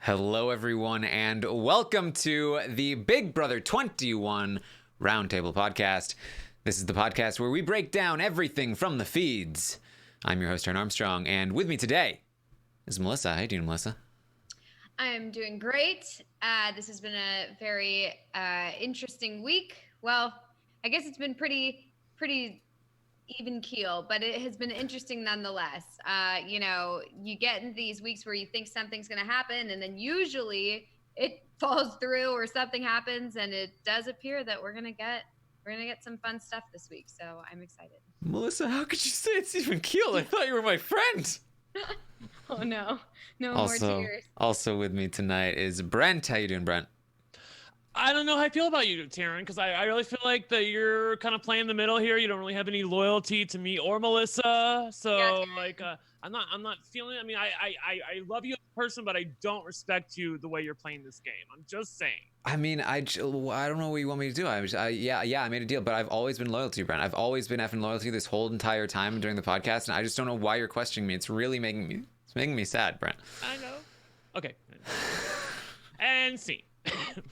Hello, everyone, and welcome to the Big Brother 21 Roundtable podcast. This is the podcast where we break down everything from the feeds. I'm your host, Taran Armstrong, and with me today is Melissa. How you doing, Melissa? I'm doing great. This has been a very interesting week. Well, I guess it's been pretty even keel, but it has been interesting nonetheless. You get in these weeks where you think something's going to happen, and then usually it falls through or something happens, and it does appear that we're gonna get some fun stuff this week. So I'm excited. Melissa, how could you say it's even keel? I thought you were my friend. Oh no, more tears. Also with me tonight is Brent. How you doing, Brent? I don't know how I feel about you, Taran, because I really feel like that you're kind of playing the middle here. You don't really have any loyalty to me or Melissa, so yeah, I'm not feeling. I mean, I love you as a person, but I don't respect you the way you're playing this game. I'm just saying. I mean, I don't know what you want me to do. I made a deal, but I've always been loyal to you, Brent. I've always been effing loyal to you this whole entire time during the podcast, and I just don't know why you're questioning me. It's really making me sad, Brent. I know. Okay. And scene.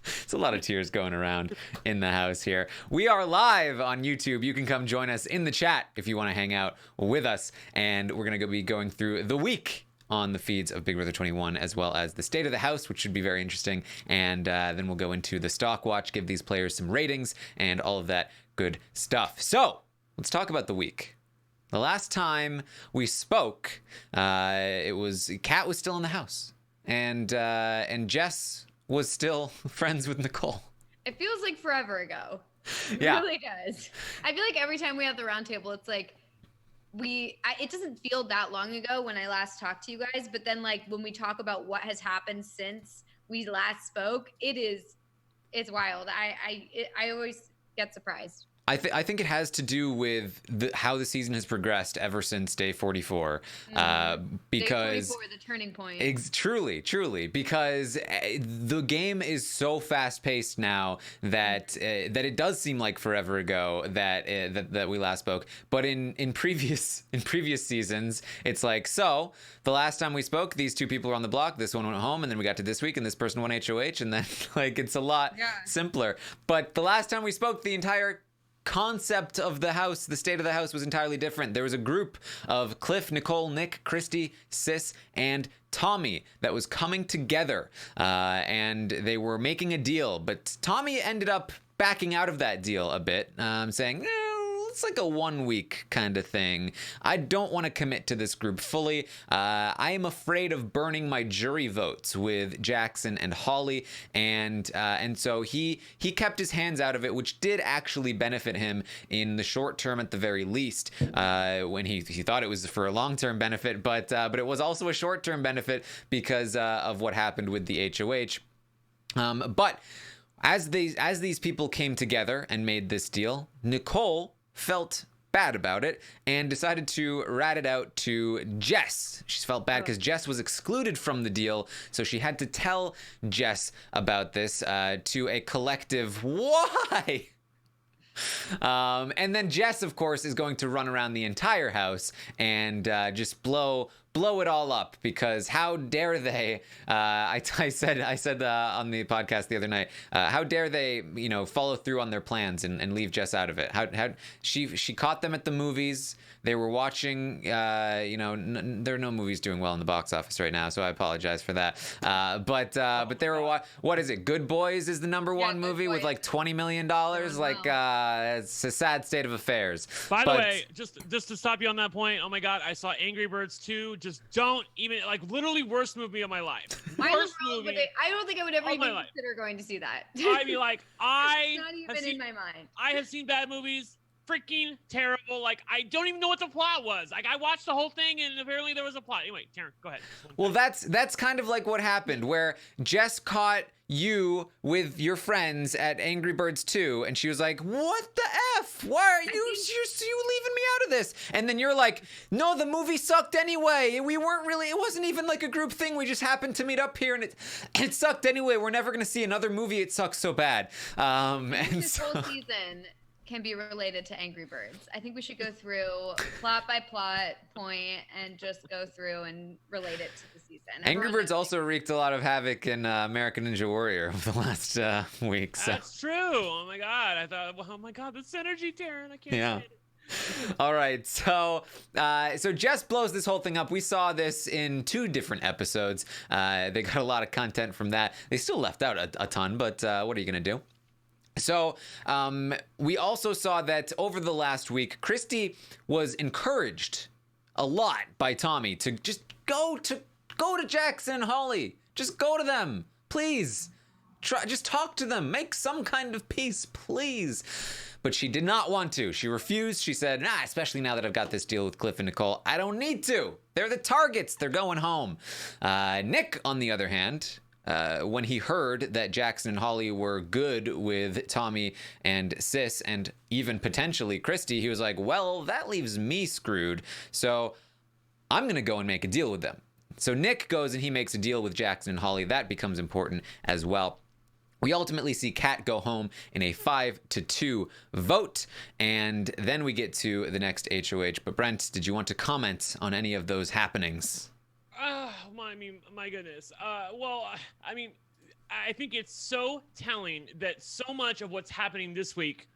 It's a lot of tears going around in the house here. We are live on YouTube. You can come join us in the chat if you want to hang out with us. And we're going to be going through the week on the feeds of Big Brother 21, as well as the state of the house, which should be very interesting. And then we'll go into the stock watch, give these players some ratings, and all of that good stuff. So let's talk about the week. The last time we spoke, Kat was still in the house, and Jess was still friends with Nicole. It feels like forever ago. It Yeah. really does. I feel like every time we have the roundtable, it's like it doesn't feel that long ago when I last talked to you guys, but then like when we talk about what has happened since we last spoke, it's wild. I always get surprised. I think it has to do with how the season has progressed ever since day 44, because day 44, the turning point. Truly, because the game is so fast paced now that it does seem like forever ago that we last spoke. But in previous seasons, it's like, so the last time we spoke, these two people were on the block. This one went home, and then we got to this week, and this person won HOH, and then like it's a lot simpler. But the last time we spoke, the entire concept of the house, the state of the house, was entirely different. There was a group of Cliff, Nicole, Nick, Christy, Sis, and Tommy that was coming together, and they were making a deal, but Tommy ended up backing out of that deal a bit, saying, it's like a 1 week kind of thing. I don't want to commit to this group fully. I am afraid of burning my jury votes with Jackson and Holly, and so he kept his hands out of it, which did actually benefit him in the short term at the very least. When he thought it was for a long term benefit, but it was also a short term benefit because of what happened with the HOH. But as these people came together and made this deal, Nicole felt bad about it and decided to rat it out to Jess. She felt bad because Jess was excluded from the deal, so she had to tell Jess about this to a collective why. And then Jess, of course, is going to run around the entire house and just blow it all up, because how dare they? I said on the podcast the other night, how dare they, follow through on their plans and leave Jess out of it? How she caught them at the movies. They were watching. There are no movies doing well in the box office right now, so I apologize for that. But they were what is it? Good Boys is the number one movie with like $20 million. It's a sad state of affairs. By the way, just to stop you on that point, oh my God, I saw Angry Birds 2. Just don't even, literally worst movie of my life. Worst movie. I don't think I would ever even consider going to see that. I mean, it's not even in my mind. I have seen bad movies. Freaking terrible. I don't even know what the plot was. I watched the whole thing, and apparently there was a plot. Anyway, Taran, go ahead. Well, that's kind of like what happened, where Jess caught you with your friends at Angry Birds 2, and she was like, what the F? Why are you leaving me out of this? And then you're like, no, the movie sucked anyway. It wasn't even like a group thing. We just happened to meet up here, and it sucked anyway. We're never going to see another movie. It sucks so bad. This whole season, can be related to Angry Birds. I think we should go through plot by plot point and just go through and relate it to the season. Angry Birds also wreaked a lot of havoc in American Ninja Warrior over the last week. So. That's true. Oh my god, I thought, oh my god, this energy, Taran. I can't say it. All right, so Jess blows this whole thing up. We saw this in 2 different episodes. They got a lot of content from that. They still left out a ton, but what are you gonna do? So we also saw that over the last week, Christy was encouraged a lot by Tommy to just go to Jackson and Holly. Just go to them, please. Just talk to them. Make some kind of peace, please. But she did not want to. She refused. She said, nah, especially now that I've got this deal with Cliff and Nicole, I don't need to. They're the targets. They're going home. Nick, on the other hand, when he heard that Jackson and Holly were good with Tommy and Sis and even potentially Christy, he was like, well, that leaves me screwed. So I'm going to go and make a deal with them. So Nick goes and he makes a deal with Jackson and Holly. That becomes important as well. We ultimately see Kat go home in a 5-2 vote, and then we get to the next HOH. But Brent, did you want to comment on any of those happenings? My goodness. I think it's so telling that so much of what's happening this week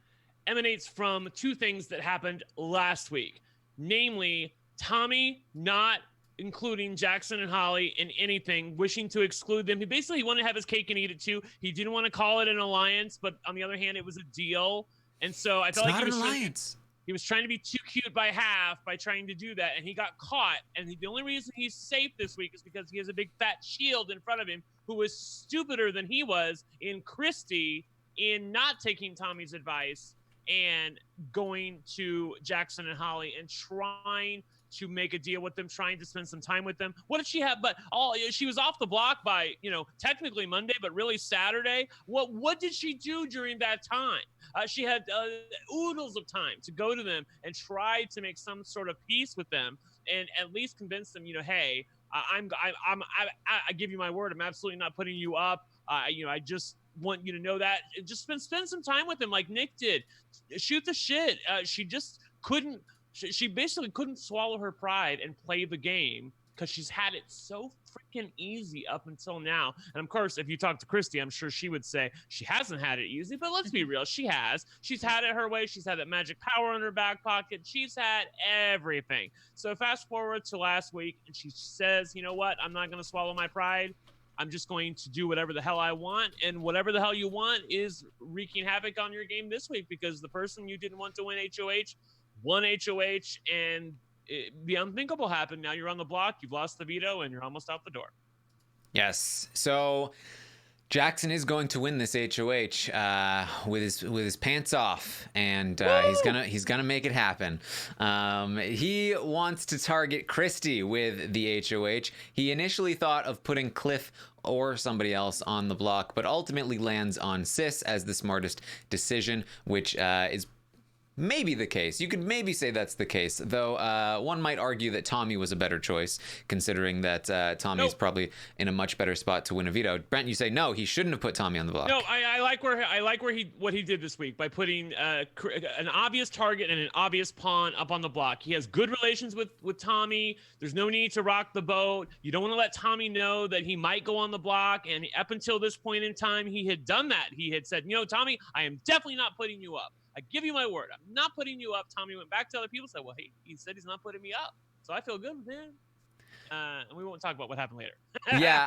emanates from 2 things that happened last week. Namely, Tommy not including Jackson and Holly in anything, wishing to exclude them. He basically wanted to have his cake and eat it too. He didn't want to call it an alliance, but on the other hand, it was a deal. And so I felt like he was trying to be too cute by half by trying to do that, and he got caught. And the only reason he's safe this week is because he has a big fat shield in front of him who was stupider than he was in Christy in not taking Tommy's advice and going to Jackson and Holly and trying to make a deal with them, trying to spend some time with them. What did she have? But she was off the block by, technically Monday, but really Saturday. What did she do during that time? She had oodles of time to go to them and try to make some sort of peace with them and at least convince them, hey, I give you my word. I'm absolutely not putting you up. I just want you to know that. Just spend some time with them like Nick did. Shoot the shit. She just couldn't. She basically couldn't swallow her pride and play the game because she's had it so freaking easy up until now. And of course, if you talk to Christy, I'm sure she would say she hasn't had it easy, but let's be real. She has. She's had it her way. She's had that magic power in her back pocket. She's had everything. So fast forward to last week and she says, you know what? I'm not going to swallow my pride. I'm just going to do whatever the hell I want. And whatever the hell you want is wreaking havoc on your game this week because the person you didn't want to win HOH won HOH, and the unthinkable happened. Now you're on the block, you've lost the veto, and you're almost out the door. Yes. So Jackson is going to win this HOH with his pants off, and he's gonna make it happen. He wants to target Christy with the HOH. He initially thought of putting Cliff or somebody else on the block, but ultimately lands on Sis as the smartest decision, which is maybe the case. You could maybe say that's the case, though one might argue that Tommy was a better choice, considering that Tommy's probably in a much better spot to win a veto. Brent, you say no, he shouldn't have put Tommy on the block. No, I like what he did this week by putting an obvious target and an obvious pawn up on the block. He has good relations with Tommy. There's no need to rock the boat. You don't want to let Tommy know that he might go on the block. And up until this point in time, he had done that. He had said, Tommy, I am definitely not putting you up. I give you my word. I'm not putting you up. Tommy went back to other people and said, well, hey, he said he's not putting me up. So I feel good with him. And we won't talk about what happened later. Yeah,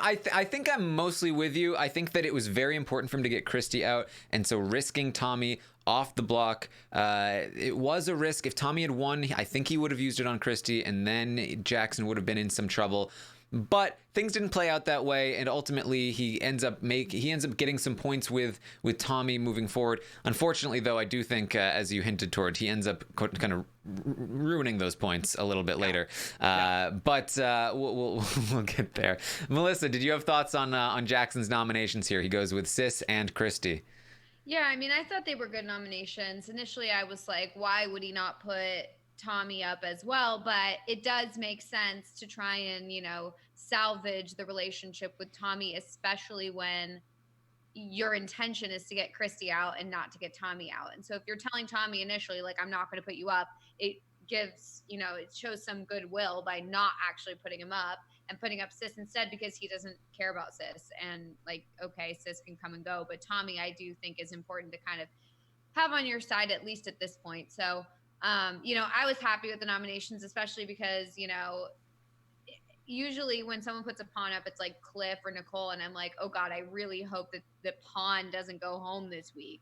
I think I'm mostly with you. I think that it was very important for him to get Christy out. And so risking Tommy off the block, it was a risk. If Tommy had won, I think he would have used it on Christy, and then Jackson would have been in some trouble. But things didn't play out that way, and ultimately he ends up getting some points with Tommy moving forward. Unfortunately, though, I do think, as you hinted toward, he ends up kind of ruining those points a little bit later. But we'll get there. Melissa, did you have thoughts on Jackson's nominations here? He goes with Sis and Christy. Yeah, I mean, I thought they were good nominations. Initially, I was like, why would he not put Tommy up as well? But it does make sense to try and salvage the relationship with Tommy, especially when your intention is to get Christy out and not to get Tommy out. And so if you're telling Tommy initially, like, I'm not going to put you up, it gives, it shows some goodwill by not actually putting him up and putting up Sis instead, because he doesn't care about Sis. And like, okay, Sis can come and go, but Tommy, I do think is important to kind of have on your side, at least at this point. So, I was happy with the nominations, especially because, usually when someone puts a pawn up, it's like Cliff or Nicole, and I'm like, oh God, I really hope that the pawn doesn't go home this week.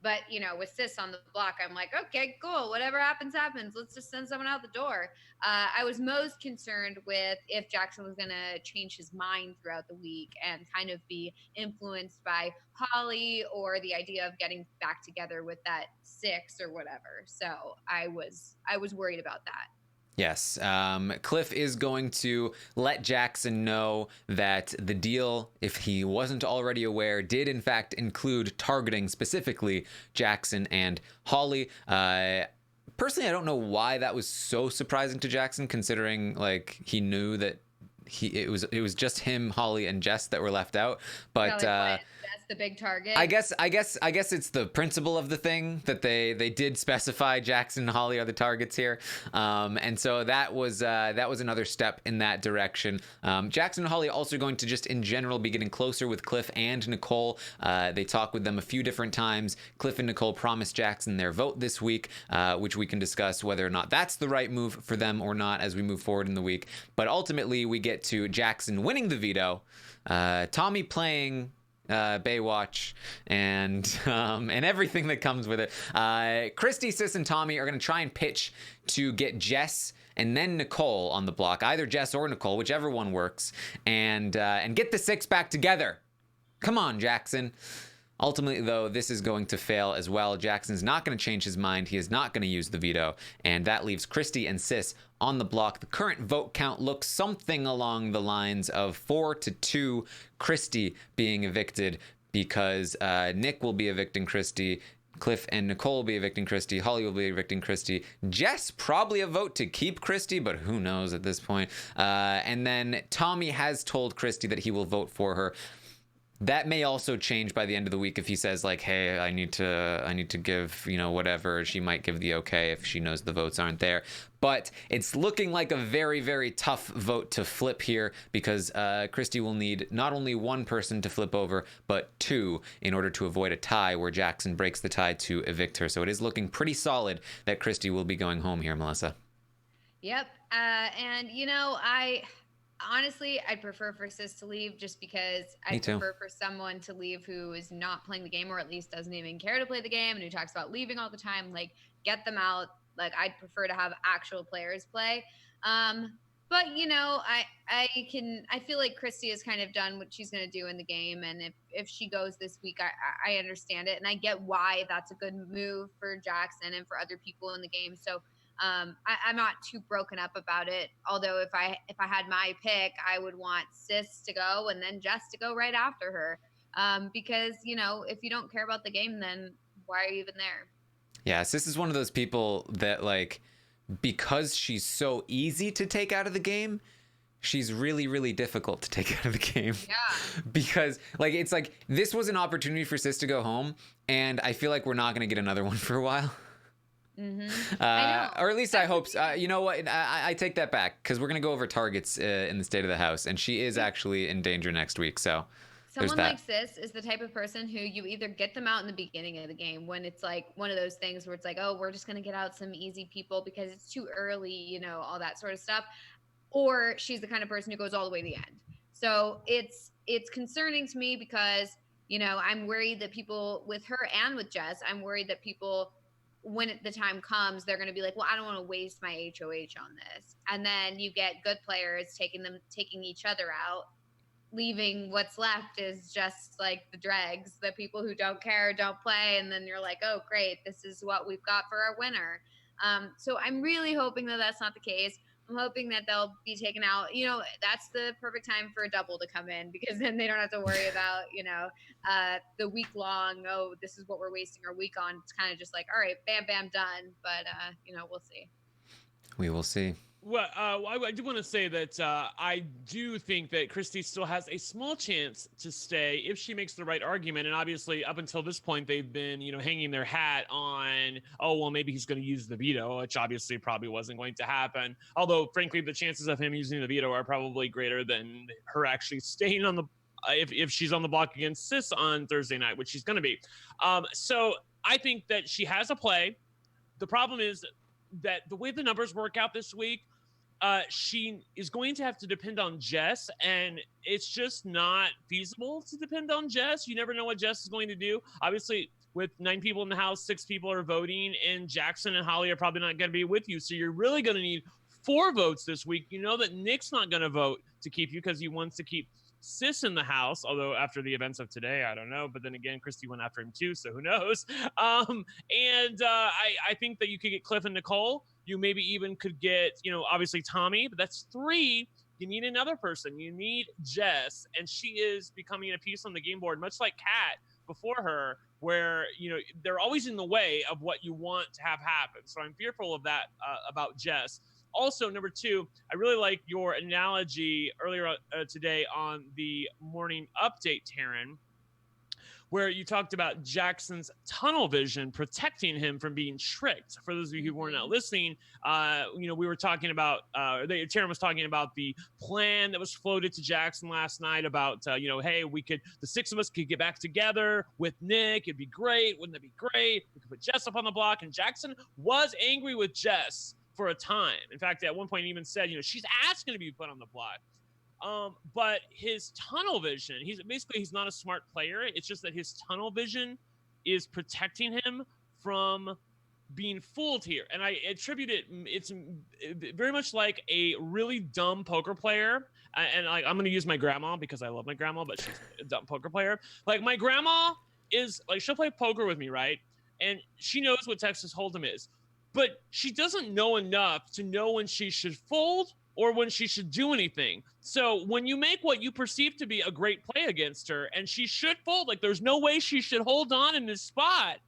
But with Sis on the block, I'm like, okay, cool. Whatever happens, happens. Let's just send someone out the door. I was most concerned with if Jackson was going to change his mind throughout the week and kind of be influenced by Holly or the idea of getting back together with that 6 or whatever. So I was worried about that. Yes. Cliff is going to let Jackson know that the deal, if he wasn't already aware, did in fact include targeting specifically Jackson and Holly. Personally, I don't know why that was so surprising to Jackson, considering like he knew that it was just him, Holly, and Jess that were left out. But that's the big target. I guess it's the principle of the thing that they did specify Jackson and Holly are the targets here, and so that was another step in that direction. Jackson and Holly also going to just in general be getting closer with Cliff and Nicole. They talk with them a few different times. Cliff and Nicole promised Jackson their vote this week, which we can discuss whether or not that's the right move for them or not as we move forward in the week. But ultimately, we get to Jackson winning the veto, Tommy playing Baywatch, and everything that comes with it. Christy, Sis, and Tommy are going to try and pitch to get Jess and then Nicole on the block, either Jess or Nicole, whichever one works, and get the 6 back together. Come on, Jackson. Ultimately, though, this is going to fail as well. Jackson's not going to change his mind. He is not going to use the veto, and that leaves Christy and Sis on the block. The current vote count looks something along the lines of 4-2, Christy being evicted because Nick will be evicting Christy, Cliff and Nicole will be evicting Christy, Holly will be evicting Christy, Jess probably a vote to keep Christy, but who knows at this point. And then Tommy has told Christy that he will vote for her. That may also change by the end of the week if he says like, hey, I need to give, whatever. She might give the okay if she knows the votes aren't there. But it's looking like a very, very tough vote to flip here because Christy will need not only one person to flip over, but 2 in order to avoid a tie where Jackson breaks the tie to evict her. So it is looking pretty solid that Christy will be going home here, Melissa. Yep. And, honestly, I'd prefer for Sis to leave just because I prefer for someone to leave who is not playing the game or at least doesn't even care to play the game and who talks about leaving all the time. Like, get them out. Like, I'd prefer to have actual players play. But, I feel like Christy has kind of done what she's going to do in the game. And if she goes this week, I understand it. And I get why that's a good move for Jackson and for other people in the game. So, I'm not too broken up about it. Although if I had my pick, I would want Sis to go and then Jess to go right after her. Because, if you don't care about the game, then why are you even there? Yeah, Sis is one of those people that, like, because she's so easy to take out of the game, she's really, really difficult to take out of the game. Yeah. Because, like, it's like this was an opportunity for Sis to go home, and I feel like we're not going to get another one for a while. Mm-hmm. Or at least I hope so. You know what? I take that back because we're going to go over targets in the State of the House, and she is actually in danger next week. So someone like Sis is the type of person who you either get them out in the beginning of the game when it's like one of those things where it's like, oh, we're just going to get out some easy people because it's too early, all that sort of stuff. Or she's the kind of person who goes all the way to the end. So it's concerning to me because, I'm worried that people with her and with Jess, I'm worried that people, when the time comes, they're going to be like, well, I don't want to waste my HOH on this. And then you get good players taking each other out, leaving what's left is just like the dregs, the people who don't care, don't play. And then you're like, oh, great, this is what we've got for our winner. So I'm really hoping that that's not the case. I'm hoping that they'll be taken out. That's the perfect time for a double to come in because then they don't have to worry about, the week long, oh, this is what we're wasting our week on. It's kind of just like, all right, bam, bam, done. But, we'll see. We will see. Well, I do want to say that I do think that Christy still has a small chance to stay if she makes the right argument. And obviously, up until this point, they've been, hanging their hat on, oh, well, maybe he's going to use the veto, which obviously probably wasn't going to happen. Although, frankly, the chances of him using the veto are probably greater than her actually staying on the if she's on the block against Sis on Thursday night, which she's going to be. So I think that she has a play. The problem is that the way the numbers work out this week, she is going to have to depend on Jess, and it's just not feasible to depend on Jess. You never know what Jess is going to do. Obviously, with 9 people in the house, 6 people are voting, and Jackson and Holly are probably not going to be with you. So you're really going to need 4 votes this week. You know that Nick's not going to vote to keep you because he wants to keep Sis in the house, although after the events of today, I don't know. But then again, Christy went after him too, so who knows? I think that you could get Cliff and Nicole. You maybe even could get, obviously Tommy, but that's 3. You need another person. You need Jess, and she is becoming a piece on the game board, much like Kat before her, where, they're always in the way of what you want to have happen. So I'm fearful of that about Jess. Also, number 2, I really like your analogy earlier today on the morning update, Taran, where you talked about Jackson's tunnel vision protecting him from being tricked. For those of you who weren't out listening, we were talking about, Taran was talking about the plan that was floated to Jackson last night about, hey, the 6 of us could get back together with Nick. It'd be great. Wouldn't that be great? We could put Jess up on the block. And Jackson was angry with Jess for a time. In fact, at one point he even said, she's asking to be put on the block. But his tunnel vision, he's not a smart player. It's just that his tunnel vision is protecting him from being fooled here. And I attribute it's very much like a really dumb poker player. And I'm going to use my grandma because I love my grandma, but she's a dumb poker player. Like, my grandma is like, she'll play poker with me, right? And she knows what Texas Hold'em is. But she doesn't know enough to know when she should fold or when she should do anything. So when you make what you perceive to be a great play against her and she should fold, like there's no way she should hold on in this spot,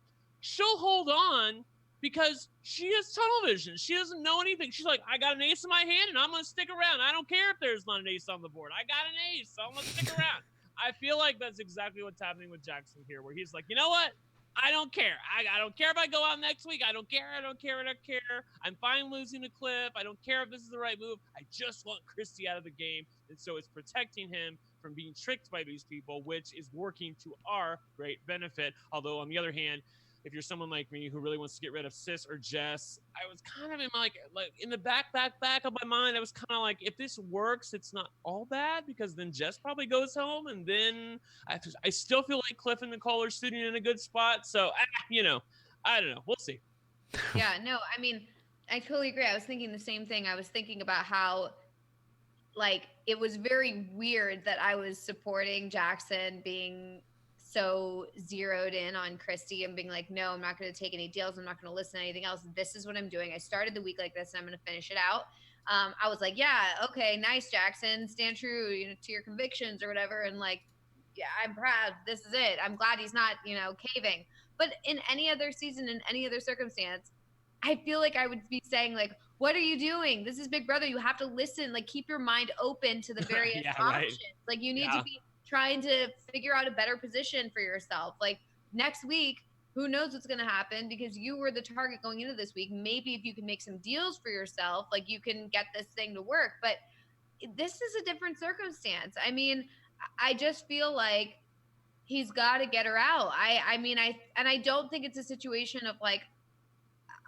she'll hold on because she has tunnel vision. She doesn't know anything. She's like, I got an ace in my hand and I'm going to stick around. I don't care if there's not an ace on the board. I got an ace, so I'm going to stick around. I feel like that's exactly what's happening with Jackson here, where he's like, you know what? I don't care. I don't care if I go out next week. I don't care. I'm fine losing to Cliff. I don't care if this is the right move. I just want Christy out of the game. And so it's protecting him from being tricked by these people, which is working to our great benefit. Although, on the other hand, if you're someone like me who really wants to get rid of Sis or Jess, I was kind of in the back of my mind, I was kind of like, if this works, it's not all bad, because then Jess probably goes home, and then I still feel like Cliff and Nicole are sitting in a good spot. So, I don't know. We'll see. Yeah, no, I mean, I totally agree. I was thinking the same thing. I was thinking about how, it was very weird that I was supporting Jackson being so zeroed in on Christy and being like, no, I'm not going to take any deals. I'm not going to listen to anything else. This is what I'm doing. I started the week like this and I'm going to finish it out. I was like, yeah, okay, nice, Jackson. Stand true, to your convictions or whatever. And yeah, I'm proud. This is it. I'm glad he's not, caving. But in any other season, in any other circumstance, I feel like I would be saying, what are you doing? This is Big Brother. You have to listen. Keep your mind open to the various options. Right. You need to be trying to figure out a better position for yourself. Next week, who knows what's going to happen, because you were the target going into this week. Maybe if you can make some deals for yourself, you can get this thing to work. But this is a different circumstance. I mean, I just feel like he's got to get her out. I don't think it's a situation of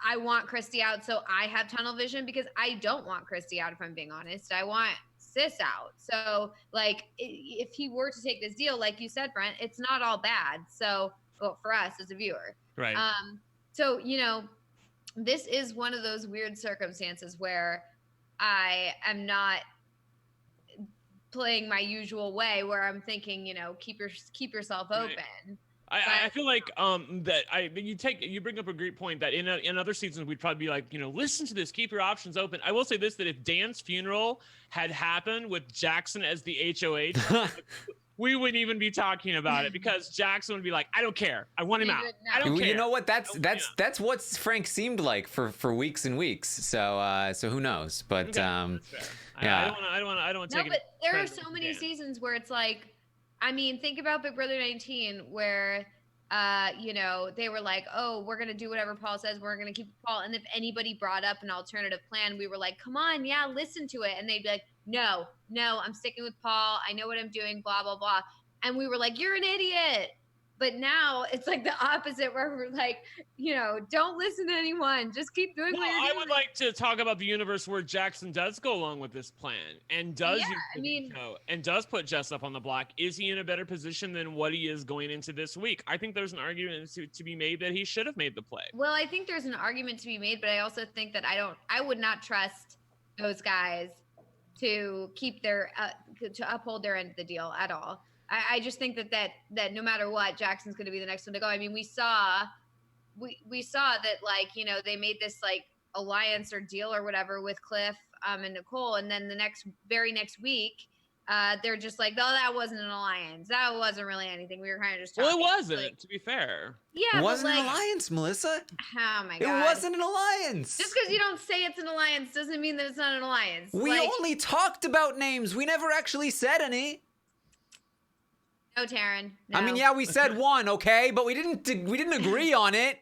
I want Christy out, so I have tunnel vision, because I don't want Christy out, if I'm being honest. I want Sis out. So if he were to take this deal, like you said, Brent, it's not all bad. So, well, for us as a viewer, right. So, this is one of those weird circumstances where I am not playing my usual way, where I'm thinking, keep yourself open. Right. I feel like you bring up a great point that in other seasons we'd probably be like, listen to this, keep your options open. I will say this, that if Dan's funeral had happened with Jackson as the HOH, we wouldn't even be talking about it because Jackson would be like, I don't care. I want him out. I don't care. You know what? That's what Frank seemed like for weeks and weeks. So who knows? But okay, that's fair. yeah. I don't want to take it. No, but there are so many seasons where it's like, I mean, think about Big Brother 19 where you know, they were like, oh, we're going to do whatever Paul says. We're going to keep Paul. And if anybody brought up an alternative plan, we were like, come on, yeah, listen to it. And they'd be like, no, I'm sticking with Paul. I know what I'm doing, blah, blah, blah. And we were like, you're an idiot. But now it's like the opposite where we're like, you know, don't listen to anyone. Just keep doing what you're doing. I would like to talk about the universe where Jackson does go along with this plan and does and does put Jess up on the block. Is he in a better position than what he is going into this week? I think there's an argument to be made that he should have made the play. Well, I think there's an argument to be made, but I also think that I would not trust those guys to keep their to uphold their end of the deal at all. I just think that no matter what, Jackson's going to be the next one to go. I mean, we saw that, like, you know, they made this like alliance or deal or whatever with Cliff and Nicole, and then the very next week, they're just like, oh, that wasn't an alliance. That wasn't really anything. We were kind of just talking. Well, it wasn't, like, to be fair. Yeah, it wasn't an alliance, Melissa. Oh my God. It wasn't an alliance. Just because you don't say it's an alliance doesn't mean that it's not an alliance. We only talked about names. We never actually said any. No, Taran. No. I mean, yeah, we said one, okay, but we didn't agree on it.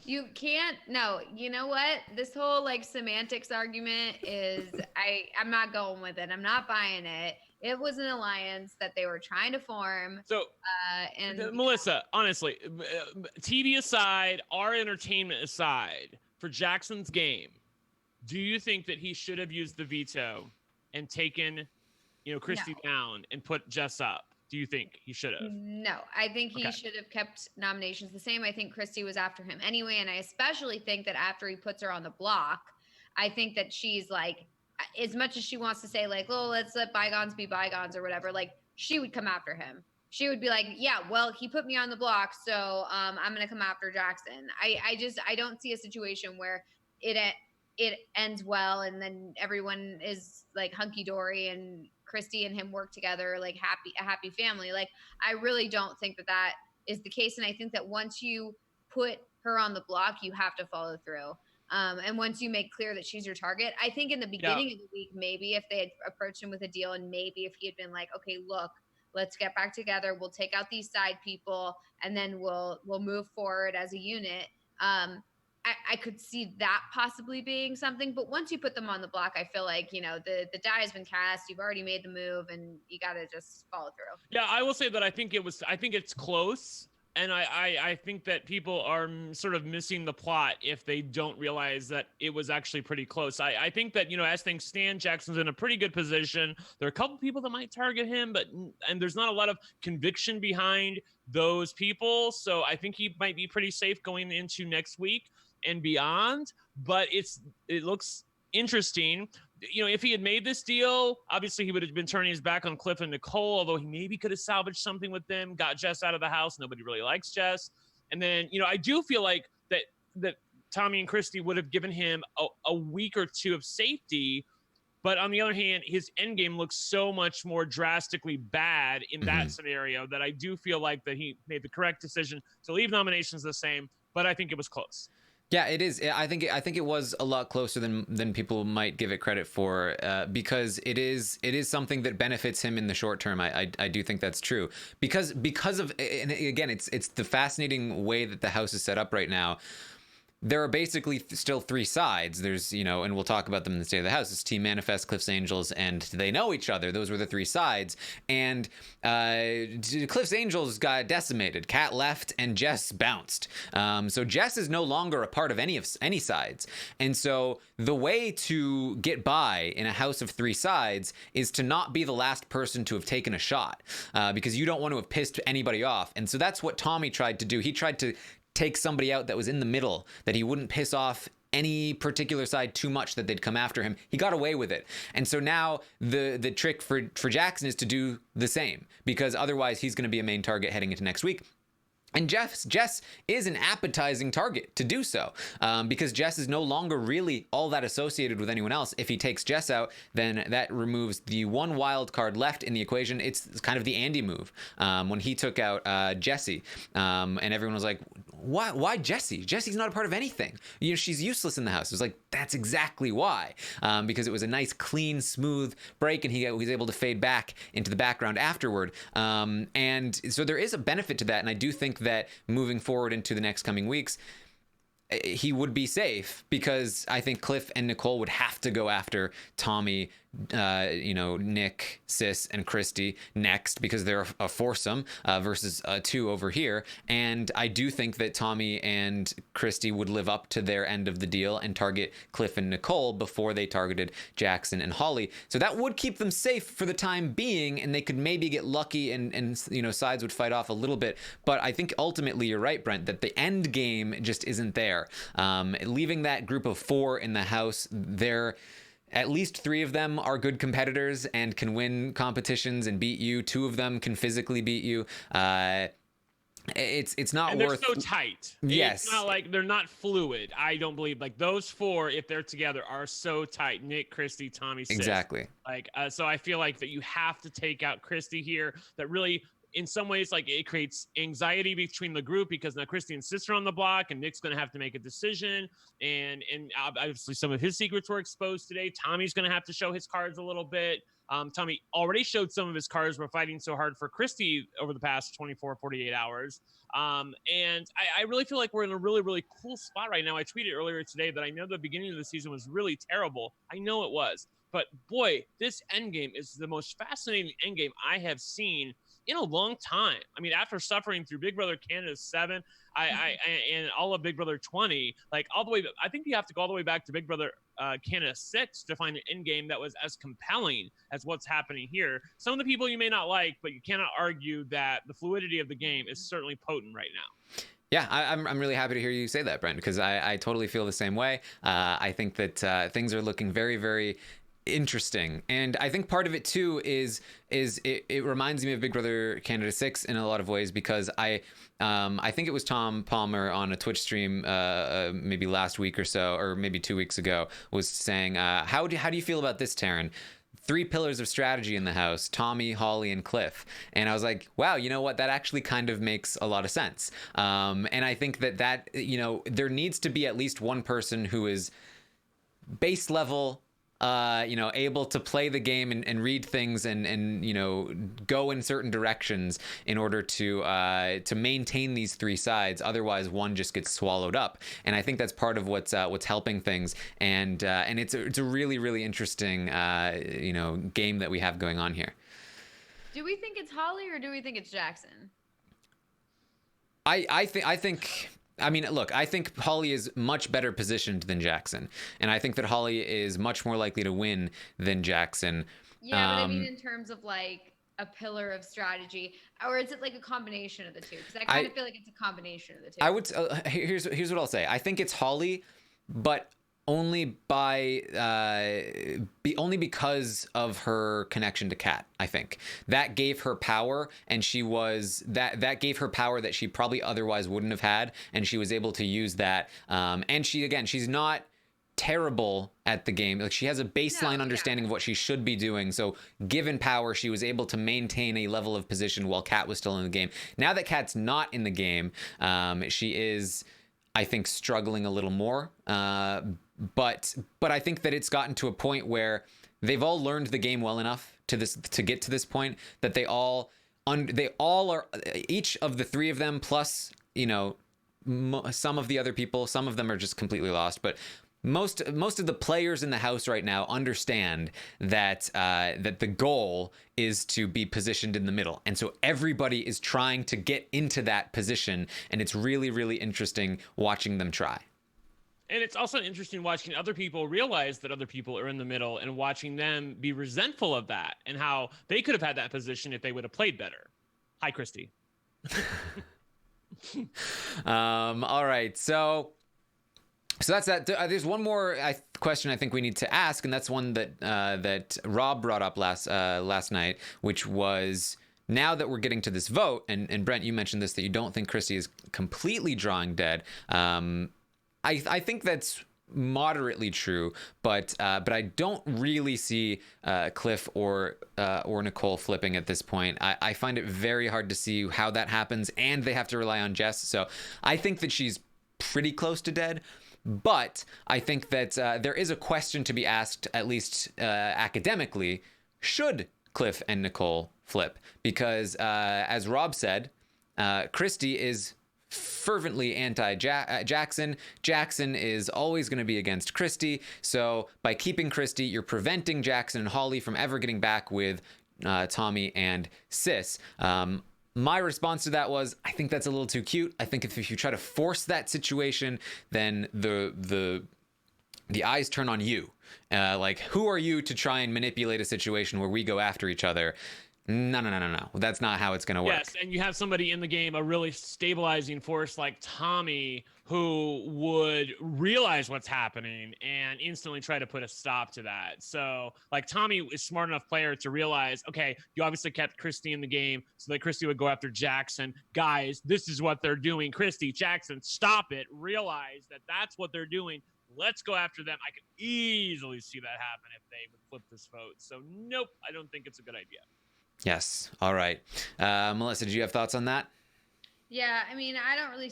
You can't. No, you know what? This whole like semantics argument is I'm not going with it. I'm not buying it. It was an alliance that they were trying to form. So, and Melissa, honestly, TV aside, our entertainment aside, for Jackson's game, do you think that he should have used the veto and taken, you know, Christy down and put Jess up? Do you think he should have? No, I think he should have kept nominations the same. I think Christy was after him anyway. And I especially think that after he puts her on the block, I think that she's like, as much as she wants to say like, oh, let's let bygones be bygones or whatever, like she would come after him. She would be like, yeah, well, he put me on the block, so I'm going to come after Jackson. I don't see a situation where it ends well and then everyone is like hunky-dory and Christy and him work together like a happy family. Like, I really don't think that is the case. And I think that once you put her on the block, you have to follow through. And once you make clear that she's your target, I think in the beginning of the week, maybe if they had approached him with a deal and maybe if he had been like, okay, look, let's get back together. We'll take out these side people and then we'll move forward as a unit. I could see that possibly being something, but once you put them on the block, I feel like, you know, the die has been cast. You've already made the move, and you got to just follow through. Yeah, I will say that I think it's close, and I think that people are sort of missing the plot if they don't realize that it was actually pretty close. I think that, you know, as things stand, Jackson's in a pretty good position. There are a couple people that might target him, and there's not a lot of conviction behind those people, so I think he might be pretty safe going into next week and beyond, but it looks interesting. You know, if he had made this deal, obviously he would have been turning his back on Cliff and Nicole, although he maybe could have salvaged something with them, got Jess out of the house. Nobody really likes Jess. And then, you know, I do feel like that Tommy and Christy would have given him a week or two of safety. But on the other hand, his end game looks so much more drastically bad in that scenario that I do feel like that he made the correct decision to leave nominations the same, but I think it was close. Yeah, it is. I think it was a lot closer than people might give it credit for, because it is something that benefits him in the short term. I do think that's true because of, and again, it's the fascinating way that the house is set up right now. There are basically still three sides. There's, you know, and we'll talk about them in the State of the House. It's Team Manifest, Cliff's Angels, and They Know Each Other. Those were the three sides. And Cliff's Angels got decimated. Kat left, and Jess bounced. So Jess is no longer a part of any sides. And so the way to get by in a house of three sides is to not be the last person to have taken a shot, because you don't want to have pissed anybody off. And so that's what Tommy tried to do. He tried to take somebody out that was in the middle, that he wouldn't piss off any particular side too much that they'd come after him. He got away with it. And so now the trick for Jackson is to do the same, because otherwise he's going to be a main target heading into next week. And Jess is an appetizing target to do so, because Jess is no longer really all that associated with anyone else. If he takes Jess out, then that removes the one wild card left in the equation. It's kind of the Andy move when he took out Jessie, and everyone was like, why Jessie? Jessie's not a part of anything. You know, she's useless in the house. It was like, that's exactly why, because it was a nice, clean, smooth break, and he was able to fade back into the background afterward. And so there is a benefit to that, and I do think that moving forward into the next coming weeks, he would be safe, because I think Cliff and Nicole would have to go after Tommy, Nick, Sis, and Christy next, because they're a foursome versus two over here. And I do think that Tommy and Christy would live up to their end of the deal and target Cliff and Nicole before they targeted Jackson and Holly. So that would keep them safe for the time being, and they could maybe get lucky and sides would fight off a little bit. But I think ultimately you're right, Brent, that the end game just isn't there. Leaving that group of four in the house, at least three of them are good competitors and can win competitions and beat you. Two of them can physically beat you. It's not and worth. They're so tight. Yes, it's not like they're not fluid. I don't believe like those four, if they're together, are so tight. Nick, Christy, Tommy, Sis. Exactly. So I feel like that you have to take out Christy here. That really, in some ways, like it creates anxiety between the group, because now Christy and Sis are on the block, and Nick's going to have to make a decision. And obviously some of his secrets were exposed today. Tommy's going to have to show his cards a little bit. Tommy already showed some of his cards. We're fighting so hard for Christy over the past 24, 48 hours. And I really feel like we're in a really, really cool spot right now. I tweeted earlier today that I know the beginning of the season was really terrible. I know it was. But boy, this endgame is the most fascinating endgame I have seen in a long time. I mean, after suffering through Big Brother Canada 7, and all of Big Brother 20, like all the way, I think you have to go all the way back to Big Brother Canada 6 to find an end game that was as compelling as what's happening here. Some of the people you may not like, but you cannot argue that the fluidity of the game is certainly potent right now. Yeah, I'm really happy to hear you say that, Brent, because I totally feel the same way. I think that things are looking very, very interesting, and I think part of it too is it reminds me of Big Brother Canada 6 in a lot of ways, because I think it was Tom Palmer on a Twitch stream maybe last week or so, or maybe 2 weeks ago, was saying how do you feel about this, Taran? 3 pillars of strategy in the house: Tommy, Holly, and Cliff. And I was like, wow, you know what, that actually kind of makes a lot of sense. And I think that there needs to be at least one person who is base level, able to play the game and read things and go in certain directions in order to maintain these 3 sides. Otherwise, one just gets swallowed up. And I think that's part of what's helping things. And it's a really, really interesting game that we have going on here. Do we think it's Holly or do we think it's Jackson? I mean, look, I think Holly is much better positioned than Jackson. And I think that Holly is much more likely to win than Jackson. Yeah, but I mean in terms of like a pillar of strategy, or is it like a combination of the two? Because I kind of feel like it's a combination of the two. I would, here's what I'll say. I think it's Holly, but only because of her connection to Kat. I think that gave her power, and that gave her power that she probably otherwise wouldn't have had, and she was able to use that. And she's not terrible at the game. Like, she has a baseline understanding of what she should be doing. So given power, she was able to maintain a level of position while Kat was still in the game. Now that Kat's not in the game, she is, I think, struggling a little more. But I think that it's gotten to a point where they've all learned the game well enough to get to this point that they all are, each of the 3 of them, plus some of the other people, some of them are just completely lost, but most of the players in the house right now understand that the goal is to be positioned in the middle. And so everybody is trying to get into that position, and it's really, really interesting watching them try. And it's also interesting watching other people realize that other people are in the middle and watching them be resentful of that and how they could have had that position if they would have played better. Hi, Christy. All right. So that's that. There's one more question I think we need to ask, and that's one that Rob brought up last night, which was, now that we're getting to this vote, and Brent, you mentioned this, that you don't think Christy is completely drawing dead. I think that's moderately true, but I don't really see Cliff or Nicole flipping at this point. I find it very hard to see how that happens, and they have to rely on Jess. So I think that she's pretty close to dead. But I think that there is a question to be asked, at least academically, should Cliff and Nicole flip? Because as Rob said, Christy is fervently anti-Jackson. Jackson is always going to be against Christy. So by keeping Christy, you're preventing Jackson and Holly from ever getting back with Tommy and Sis. My response to that was, I think that's a little too cute. I think if you try to force that situation, then the eyes turn on you. Like, who are you to try and manipulate a situation where we go after each other? No. That's not how it's going to work. Yes, and you have somebody in the game, a really stabilizing force like Tommy, who would realize what's happening and instantly try to put a stop to that. So, like, Tommy is smart enough player to realize, okay, you obviously kept Christy in the game so that Christy would go after Jackson. Guys, this is what they're doing. Christy, Jackson, stop it. Realize that that's what they're doing. Let's go after them. I could easily see that happen if they would flip this vote. So, nope, I don't think it's a good idea. Yes. All right. Melissa, do you have thoughts on that? Yeah, I mean, I don't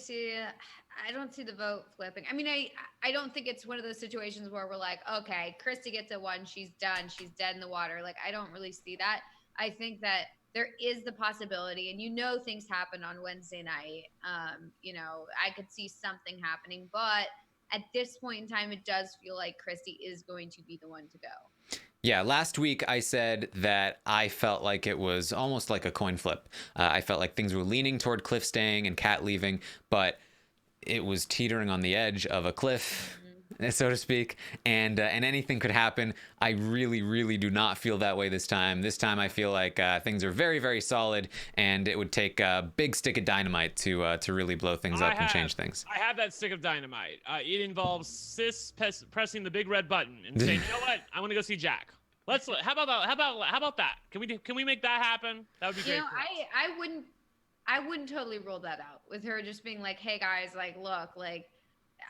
see the vote flipping. I mean, I don't think it's one of those situations where we're like, okay, Christy gets a 1, she's done, she's dead in the water. Like, I don't really see that. I think that there is the possibility, and things happen on Wednesday night. I could see something happening, but at this point in time, it does feel like Christy is going to be the one to go. Yeah, last week I said that I felt like it was almost like a coin flip. I felt like things were leaning toward Cliff staying and Kat leaving, but it was teetering on the edge of a cliff, so to speak, and anything could happen. I really, really do not feel that way this time. This time I feel like things are very, very solid, and it would take a big stick of dynamite to really blow things up and change things. I have that stick of dynamite. It involves Sis pressing the big red button and saying, you know what, I want to go see Jack. How about that? Can we make that happen? That would be great. I wouldn't totally rule that out with her just being like, hey guys, like, look, like,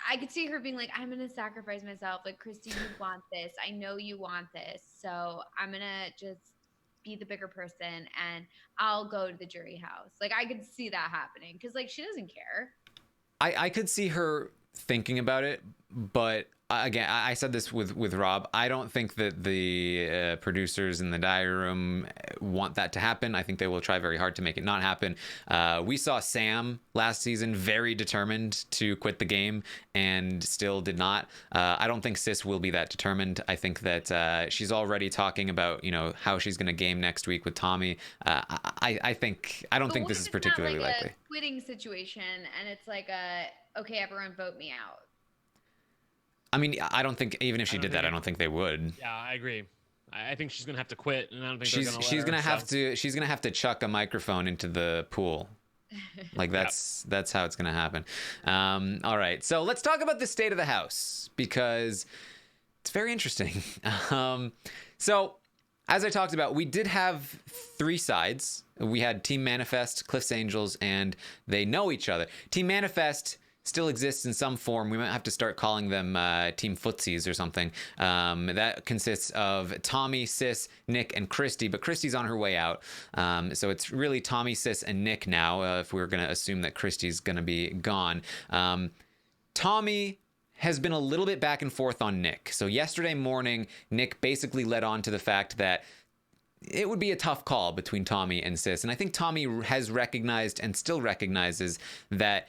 I could see her being like, I'm gonna sacrifice myself. Like, Christy, you want this. I know you want this. So I'm gonna just be the bigger person and I'll go to the jury house. Like, I could see that happening because, like, she doesn't care. I could see her thinking about it, but again, I said this with Rob. I don't think that the producers in the diary room want that to happen. I think they will try very hard to make it not happen. We saw Sam last season very determined to quit the game and still did not. I don't think Sis will be that determined. I think that she's already talking about how she's going to game next week with Tommy. I don't think this is particularly likely. A quitting situation, and it's like okay, everyone vote me out. I mean, I don't think even if she did that, I don't think they would. Yeah, I agree. I think she's gonna have to quit, and I don't think she's gonna have to chuck a microphone into the pool. Like that's how it's gonna happen. All right, so let's talk about the state of the house because it's very interesting. So as I talked about, we did have 3 sides. We had Team Manifest, Cliff's Angels, and they know each other. Team Manifest still exists in some form. We might have to start calling them Team Footsies or something. That consists of Tommy, Sis, Nick, and Christy, but Christy's on her way out. So it's really Tommy, Sis, and Nick now, if we're going to assume that Christy's going to be gone. Tommy has been a little bit back and forth on Nick. So yesterday morning, Nick basically led on to the fact that it would be a tough call between Tommy and Sis. And I think Tommy has recognized and still recognizes that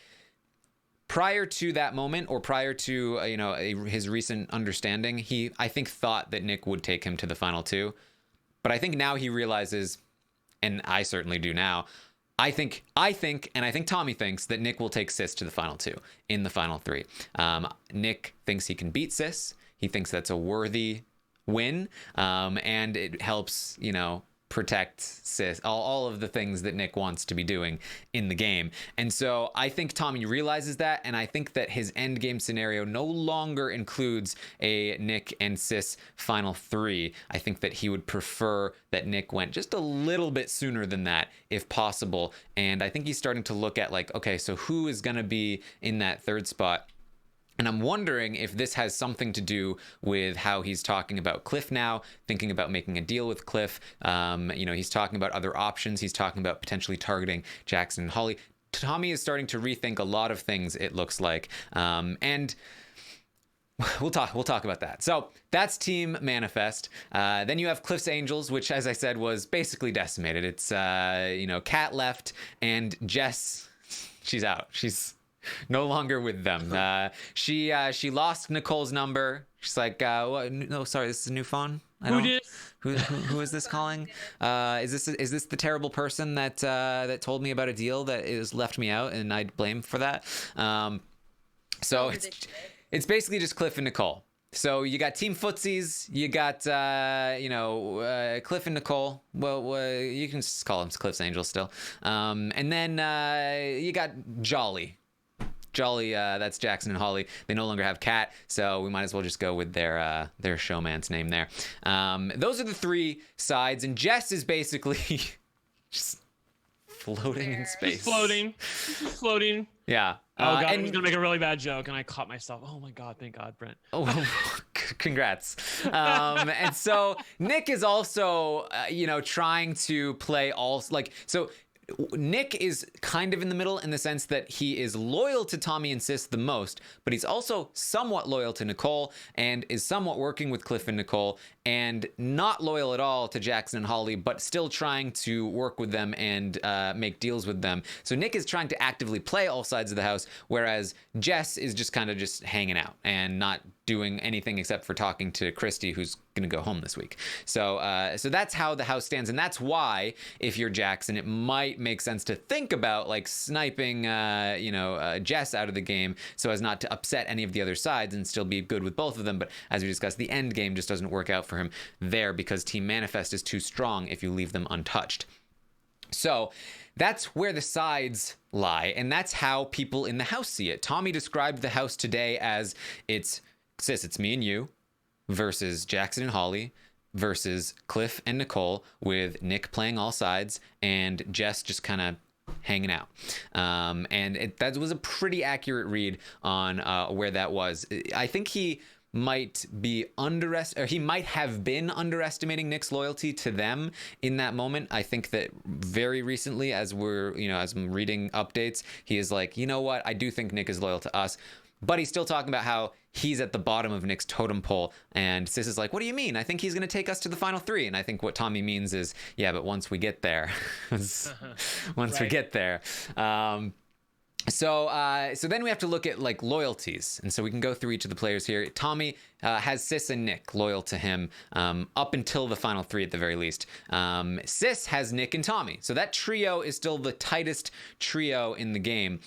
prior to that moment, or prior to his recent understanding, he, I think, thought that Nick would take him to the final 2. But I think now he realizes, and I certainly do now, I think Tommy thinks that Nick will take Sis to the final 2 in the final 3. Nick thinks he can beat Sis. He thinks that's a worthy win, and it helps protect Sis, all of the things that Nick wants to be doing in the game. And so I think Tommy realizes that, and I think that his end game scenario no longer includes a Nick and Sis final 3. I think that he would prefer that Nick went just a little bit sooner than that if possible. And I think he's starting to look at like, okay, so who is going to be in that 3rd spot? And I'm wondering if this has something to do with how he's talking about Cliff now, thinking about making a deal with Cliff. He's talking about other options. He's talking about potentially targeting Jackson and Holly. Tommy is starting to rethink a lot of things, it looks like. And we'll talk about that. So that's Team Manifest. Then you have Cliff's Angels, which, as I said, was basically decimated. It's, Kat left and Jess, she's out. She's no longer with them. She lost Nicole's number. She's like, what? No, sorry, this is a new phone. Who is this calling? Is this the terrible person that told me about a deal that is left me out, and I'd blame for that? So it's basically just Cliff and Nicole. So you got Team Footsies, you got Cliff and Nicole. Well, you can just call them Cliff's Angels still. And then you got Jolly, that's Jackson and Holly. They no longer have Kat, so we might as well just go with their showman's name there. Those are the 3 sides, and Jess is basically just floating in space. Just floating. Yeah. Oh God, I was gonna make a really bad joke, and I caught myself. Oh my God, thank God, Brent. Oh, congrats. And so Nick is also, trying to play so. Nick is kind of in the middle in the sense that he is loyal to Tommy and Sis the most, but he's also somewhat loyal to Nicole and is somewhat working with Cliff and Nicole, and not loyal at all to Jackson and Holly, but still trying to work with them and make deals with them. So Nick is trying to actively play all sides of the house, whereas Jess is just kind of just hanging out and not doing anything except for talking to Christy, who's going to go home this week. So that's how the house stands. And that's why, if you're Jackson, it might make sense to think about like sniping, Jess out of the game so as not to upset any of the other sides and still be good with both of them. But as we discussed, the end game just doesn't work out for him there because Team Manifest is too strong if you leave them untouched. So that's where the sides lie, and that's how people in the house see it. Tommy described the house today as it's me and you versus Jackson and Holly versus Cliff and Nicole, with Nick playing all sides and Jess just kind of hanging out. That was a pretty accurate read on where that was. I think he might have been underestimating Nick's loyalty to them in that moment. I think that very recently, as I'm reading updates, he is like, you know what? I do think Nick is loyal to us. But he's still talking about how he's at the bottom of Nick's totem pole. And Sis is like, what do you mean? I think he's going to take us to the final 3. And I think what Tommy means is, yeah, but once we get there, we get there. So then we have to look at like loyalties, and so we can go through each of the players here. Tommy has Sis and Nick loyal to him up until the final 3 at the very least. Sis has Nick and Tommy, so that trio is still the tightest trio in the game.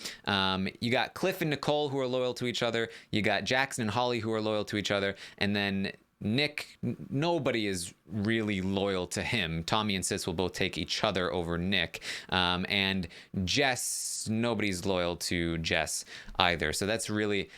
You got Cliff and Nicole who are loyal to each other. You got Jackson and Holly who are loyal to each other, and then Nick, nobody is really loyal to him. Tommy and Sis will both take each other over Nick. And Jess, nobody's loyal to Jess either. So that's really,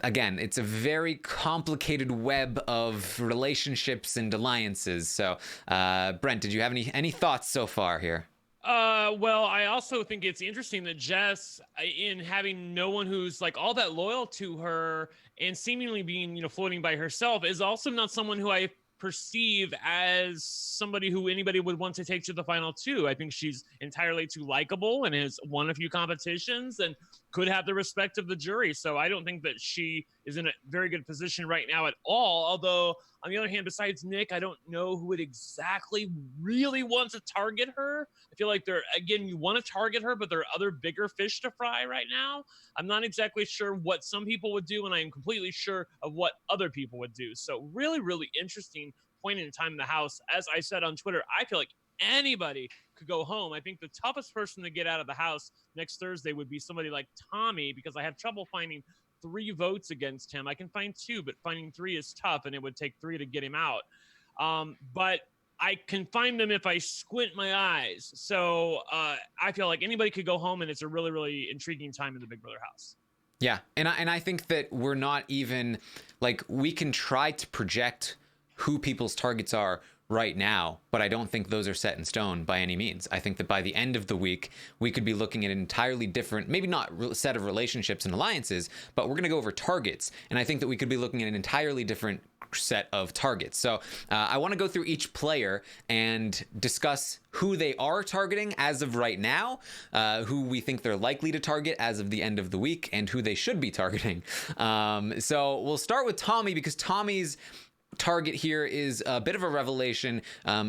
again, it's a very complicated web of relationships and alliances. So, Brent, did you have any thoughts so far here? Well, I also think it's interesting that Jess, in having no one who's like all that loyal to her and seemingly being, floating by herself, is also not someone who I perceive as somebody who anybody would want to take to the final 2. I think she's entirely too likable and has won a few competitions and could have the respect of the jury. So I don't think that she is in a very good position right now at all. Although, on the other hand, besides Nick, I don't know who would exactly really want to target her. I feel like you want to target her, but there are other bigger fish to fry right now. I'm not exactly sure what some people would do, and I am completely sure of what other people would do. So really, really interesting point in time in the house. As I said on Twitter, I feel like anybody could go home. I think the toughest person to get out of the house next Thursday would be somebody like Tommy, because I have trouble finding 3 votes against him. I can find 2, but finding 3 is tough, and it would take 3 to get him out. But I can find them if I squint my eyes. So I feel like anybody could go home, and it's a really, really intriguing time in the Big Brother house. Yeah, and I think that we're not even like, we can try to project who people's targets are right now, but I don't think those are set in stone by any means. I think that by the end of the week, we could be looking at an entirely different, maybe not set of relationships and alliances, but we're going to go over targets. And I think that we could be looking at an entirely different set of targets. So I want to go through each player and discuss who they are targeting as of right now, who we think they're likely to target as of the end of the week, and who they should be targeting. So we'll start with Tommy, because Tommy's target here is a bit of a revelation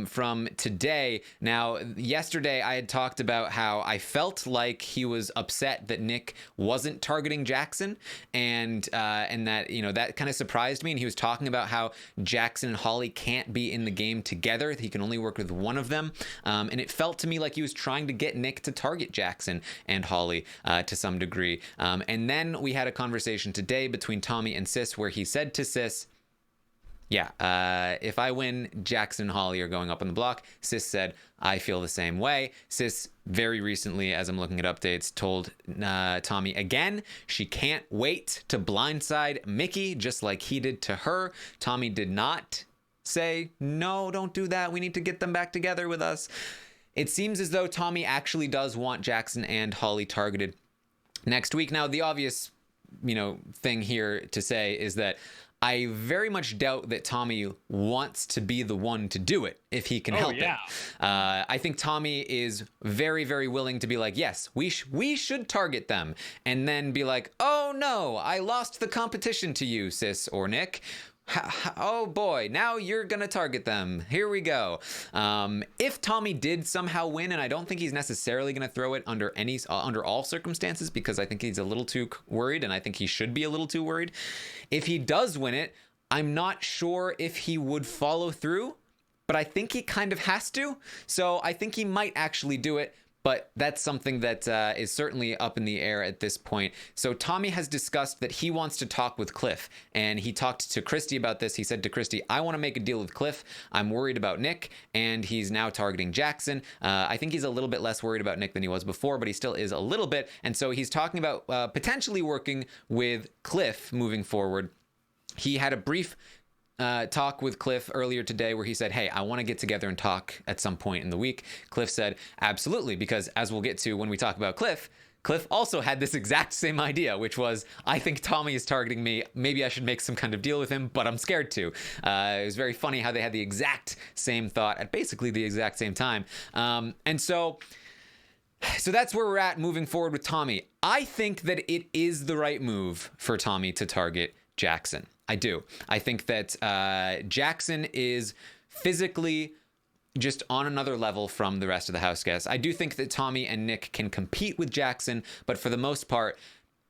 from today. Now, yesterday I had talked about how I felt like he was upset that Nick wasn't targeting Jackson, and that, you know, that kind of surprised me. And he was talking about how Jackson and Holly can't be in the game together; he can only work with one of them. And it felt to me like he was trying to get Nick to target Jackson and Holly to some degree. And then we had a conversation today between Tommy and Sis, where he said to Sis, yeah, if I win, Jackson and Holly are going up on the block. Sis said, I feel the same way. Sis very recently, as I'm looking at updates, told Tommy again she can't wait to blindside Mickey just like he did to her. Tommy did not say, no, don't do that. We need to get them back together with us. It seems as though Tommy actually does want Jackson and Holly targeted next week. Now, the obvious, thing here to say is that I very much doubt that Tommy wants to be the one to do it if he can help it. I think Tommy is very, very willing to be like, yes, we should target them. And then be like, oh no, I lost the competition to you, Sis or Nick. Oh boy, now you're gonna target them. Here we go. If Tommy did somehow win, and I don't think he's necessarily gonna throw it under all circumstances, because I think he's a little too worried, and I think he should be a little too worried. If he does win it, I'm not sure if he would follow through, but I think he kind of has to. So I think he might actually do it. But that's something that is certainly up in the air at this point. So Tommy has discussed that he wants to talk with Cliff. And he talked to Christy about this. He said to Christy, I want to make a deal with Cliff. I'm worried about Nick. And he's now targeting Jackson. I think he's a little bit less worried about Nick than he was before, but he still is a little bit. And so he's talking about potentially working with Cliff moving forward. He had a brief talk with Cliff earlier today where he said, hey, I want to get together and talk at some point in the week. Cliff said, absolutely, because as we'll get to when we talk about Cliff also had this exact same idea, which was, I think Tommy is targeting me. Maybe I should make some kind of deal with him, but I'm scared to. It was very funny how they had the exact same thought at basically the exact same time. And so that's where we're at moving forward with Tommy. I think that it is the right move for Tommy to target Jackson. I do. I think that Jackson is physically just on another level from the rest of the house guests. I do think that Tommy and Nick can compete with Jackson, but for the most part,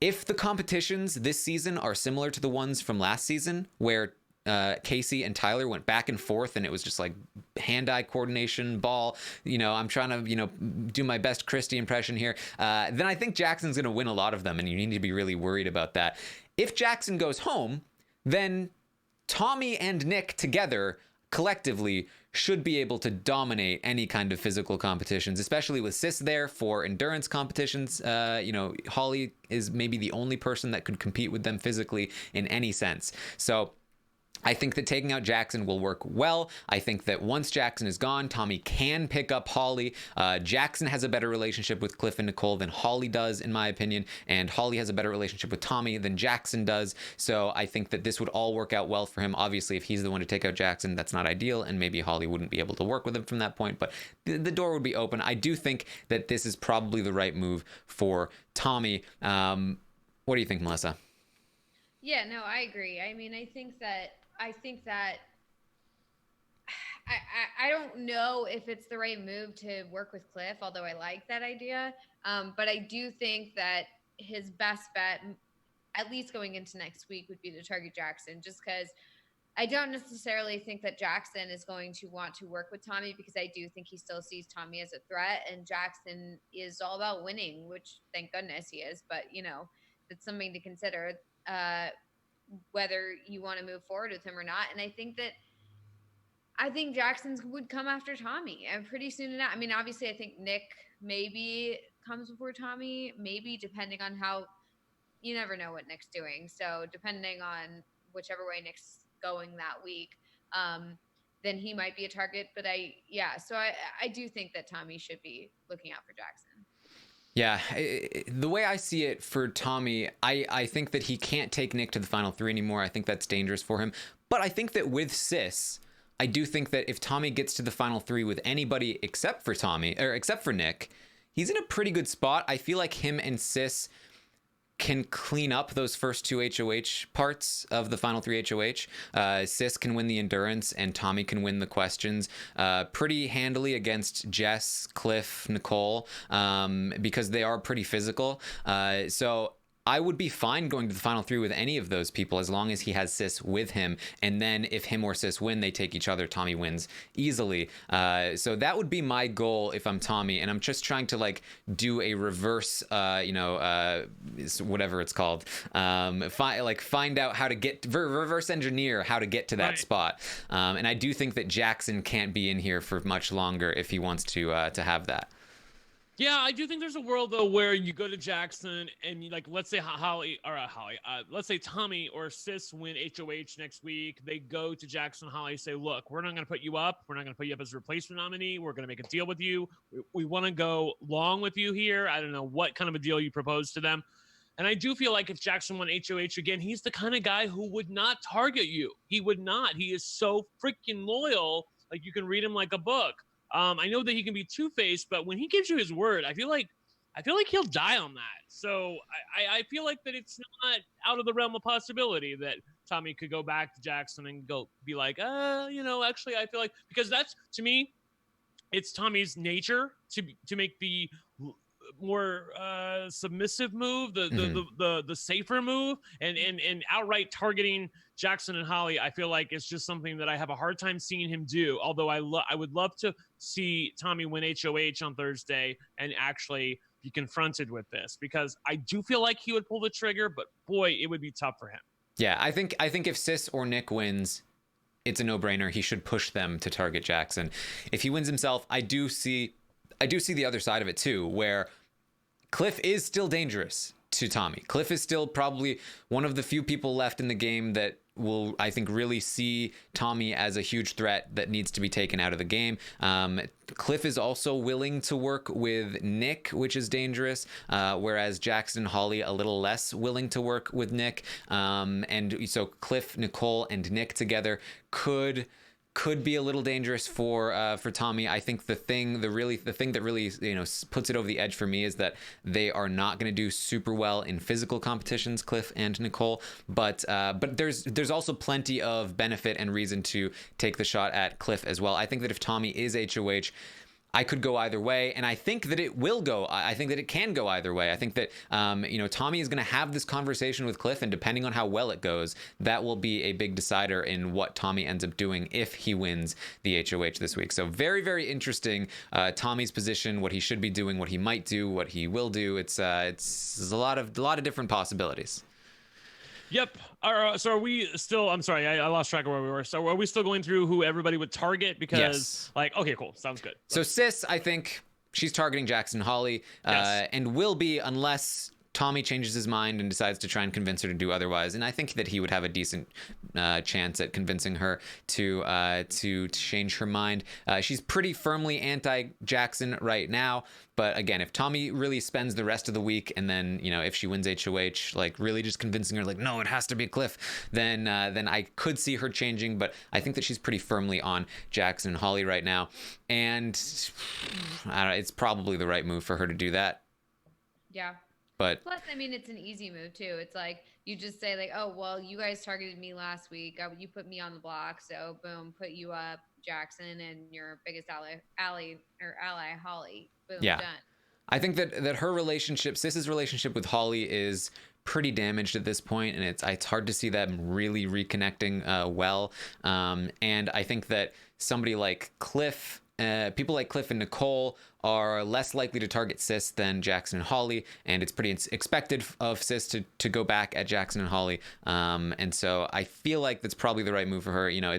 if the competitions this season are similar to the ones from last season, where Casey and Tyler went back and forth and it was just like hand-eye coordination ball, I'm trying to, do my best Christy impression here, then I think Jackson's going to win a lot of them, and you need to be really worried about that. If Jackson goes home, then Tommy and Nick together collectively should be able to dominate any kind of physical competitions, especially with Sis there for endurance competitions. Holly is maybe the only person that could compete with them physically in any sense. So I think that taking out Jackson will work well. I think that once Jackson is gone, Tommy can pick up Holly. Jackson has a better relationship with Cliff and Nicole than Holly does, in my opinion, and Holly has a better relationship with Tommy than Jackson does. So I think that this would all work out well for him. Obviously, if he's the one to take out Jackson, that's not ideal, and maybe Holly wouldn't be able to work with him from that point, but the door would be open. I do think that this is probably the right move for Tommy. What do you think, Melissa? Yeah, no, I agree. I mean, I think that I don't know if it's the right move to work with Cliff, although I like that idea. But I do think that his best bet, at least going into next week, would be to target Jackson, just because I don't necessarily think that Jackson is going to want to work with Tommy, because I do think he still sees Tommy as a threat, and Jackson is all about winning, which thank goodness he is. But, that's something to consider. Whether you want to move forward with him or not. And I think that I think Jackson would come after Tommy and pretty soon enough. I mean, obviously, I think Nick maybe comes before Tommy, maybe depending on how, you never know what Nick's doing. So depending on whichever way Nick's going that week, then he might be a target. But so I do think that Tommy should be looking out for Jackson. Yeah, the way I see it for Tommy, I think that he can't take Nick to the final three anymore. I think that's dangerous for him. But I think that with Sis, I do think that if Tommy gets to the final three with anybody except for Nick, he's in a pretty good spot. I feel like him and Sis can clean up those first two HOH parts of the final three HOH. Sis can win the endurance and Tommy can win the questions pretty handily against Jess, Cliff, Nicole, because they are pretty physical. So I would be fine going to the final three with any of those people as long as he has Sis with him. And then if him or Sis win, they take each other. Tommy wins easily. So that would be my goal if I'm Tommy. And I'm just trying to like do a reverse, whatever it's called. Find out how to reverse engineer how to get to that spot. And I do think that Jackson can't be in here for much longer if he wants to have that. Yeah, I do think there's a world though where you go to Jackson and you, like, let's say let's say Tommy or Sis win HOH next week. They go to Jackson and Holly, say, look, we're not going to put you up. We're not going to put you up as a replacement nominee. We're going to make a deal with you. We want to go long with you here. I don't know what kind of a deal you propose to them. And I do feel like if Jackson won HOH again, he's the kind of guy who would not target you. He would not. He is so freaking loyal. Like, you can read him like a book. I know that he can be two-faced, but when he gives you his word, I feel like he'll die on that. So I feel like that it's not out of the realm of possibility that Tommy could go back to Jackson and go be like, actually, I feel like, because that's, to me, it's Tommy's nature to make the more submissive move, the safer move, and outright targeting Jackson and Holly. I feel like it's just something that I have a hard time seeing him do. Although I would love to see Tommy win HOH on Thursday and actually be confronted with this, because I do feel like he would pull the trigger, but boy, it would be tough for him. Yeah, I think if Sis or Nick wins, it's a no-brainer. He should push them to target Jackson. If he wins himself, I do see the other side of it too, where Cliff is still dangerous to Tommy. Cliff is still probably one of the few people left in the game that will, I think, really see Tommy as a huge threat that needs to be taken out of the game. Cliff is also willing to work with Nick, which is dangerous, whereas Jackson and Holly a little less willing to work with Nick. And so Cliff, Nicole, and Nick together could be a little dangerous for Tommy. I think the thing that really puts it over the edge for me is that they are not going to do super well in physical competitions, Cliff and Nicole. But there's also plenty of benefit and reason to take the shot at Cliff as well. I think that if Tommy is HOH, I could go either way, and I think that it will go. I think that it can go either way. I think that Tommy is going to have this conversation with Cliff, and depending on how well it goes, that will be a big decider in what Tommy ends up doing if he wins the HOH this week. So very, very interesting. Tommy's position, what he should be doing, what he might do, what he will do. It's a lot of different possibilities. Yep. So are we still, I'm sorry, I lost track of where we were. So are we still going through who everybody would target? Because yes. Okay, cool. Sounds good. So Sis, I think she's targeting Jackson Holly, yes. And will be, unless Tommy changes his mind and decides to try and convince her to do otherwise. And I think that he would have a decent chance at convincing her to change her mind. She's pretty firmly anti-Jackson right now. But again, if Tommy really spends the rest of the week and then, if she wins HOH, like really just convincing her, like, no, it has to be Cliff, then I could see her changing. But I think that she's pretty firmly on Jackson and Holly right now. And I don't know, it's probably the right move for her to do that. Yeah. But plus, I mean, it's an easy move too. It's like you just say like, oh, well, you guys targeted me last week. You put me on the block, so boom, put you up, Jackson, and your biggest ally Holly. Boom, yeah. done. I think that her relationship, Sis's relationship with Holly, is pretty damaged at this point, and it's hard to see them really reconnecting well. And I think that somebody like Cliff people like Cliff and Nicole are less likely to target Sis than Jackson and Holly, and it's pretty expected of Sis to go back at Jackson and Holly. And so I feel like that's probably the right move for her. You know,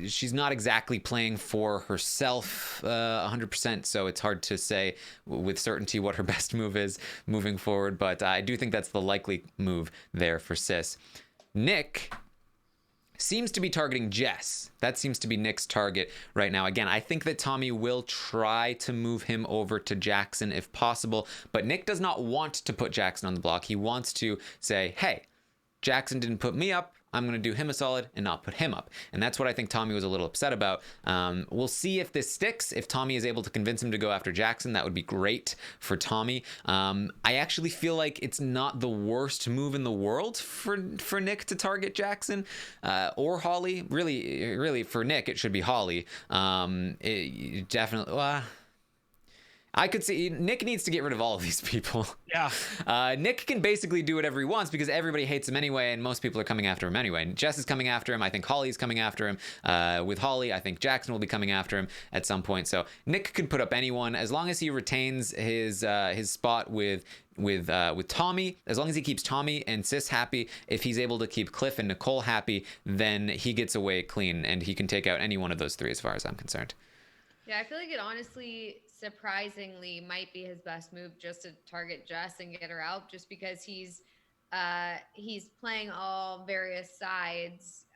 she's not exactly playing for herself 100%, so it's hard to say with certainty what her best move is moving forward, but I do think that's the likely move there for Sis. Nick seems to be targeting Jess. That seems to be Nick's target right now. Again, I think that Tommy will try to move him over to Jackson if possible, but Nick does not want to put Jackson on the block. He wants to say, hey, Jackson didn't put me up. I'm going to do him a solid and not put him up. And that's what I think Tommy was a little upset about. We'll see if this sticks. If Tommy is able to convince him to go after Jackson, that would be great for Tommy. I actually feel like it's not the worst move in the world for Nick to target Jackson or Holly. Really, for Nick, it should be Holly. It definitely... I could see Nick needs to get rid of all of these people. Yeah. Nick can basically do whatever he wants because everybody hates him anyway, and most people are coming after him anyway. Jess is coming after him. I think Holly's coming after him. With Holly, I think Jackson will be coming after him at some point. So Nick can put up anyone as long as he retains his spot with Tommy. As long as he keeps Tommy and Sis happy, if he's able to keep Cliff and Nicole happy, then he gets away clean, and he can take out any one of those three as far as I'm concerned. Yeah, I feel like it honestly, surprisingly, might be his best move just to target Jess and get her out, just because he's playing all various sides.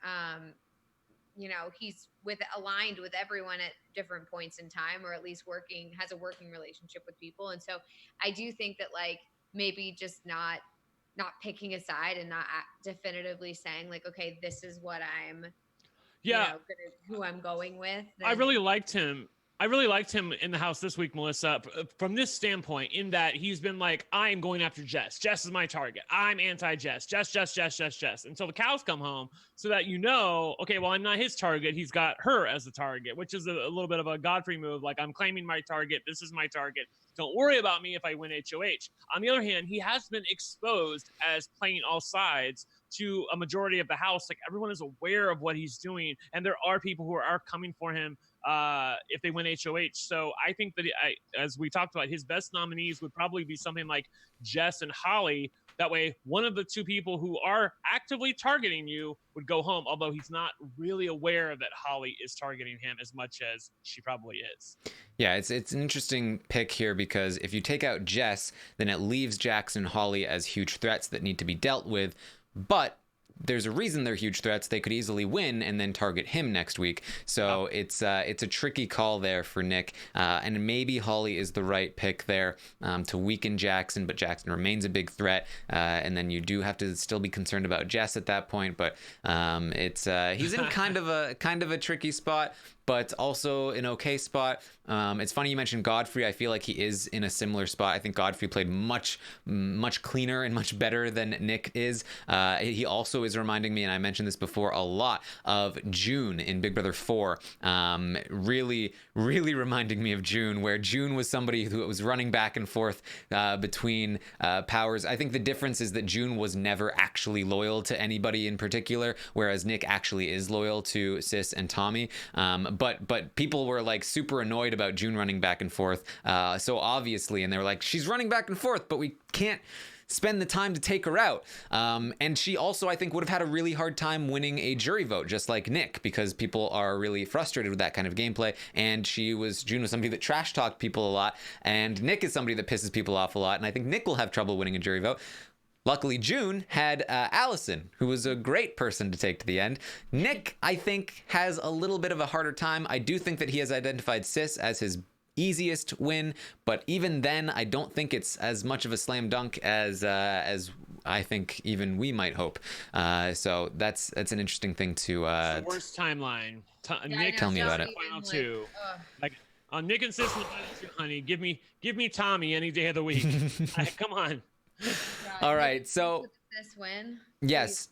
You know, he's aligned with everyone at different points in time, or at least has a working relationship with people. And so I do think that like maybe just not picking a side and not definitively saying like, okay, this is what I'm who I'm going with. I really liked him. I really liked him in the house this week, Melissa, from this standpoint, in that he's been like, I'm going after Jess. Jess is my target. I'm anti-Jess. Jess. Until the cows come home, so that okay, well, I'm not his target. He's got her as the target, which is a little bit of a Godfrey move. Like, I'm claiming my target. This is my target. Don't worry about me if I win HOH. On the other hand, he has been exposed as playing all sides to a majority of the house. Like, everyone is aware of what he's doing, and there are people who are coming for him if they win HOH. So I think that, as we talked about, his best nominees would probably be something like Jess and Holly. That way, one of the two people who are actively targeting you would go home, although he's not really aware that Holly is targeting him as much as she probably is. Yeah, it's an interesting pick here, because if you take out Jess, then it leaves Jackson and Holly as huge threats that need to be dealt with. But there's a reason they're huge threats. They could easily win and then target him next week. So it's a tricky call there for Nick. And maybe Holly is the right pick there to weaken Jackson, but Jackson remains a big threat. And then you do have to still be concerned about Jess at that point. But he's in kind of a tricky spot, but also an okay spot. It's funny you mentioned Godfrey. I feel like he is in a similar spot. I think Godfrey played much cleaner and much better than Nick is. He also is reminding me, and I mentioned this before, a lot of June in Big Brother 4. Really reminding me of June, where June was somebody who was running back and forth between powers. I think the difference is that June was never actually loyal to anybody in particular, whereas Nick actually is loyal to Sis and Tommy. But people were like super annoyed about June running back and forth so obviously, and they were like, she's running back and forth, but we can't spend the time to take her out. And she also, I think, would have had a really hard time winning a jury vote, just like Nick, because people are really frustrated with that kind of gameplay. And June was somebody that trash talked people a lot, and Nick is somebody that pisses people off a lot. And I think Nick will have trouble winning a jury vote. Luckily, June had Allison, who was a great person to take to the end. Nick, I think, has a little bit of a harder time. I do think that he has identified Sis as his easiest win, but even then, I don't think it's as much of a slam dunk as I think even we might hope. So that's an interesting thing to. The worst timeline. Nick, tell me about it. Final two. Like on Nick and Sis in the final two, honey. Give me Tommy any day of the week. Come on. All right, so this win. Yes.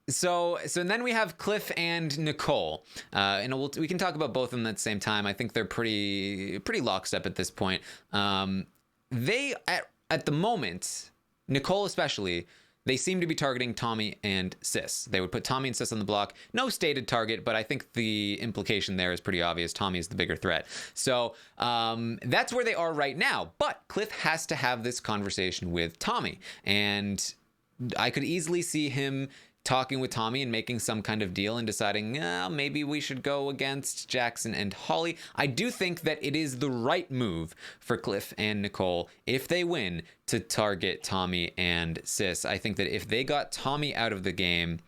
So then we have Cliff and Nicole, and we can talk about both of them at the same time. I think they're pretty lockstep at this point. They at the moment, Nicole especially, they seem to be targeting Tommy and Sis. They would put Tommy and Sis on the block. No stated target, but I think the implication there is pretty obvious. Tommy is the bigger threat. So that's where they are right now. But Cliff has to have this conversation with Tommy. And I could easily see him talking with Tommy and making some kind of deal and deciding, maybe we should go against Jackson and Holly. I do think that it is the right move for Cliff and Nicole, if they win, to target Tommy and Sis. I think that if they got Tommy out of the game,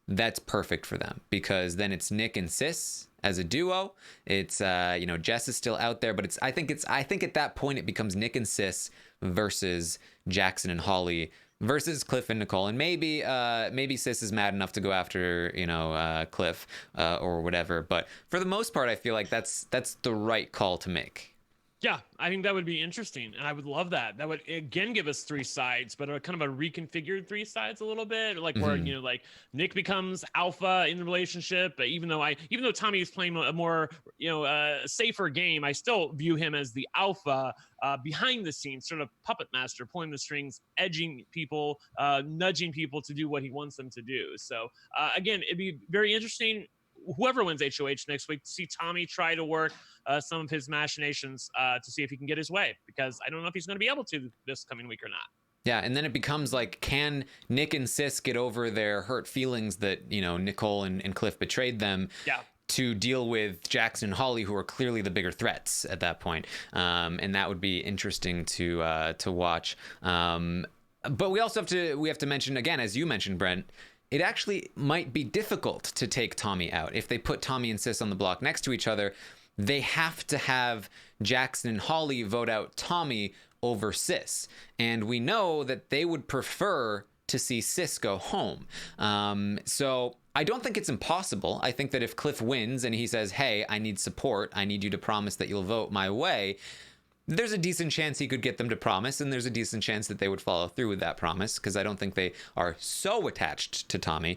that's perfect for them, because then it's Nick and Sis as a duo. It's Jess is still out there, but I think at that point it becomes Nick and Sis versus Jackson and Holly versus Cliff and Nicole. And maybe Sis is mad enough to go after Cliff or whatever, but for the most part I feel like that's the right call to make. Yeah, I think that would be interesting, and I would love that. That would again give us three sides, but a kind of a reconfigured three sides a little bit, like where like Nick becomes alpha in the relationship. But even though Tommy is playing a more safer game, I still view him as the alpha behind the scenes, sort of puppet master, pulling the strings, edging people, nudging people to do what he wants them to do. So again, it'd be very interesting, whoever wins HOH next week, to see Tommy try to work some of his machinations to see if he can get his way, because I don't know if he's going to be able to this coming week or not. Yeah, and then it becomes like, can Nick and Sis get over their hurt feelings that, Nicole and Cliff betrayed them? Yeah. To deal with Jackson and Holly, who are clearly the bigger threats at that point. And that would be interesting to watch. But we also have to mention, again, as you mentioned, Brent, it actually might be difficult to take Tommy out. If they put Tommy and Sis on the block next to each other, they have to have Jackson and Holly vote out Tommy over Sis. And we know that they would prefer to see Sis go home. So I don't think it's impossible. I think that if Cliff wins and he says, hey, I need support, I need you to promise that you'll vote my way, there's a decent chance he could get them to promise, and there's a decent chance that they would follow through with that promise, because I don't think they are so attached to Tommy.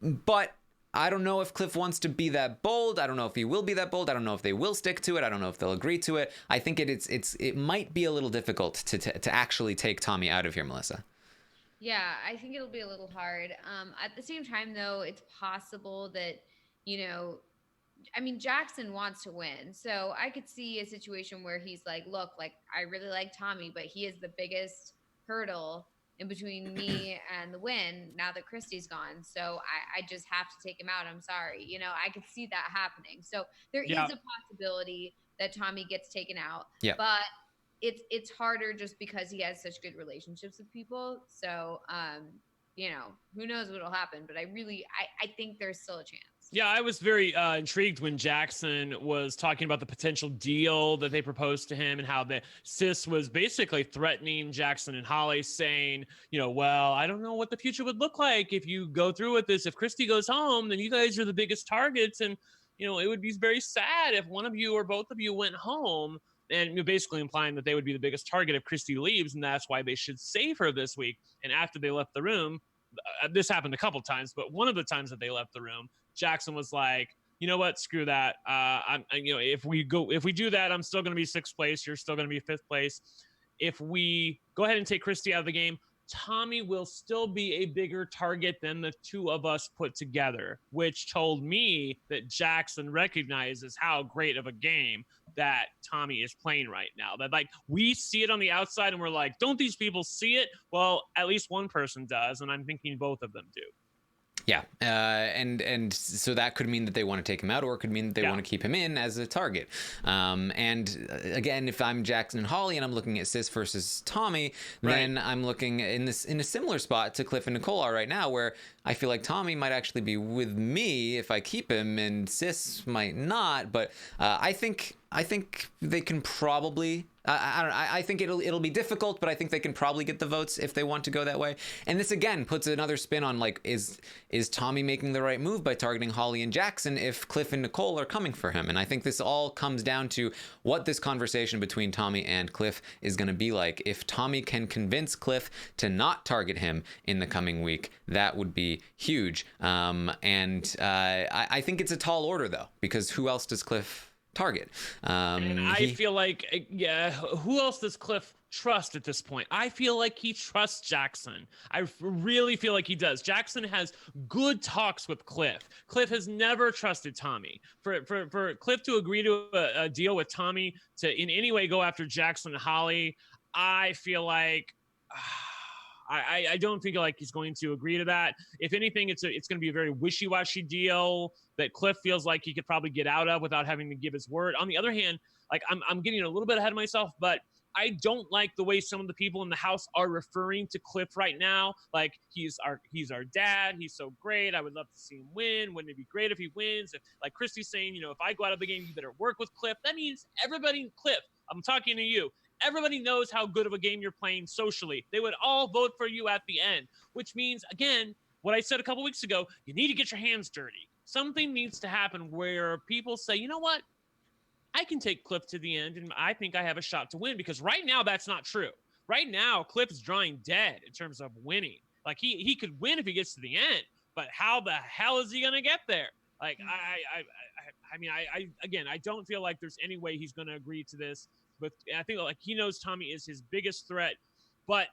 But I don't know if Cliff wants to be that bold. I don't know if he will be that bold. I don't know if they will stick to it. I don't know if they'll agree to it. I think it might be a little difficult to actually take Tommy out of here, Melissa. Yeah, I think it'll be a little hard. At the same time, though, it's possible that, Jackson wants to win. So I could see a situation where he's like, look, like, I really like Tommy, but he is the biggest hurdle in between me and the win now that Christy's gone. So I just have to take him out. I'm sorry. I could see that happening. So there is a possibility that Tommy gets taken out. Yeah. But it's harder just because he has such good relationships with people. So, who knows what'll happen, but I think there's still a chance. Yeah, I was very intrigued when Jackson was talking about the potential deal that they proposed to him, and how the Sis was basically threatening Jackson and Holly, saying, well, I don't know what the future would look like if you go through with this. If Christy goes home, then you guys are the biggest targets, and it would be very sad if one of you or both of you went home. And basically implying that they would be the biggest target if Christy leaves, and that's why they should save her this week. And after they left the room, this happened a couple times, but one of the times that they left the room, Jackson was like, you know what, screw that. If we do that, I'm still going to be 6th place. You're still going to be 5th place. If we go ahead and take Christy out of the game, Tommy will still be a bigger target than the two of us put together, which told me that Jackson recognizes how great of a game that Tommy is playing right now. That, like, we see it on the outside and we're like, don't these people see it? Well, at least one person does, and I'm thinking both of them do. Yeah, and so that could mean that they want to take him out, or it could mean that they want to keep him in as a target. And again, if I'm Jackson and Holly and I'm looking at Sis versus Tommy, then I'm looking in a similar spot to Cliff and Nicole are right now, where I feel like Tommy might actually be with me if I keep him, and Sis might not. But I think they can probably. I think it'll be difficult, but I think they can probably get the votes if they want to go that way. And this again puts another spin on, like, is Tommy making the right move by targeting Holly and Jackson if Cliff and Nicole are coming for him? And I think this all comes down to what this conversation between Tommy and Cliff is going to be like. If Tommy can convince Cliff to not target him in the coming week, that would be huge. I think it's a tall order, though, because who else does Cliff target? And I feel like, who else does Cliff trust at this point. I feel like he trusts Jackson. I really feel like he does. Jackson has good talks with Cliff. Cliff has never trusted Tommy. For Cliff to agree to a deal with Tommy to in any way go after Jackson and Holly, I feel like I don't feel like he's going to agree to that. If anything, it's going to be a very wishy-washy deal that Cliff feels like he could probably get out of without having to give his word. On the other hand, like I'm getting a little bit ahead of myself, but I don't like the way some of the people in the house are referring to Cliff right now. Like he's our dad. He's so great. I would love to see him win. Wouldn't it be great if he wins? If, like Christy's saying, if I go out of the game, you better work with Cliff. That means everybody, Cliff, I'm talking to you. Everybody knows how good of a game you're playing socially. They would all vote for you at the end, which means, again, what I said a couple weeks ago, you need to get your hands dirty. Something needs to happen where people say, you know what? I can take Cliff to the end, and I think I have a shot to win, because right now that's not true. Right now, Cliff is drawing dead in terms of winning. Like he could win if he gets to the end, but how the hell is he going to get there? Like I don't feel like there's any way he's going to agree to this. But I think like he knows Tommy is his biggest threat, but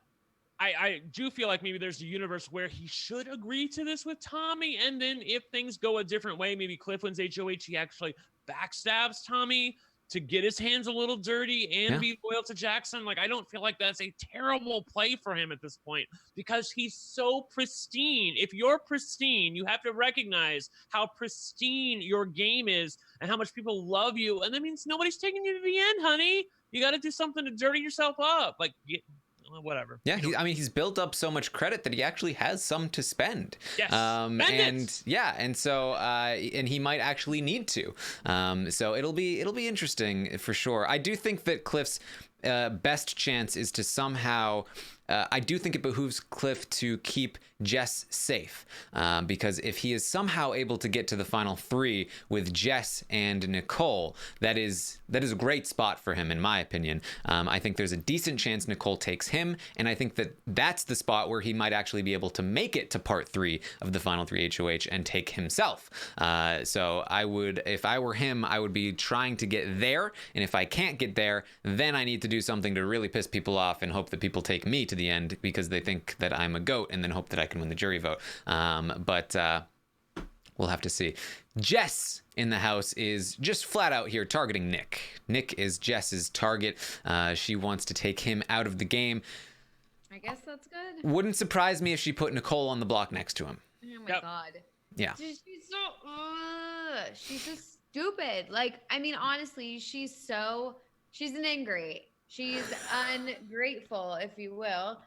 I do feel like maybe there's a universe where he should agree to this with Tommy, and then if things go a different way, maybe Cliff wins HOH, he actually backstabs Tommy to get his hands a little dirty and be loyal to Jackson. Like, I don't feel like that's a terrible play for him at this point, because he's so pristine. If you're pristine, you have to recognize how pristine your game is and how much people love you. And that means nobody's taking you to the end, honey. You got to do something to dirty yourself up. Like, whatever. Yeah, he's built up so much credit that he actually has some to spend. Yes, and he might actually need to. So it'll be interesting for sure. I do think that Cliff's best chance is to somehow. I do think it behooves Cliff to keep Jess safe, because if he is somehow able to get to the final three with Jess and Nicole, that is a great spot for him, in my opinion. I think there's a decent chance Nicole takes him, and I think that that's the spot where he might actually be able to make it to part 3 of the final 3 HOH and take himself. So I would, if I were him, I would be trying to get there, and if I can't get there, then I need to do something to really piss people off and hope that people take me to the end because they think that I'm a goat, and then hope that I can win the jury vote. But we'll have to see. Jess in the house is just flat out here targeting Nick. Nick is Jess's target. She wants to take him out of the game. I guess that's good. Wouldn't surprise me if she put Nicole on the block next to him. Oh my God. Yeah. She's just stupid. Like, I mean, honestly, she's an ingrate. She's ungrateful, if you will.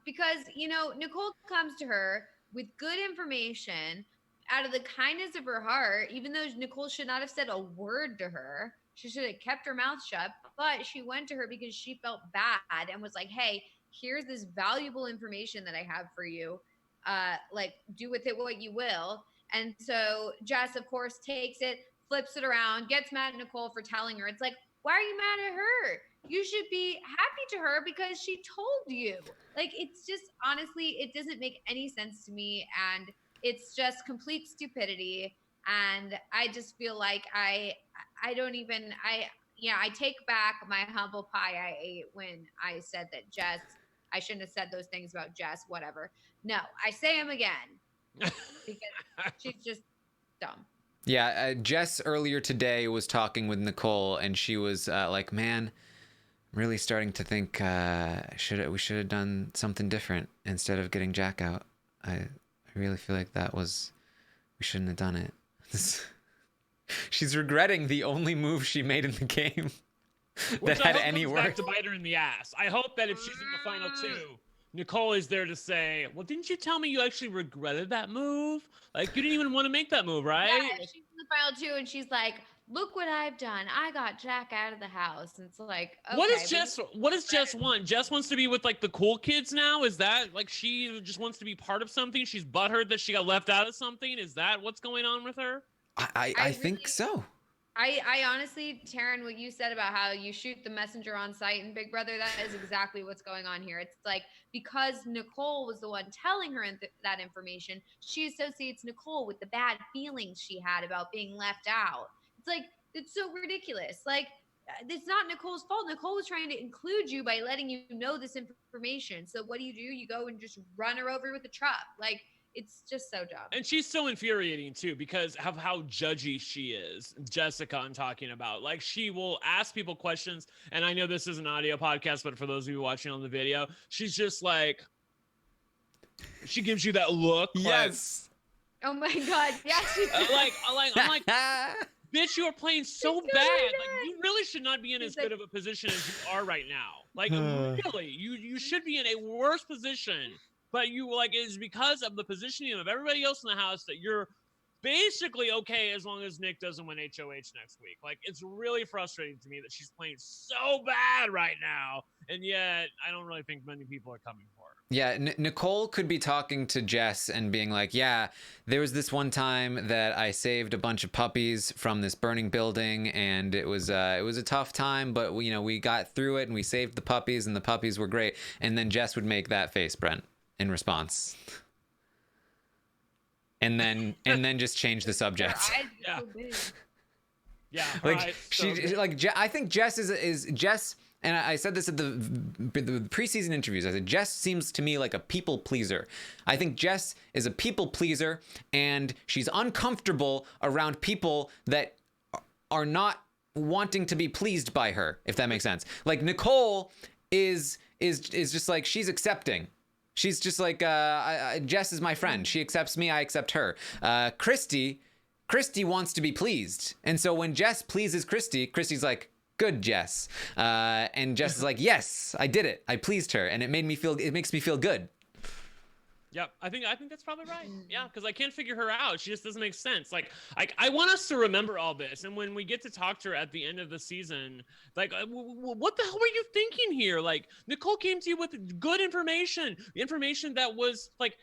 Because, Nicole comes to her with good information out of the kindness of her heart, even though Nicole should not have said a word to her. She should have kept her mouth shut, but she went to her because she felt bad and was like, hey, here's this valuable information that I have for you. Like, do with it what you will. And so Jess, of course, takes it, flips it around, gets mad at Nicole for telling her. It's like, why are you mad at her? You should be happy to her because she told you. Like, it's just, honestly, it doesn't make any sense to me. And it's just complete stupidity. And I just feel like I take back my humble pie I ate when I said that Jess, I shouldn't have said those things about Jess, whatever. No, I say them again because she's just dumb. Yeah, Jess earlier today was talking with Nicole, and she was like, man, I'm really starting to think we should have done something different instead of getting Jack out. I really feel like we shouldn't have done it. She's regretting the only move she made in the game that had any work. Back to bite her in the ass. I hope that if she's in the final 2, Nicole is there to say, well, didn't you tell me you actually regretted that move? Like, you didn't even want to make that move, right? Yeah, she's in the final 2, and she's like, look what I've done. I got Jack out of the house. And it's like, okay, what does Jess want? Jess wants to be with, like, the cool kids now? Is that, like, she just wants to be part of something? She's butthurt that she got left out of something? Is that what's going on with her? I think so. I honestly, Taran, what you said about how you shoot the messenger on site in Big Brother, that is exactly what's going on here. It's like, because Nicole was the one telling her that information, she associates Nicole with the bad feelings she had about being left out. It's like, it's so ridiculous. Like, it's not Nicole's fault. Nicole was trying to include you by letting you know this information. So what do? You go and just run her over with a truck. Like, it's just so dumb. And she's so infuriating too, because of how judgy she is. Jessica, I'm talking about. Like, she will ask people questions, and I know this is an audio podcast, but for those of you watching on the video, she's just like, she gives you that look. Yes. Like, oh my God. Yes. I'm like, bitch, you are playing so It's bad. really Like, you really should not be in as good of a position as you are right now. Like, really, you should be in a worse position. But you, like, it's because of the positioning of everybody else in the house that you're basically okay as long as Nick doesn't win HOH next week. Like, it's really frustrating to me that she's playing so bad right now, and yet I don't really think many people are coming for her. Yeah, Nicole could be talking to Jess and being like, yeah, there was this one time that I saved a bunch of puppies from this burning building, and it was a tough time, but we got through it and we saved the puppies, and the puppies were great. And then Jess would make that face, Brent, in response. And then just change the subject. Yeah. Yeah. Like, right, I think Jess is Jess. And I said this at the preseason interviews. I said, Jess seems to me like a people pleaser. I think Jess is a people pleaser, and she's uncomfortable around people that are not wanting to be pleased by her, if that makes sense. Like, Nicole is just like, she's accepting. She's just like, Jess is my friend. She accepts me, I accept her. Christy wants to be pleased. And so when Jess pleases Christy's like, good, Jess. And Jess is like, yes, I did it. I pleased her, and it makes me feel good. Yep, I think that's probably right. Yeah, because I can't figure her out. She just doesn't make sense. Like I want us to remember all this, and when we get to talk to her at the end of the season, like, what the hell were you thinking here? Like, Nicole came to you with good information that was like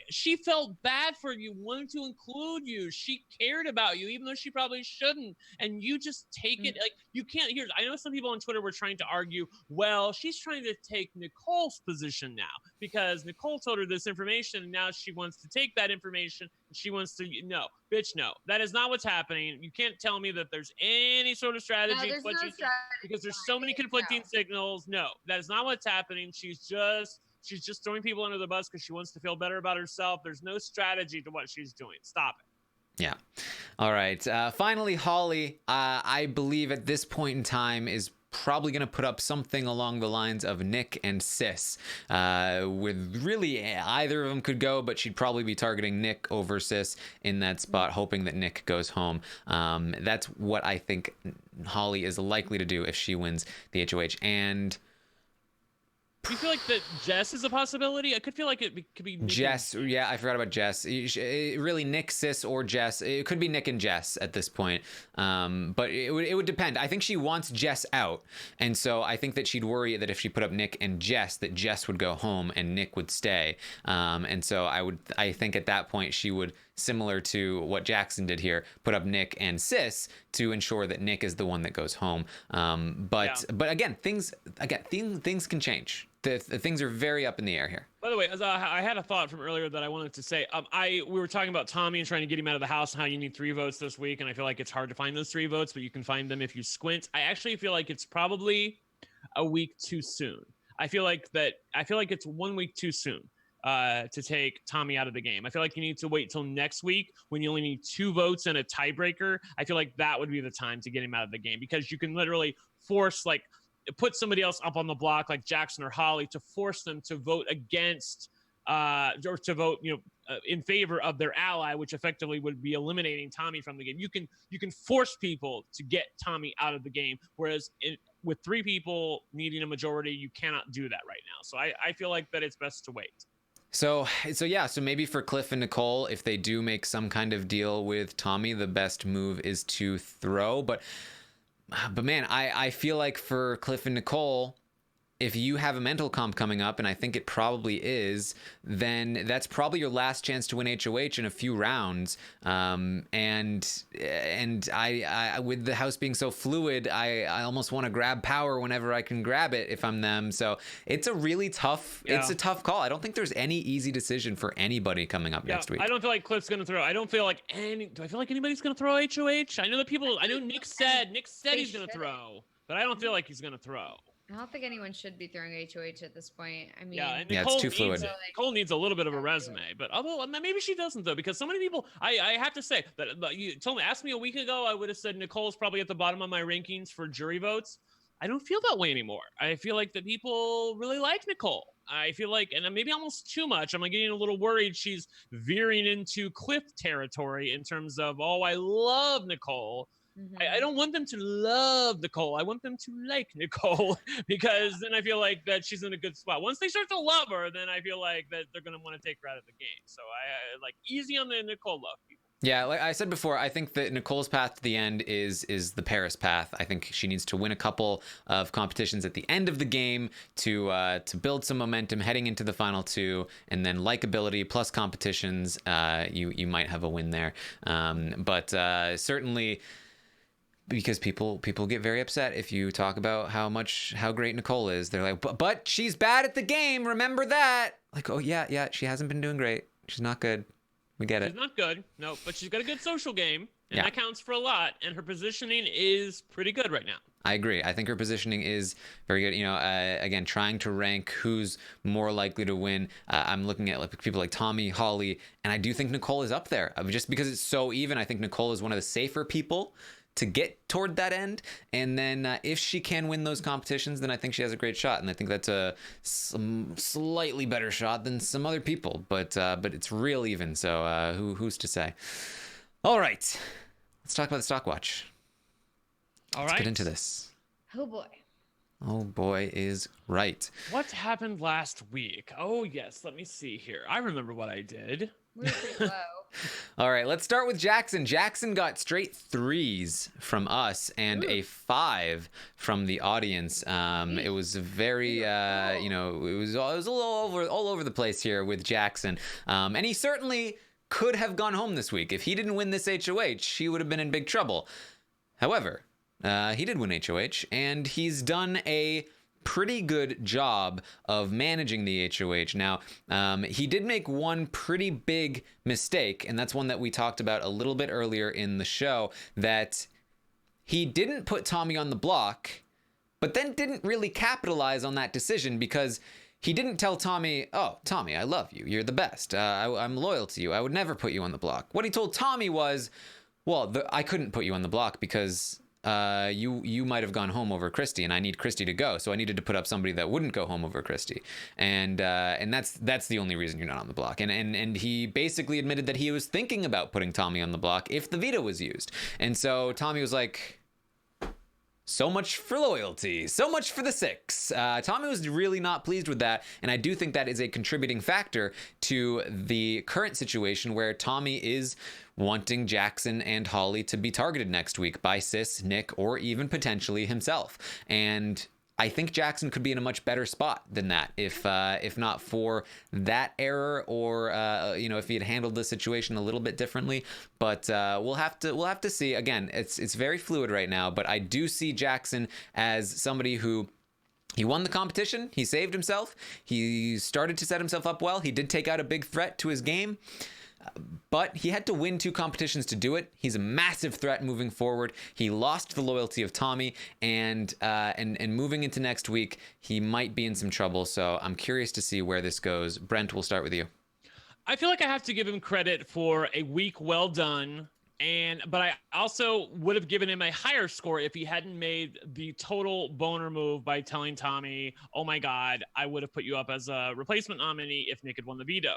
she felt bad for you, wanted to include you. She cared about you, even though she probably shouldn't. And you just take it like you can't. I know some people on Twitter were trying to argue, well, she's trying to take Nicole's position now because Nicole told her this information, and now she wants to take that information. And she wants to, no, bitch, no. That is not what's happening. You can't tell me that there's any sort of strategy. No, there's no strategy because there's so many conflicting signals. No, that is not what's happening. She's just throwing people under the bus because she wants to feel better about herself. There's no strategy to what she's doing. Stop it. Yeah. All right. Finally, Holly, I believe at this point in time is probably going to put up something along the lines of Nick and Sis. With really either of them could go, but she'd probably be targeting Nick over Sis in that spot, hoping that Nick goes home. That's what I think Holly is likely to do if she wins the HOH. And do you feel like that Jess is a possibility? I could feel like it could be Nick Jess. Yeah, I forgot about Jess. Really, Nick, Sis, or Jess. It could be Nick and Jess at this point. But it would depend. I think she wants Jess out, and so I think that she'd worry that if she put up Nick and Jess, that Jess would go home and Nick would stay. And so I think at that point she would, similar to what Jackson did here, put up Nick and Sis to ensure that Nick is the one that goes home. But again, things can change. The things are very up in the air here. By the way, as I had a thought from earlier that I wanted to say. We were talking about Tommy and trying to get him out of the house and how you need 3 votes this week, and I feel like it's hard to find those 3 votes, but you can find them if you squint. I actually feel like it's probably a week too soon. I feel like it's 1 week too soon to take Tommy out of the game. I feel like you need to wait till next week when you only need 2 votes and a tiebreaker. I feel like that would be the time to get him out of the game, because you can literally force, like, put somebody else up on the block like Jackson or Holly to force them to vote against or to vote, in favor of their ally, which effectively would be eliminating Tommy from the game. You can force people to get Tommy out of the game, whereas with 3 people needing a majority, you cannot do that right now. So I feel like that it's best to wait. So maybe for Cliff and Nicole, if they do make some kind of deal with Tommy, the best move is to throw. But man, I feel like for Cliff and Nicole, if you have a mental comp coming up, and I think it probably is, then that's probably your last chance to win HOH in a few rounds. And I with the house being so fluid, I almost want to grab power whenever I can grab it if I'm them. So it's a really tough, It's a tough call. I don't think there's any easy decision for anybody coming up next week. I don't feel like Cliff's going to throw. Do I feel like anybody's going to throw HOH? I know Nick said he's going to throw. but I don't feel like he's gonna throw. I don't think anyone should be throwing HOH at this point. I mean, Yeah, and Yeah, it's Nicole too fluid. Nicole needs a little bit of a resume, but although maybe she doesn't though, because so many people. I have to say that you told me, asked me a week ago, I would have said Nicole's probably at the bottom of my rankings for jury votes. I don't feel that way anymore. I feel like the people really like Nicole. I feel like, and maybe almost too much. I'm getting a little worried she's veering into Cliff territory in terms of, oh, I love Nicole. I don't want them to love Nicole. I want them to like Nicole because then I feel like that she's in a good spot. Once they start to love her, then I feel like that they're going to want to take her out of the game. So I like easy on the Nicole love people. Yeah, like I said before, I think that Nicole's path to the end is the Paris path. I think she needs to win a couple of competitions at the end of the game to build some momentum heading into the final two, and then likability plus competitions, you might have a win there. But certainly, because people get very upset if you talk about how great Nicole is. They're like, but she's bad at the game. Remember that? Like, oh yeah, she hasn't been doing great. She's not good. We get it. She's not good, no, but she's got a good social game, and that counts for a lot. And her positioning is pretty good right now. I agree. I think her positioning is very good. You know, again, trying to rank who's more likely to win. I'm looking at people like Tommy, Holly, and I do think Nicole is up there. Just because it's so even, I think Nicole is one of the safer people to get toward that end. And then if she can win those competitions, then I think she has a great shot. And I think that's a slightly better shot than some other people. But it's real even. So who's to say? All right. Let's talk about the stock watch. Let's get into this. Oh boy. Oh boy is right. What happened last week? Oh yes, let me see here. I remember what I did. We were pretty low. All right, let's start with Jackson. Jackson got straight 3s from us and a 5 from the audience. It was very, it was a little all over the place here with Jackson. And he certainly could have gone home this week. If he didn't win this HOH, he would have been in big trouble. However, he did win HOH, and he's done a pretty good job of managing the HOH. Now, he did make one pretty big mistake, and that's one that we talked about a little bit earlier in the show, that he didn't put Tommy on the block, but then didn't really capitalize on that decision because he didn't tell Tommy, oh, Tommy, I love you. You're the best. I'm loyal to you. I would never put you on the block. What he told Tommy was, well, I couldn't put you on the block because you might have gone home over Christy, and I need Christy to go, so I needed to put up somebody that wouldn't go home over Christy, and that's the only reason you're not on the block. And he basically admitted that he was thinking about putting Tommy on the block if the veto was used, and so Tommy was like, so much for loyalty, so much for the 6. Tommy was really not pleased with that, and I do think that is a contributing factor to the current situation where Tommy is wanting Jackson and Holly to be targeted next week by Sis, Nick, or even potentially himself. And I think Jackson could be in a much better spot than that if not for that error, or if he had handled the situation a little bit differently. But we'll have to see. Again, it's very fluid right now, but I do see Jackson as somebody who, he won the competition, he saved himself, he started to set himself up well, he did take out a big threat to his game, but he had to win 2 competitions to do it. He's a massive threat moving forward. He lost the loyalty of Tommy, and moving into next week, he might be in some trouble. So I'm curious to see where this goes. Brent, we'll start with you. I feel like I have to give him credit for a week well done. But I also would have given him a higher score if he hadn't made the total boner move by telling Tommy, oh my God, I would have put you up as a replacement nominee if Nick had won the veto.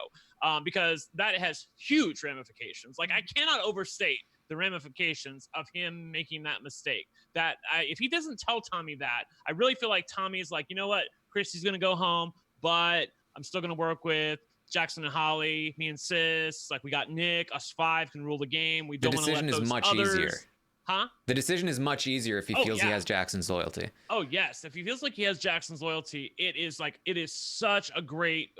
Because that has huge ramifications. Like, I cannot overstate the ramifications of him making that mistake. If he doesn't tell Tommy that, I really feel like Tommy's like, you know what, Christy's going to go home, but I'm still going to work with Jackson and Holly, me and Sis, like we got Nick, us 5 can rule the game. We don't want to let those others. The decision is much easier. Huh? The decision is much easier if he feels he has Jackson's loyalty. Oh yes, if he feels like he has Jackson's loyalty, it is such a great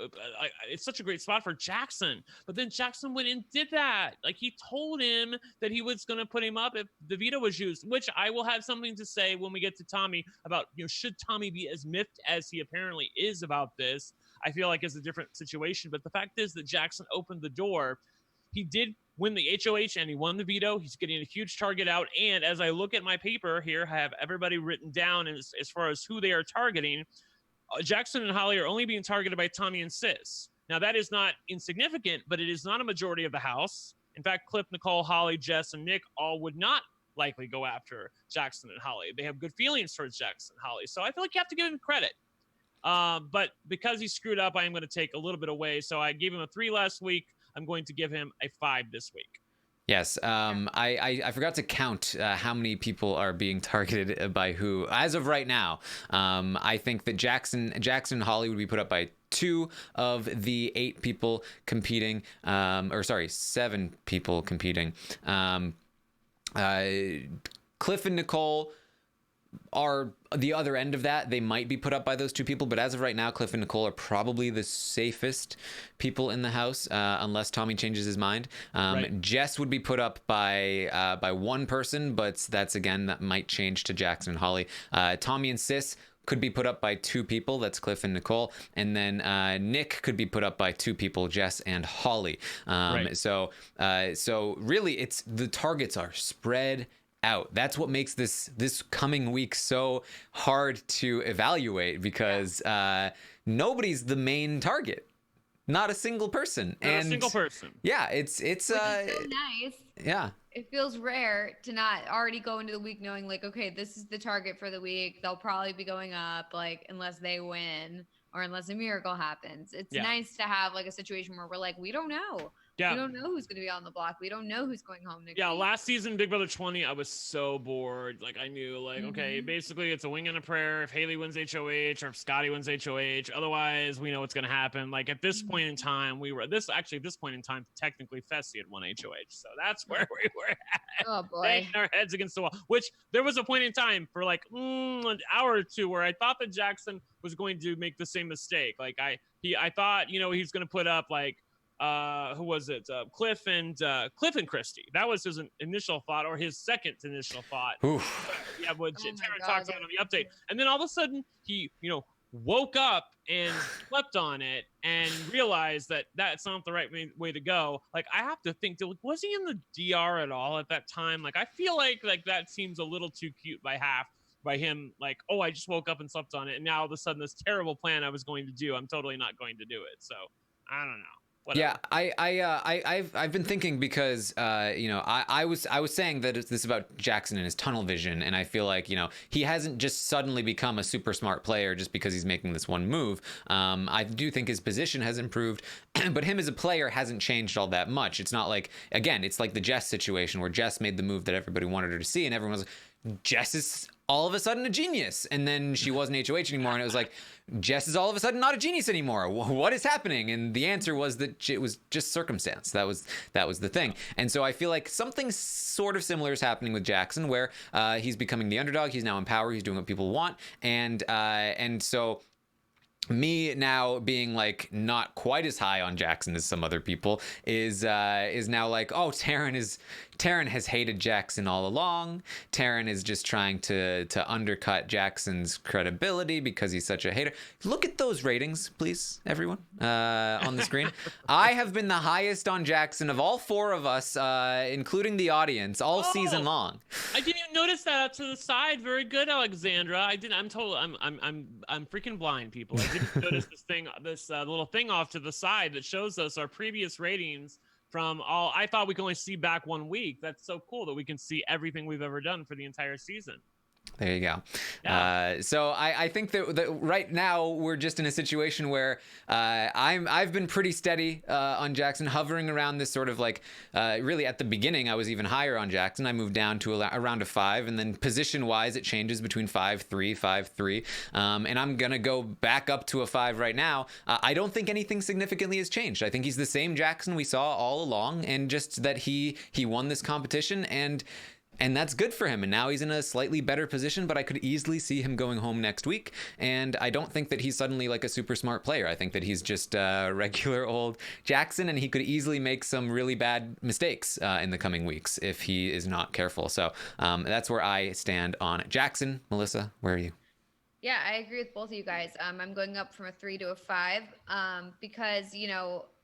spot for Jackson. But then Jackson went and did that. Like, he told him that he was going to put him up if the veto was used, which I will have something to say when we get to Tommy about, should Tommy be as miffed as he apparently is about this. I feel like it's a different situation, but the fact is that Jackson opened the door. He did win the HOH and he won the veto. He's getting a huge target out. And as I look at my paper here, I have everybody written down as far as who they are targeting. Jackson and Holly are only being targeted by Tommy and Sis. Now, that is not insignificant, but it is not a majority of the House. In fact, Cliff, Nicole, Holly, Jess, and Nick all would not likely go after Jackson and Holly. They have good feelings towards Jackson and Holly. So I feel like you have to give him credit. But because he screwed up, I am going to take a little bit away. So I gave him a 3 last week. I'm going to give him a 5 this week. Yes, I forgot to count how many people are being targeted by who. As of right now, I think that Jackson and Holly would be put up by 2 of the 8 people competing, 7 people competing. Cliff and Nicole are the other end of that. They might be put up by those 2 people, but as of right now, Cliff and Nicole are probably the safest people in the house, unless Tommy changes his mind. Right. Jess would be put up by 1 person, but that might change to Jackson and Holly. Tommy and Sis could be put up by 2 people. That's Cliff and Nicole. And then Nick could be put up by 2 people, Jess and Holly. Right. So really, it's the targets are spread out. That's what makes this coming week so hard to evaluate, because nobody's the main target. Not a single person. Not a single person. Yeah, it's Which is so nice. Yeah. It feels rare to not already go into the week knowing, like, okay, this is the target for the week. They'll probably be going up, like, unless they win or unless a miracle happens. It's nice to have, like, a situation where we're like, we don't know. Yeah. We don't know who's going to be on the block. We don't know who's going home next week. Last season, Big Brother 20, I was so bored. Like, I knew, like, okay, basically it's a wing and a prayer if Haley wins HOH or if Scotty wins HOH. Otherwise, we know what's going to happen. Like, at this point in time, at this point in time, technically Fessy had won HOH. So that's where we were at. Oh, boy. Banging our heads against the wall. Which, there was a point in time for, like, an hour or 2 where I thought that Jackson was going to make the same mistake. Like, I thought, he's going to put up, like, who was it? Cliff and Christy. That was his initial thought, or his second initial thought. Yeah, what Taran talked about on the update. And then all of a sudden, he, woke up and slept on it and realized that that's not the right way to go. Like, I have to think, was he in the DR at all at that time? Like, I feel like that seems a little too cute by him, like, oh, I just woke up and slept on it, and now all of a sudden this terrible plan I was going to do, I'm totally not going to do it. So I don't know. Whatever. Yeah, I've been thinking, because I was saying that this is about Jackson and his tunnel vision, and I feel like he hasn't just suddenly become a super smart player just because he's making this one move. I do think his position has improved, but him as a player hasn't changed all that much. It's not like, again, it's like the Jess situation where Jess made the move that everybody wanted her to see, and everyone was like, Jess is all of a sudden a genius, and then she wasn't HOH anymore, and it was like, Jess is all of a sudden not a genius anymore. What is happening? And the answer was that it was just circumstance. That was the thing. And so I feel like something sort of similar is happening with Jackson, where he's becoming the underdog. He's now in power. He's doing what people want, and so me now being like not quite as high on Jackson as some other people is now like, oh, Taran has hated Jackson all along. Taran is just trying to undercut Jackson's credibility because he's such a hater. Look at those ratings, please, everyone, on the screen. I have been the highest on Jackson of all 4 of us, including the audience, all season long. I didn't even notice that up to the side. Very good, Alexandra. I didn't. I'm freaking blind, people. I didn't notice this little thing off to the side that shows us our previous ratings from all. I thought we could only see back 1 week. That's so cool that we can see everything we've ever done for the entire season. There you go. Yeah. So I think that right now we're just in a situation where I've been pretty steady on Jackson, hovering around this sort of like really at the beginning I was even higher on Jackson. I moved down to around a 5, and then position wise it changes between 5-3, 5-3, and I'm gonna go back up to a 5 right now. I don't think anything significantly has changed. I think he's the same Jackson we saw all along, and just that he won this competition, and that's good for him. And now he's in a slightly better position, but I could easily see him going home next week. And I don't think that he's suddenly like a super smart player. I think that he's just a regular old Jackson, and he could easily make some really bad mistakes in the coming weeks if he is not careful. So that's where I stand on Jackson. Melissa, where are you? Yeah, I agree with both of you guys. I'm going up from a 3 to a 5 because,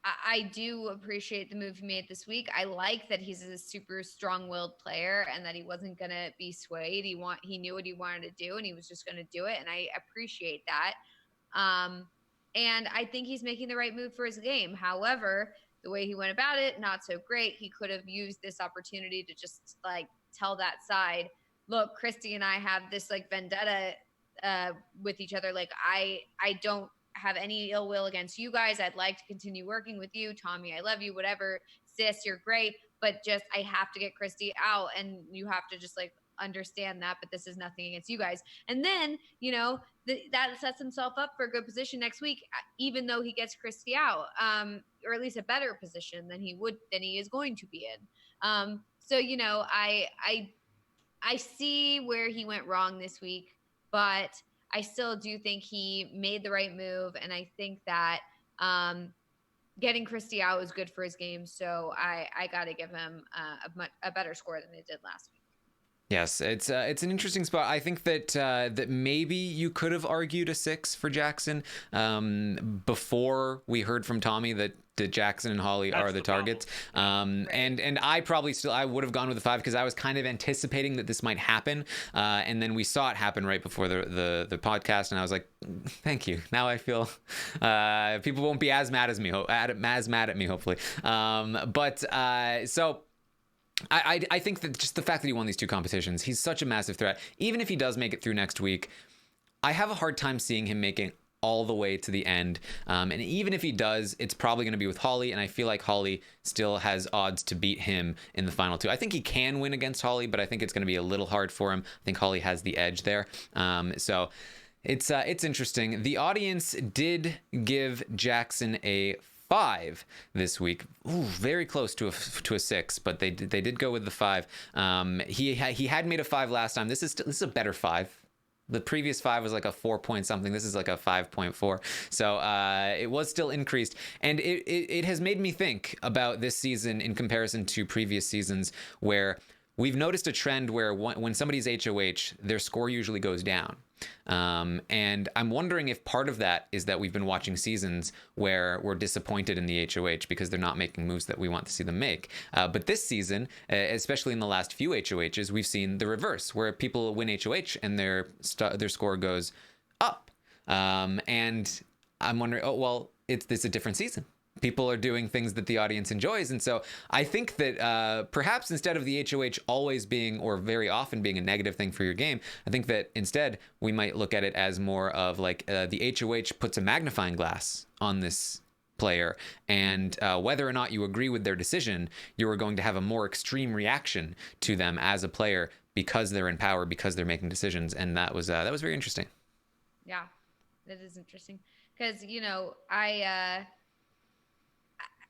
I do appreciate the move he made this week. I like that he's a super strong-willed player and that he wasn't gonna be swayed. He knew what he wanted to do and he was just gonna do it, and I appreciate that. And I think he's making the right move for his game. However, the way he went about it, not so great. He could have used this opportunity to just like tell that side, look, Christy and I have this like vendetta with each other. Like I don't have any ill will against you guys. I'd like to continue working with you. Tommy, I love you, whatever. Sis, you're great. But just I have to get Christy out, and you have to just like understand that, but this is nothing against you guys. And then, that sets himself up for a good position next week, even though he gets Christy out, or at least a better position than he is going to be in. So, I see where he went wrong this week, but I still do think he made the right move. And I think that, getting Christy out was good for his game. So I got to give him a better score than they did last week. Yes, it's an interesting spot. I think that maybe you could have argued a 6 for Jackson before we heard from Tommy that Jackson and Holly are the targets. And I would have gone with a 5 because I was kind of anticipating that this might happen. And then we saw it happen right before the podcast, and I was like, thank you. Now I feel people won't be as mad as me, as mad at me, hopefully. So I think that just the fact that he won these 2 competitions, he's such a massive threat. Even if he does make it through next week, I have a hard time seeing him making all the way to the end. And even if he does, it's probably going to be with Holly. And I feel like Holly still has odds to beat him in the final 2. I think he can win against Holly, but I think it's going to be a little hard for him. I think Holly has the edge there. So it's interesting. The audience did give Jackson a 5 this week. Ooh, very close to a 6, but they did go with the 5. He had made a 5 last time. This is a better 5. The previous 5 was like a 4 point something. This is like a 5.4. So it was still increased, and it has made me think about this season in comparison to previous seasons, where we've noticed a trend where when somebody's HOH, their score usually goes down. And I'm wondering if part of that is that we've been watching seasons where we're disappointed in the HOH because they're not making moves that we want to see them make. But this season, especially in the last few HOHs, we've seen the reverse, where people win HOH and their score goes up. And I'm wondering, it's a different season. People are doing things that the audience enjoys. And so I think that perhaps instead of the HOH always being, or very often being, a negative thing for your game, I think that instead we might look at it as more of like the HOH puts a magnifying glass on this player, and whether or not you agree with their decision, you are going to have a more extreme reaction to them as a player because they're in power, because they're making decisions. And that was very interesting. Yeah, that is interesting. Because,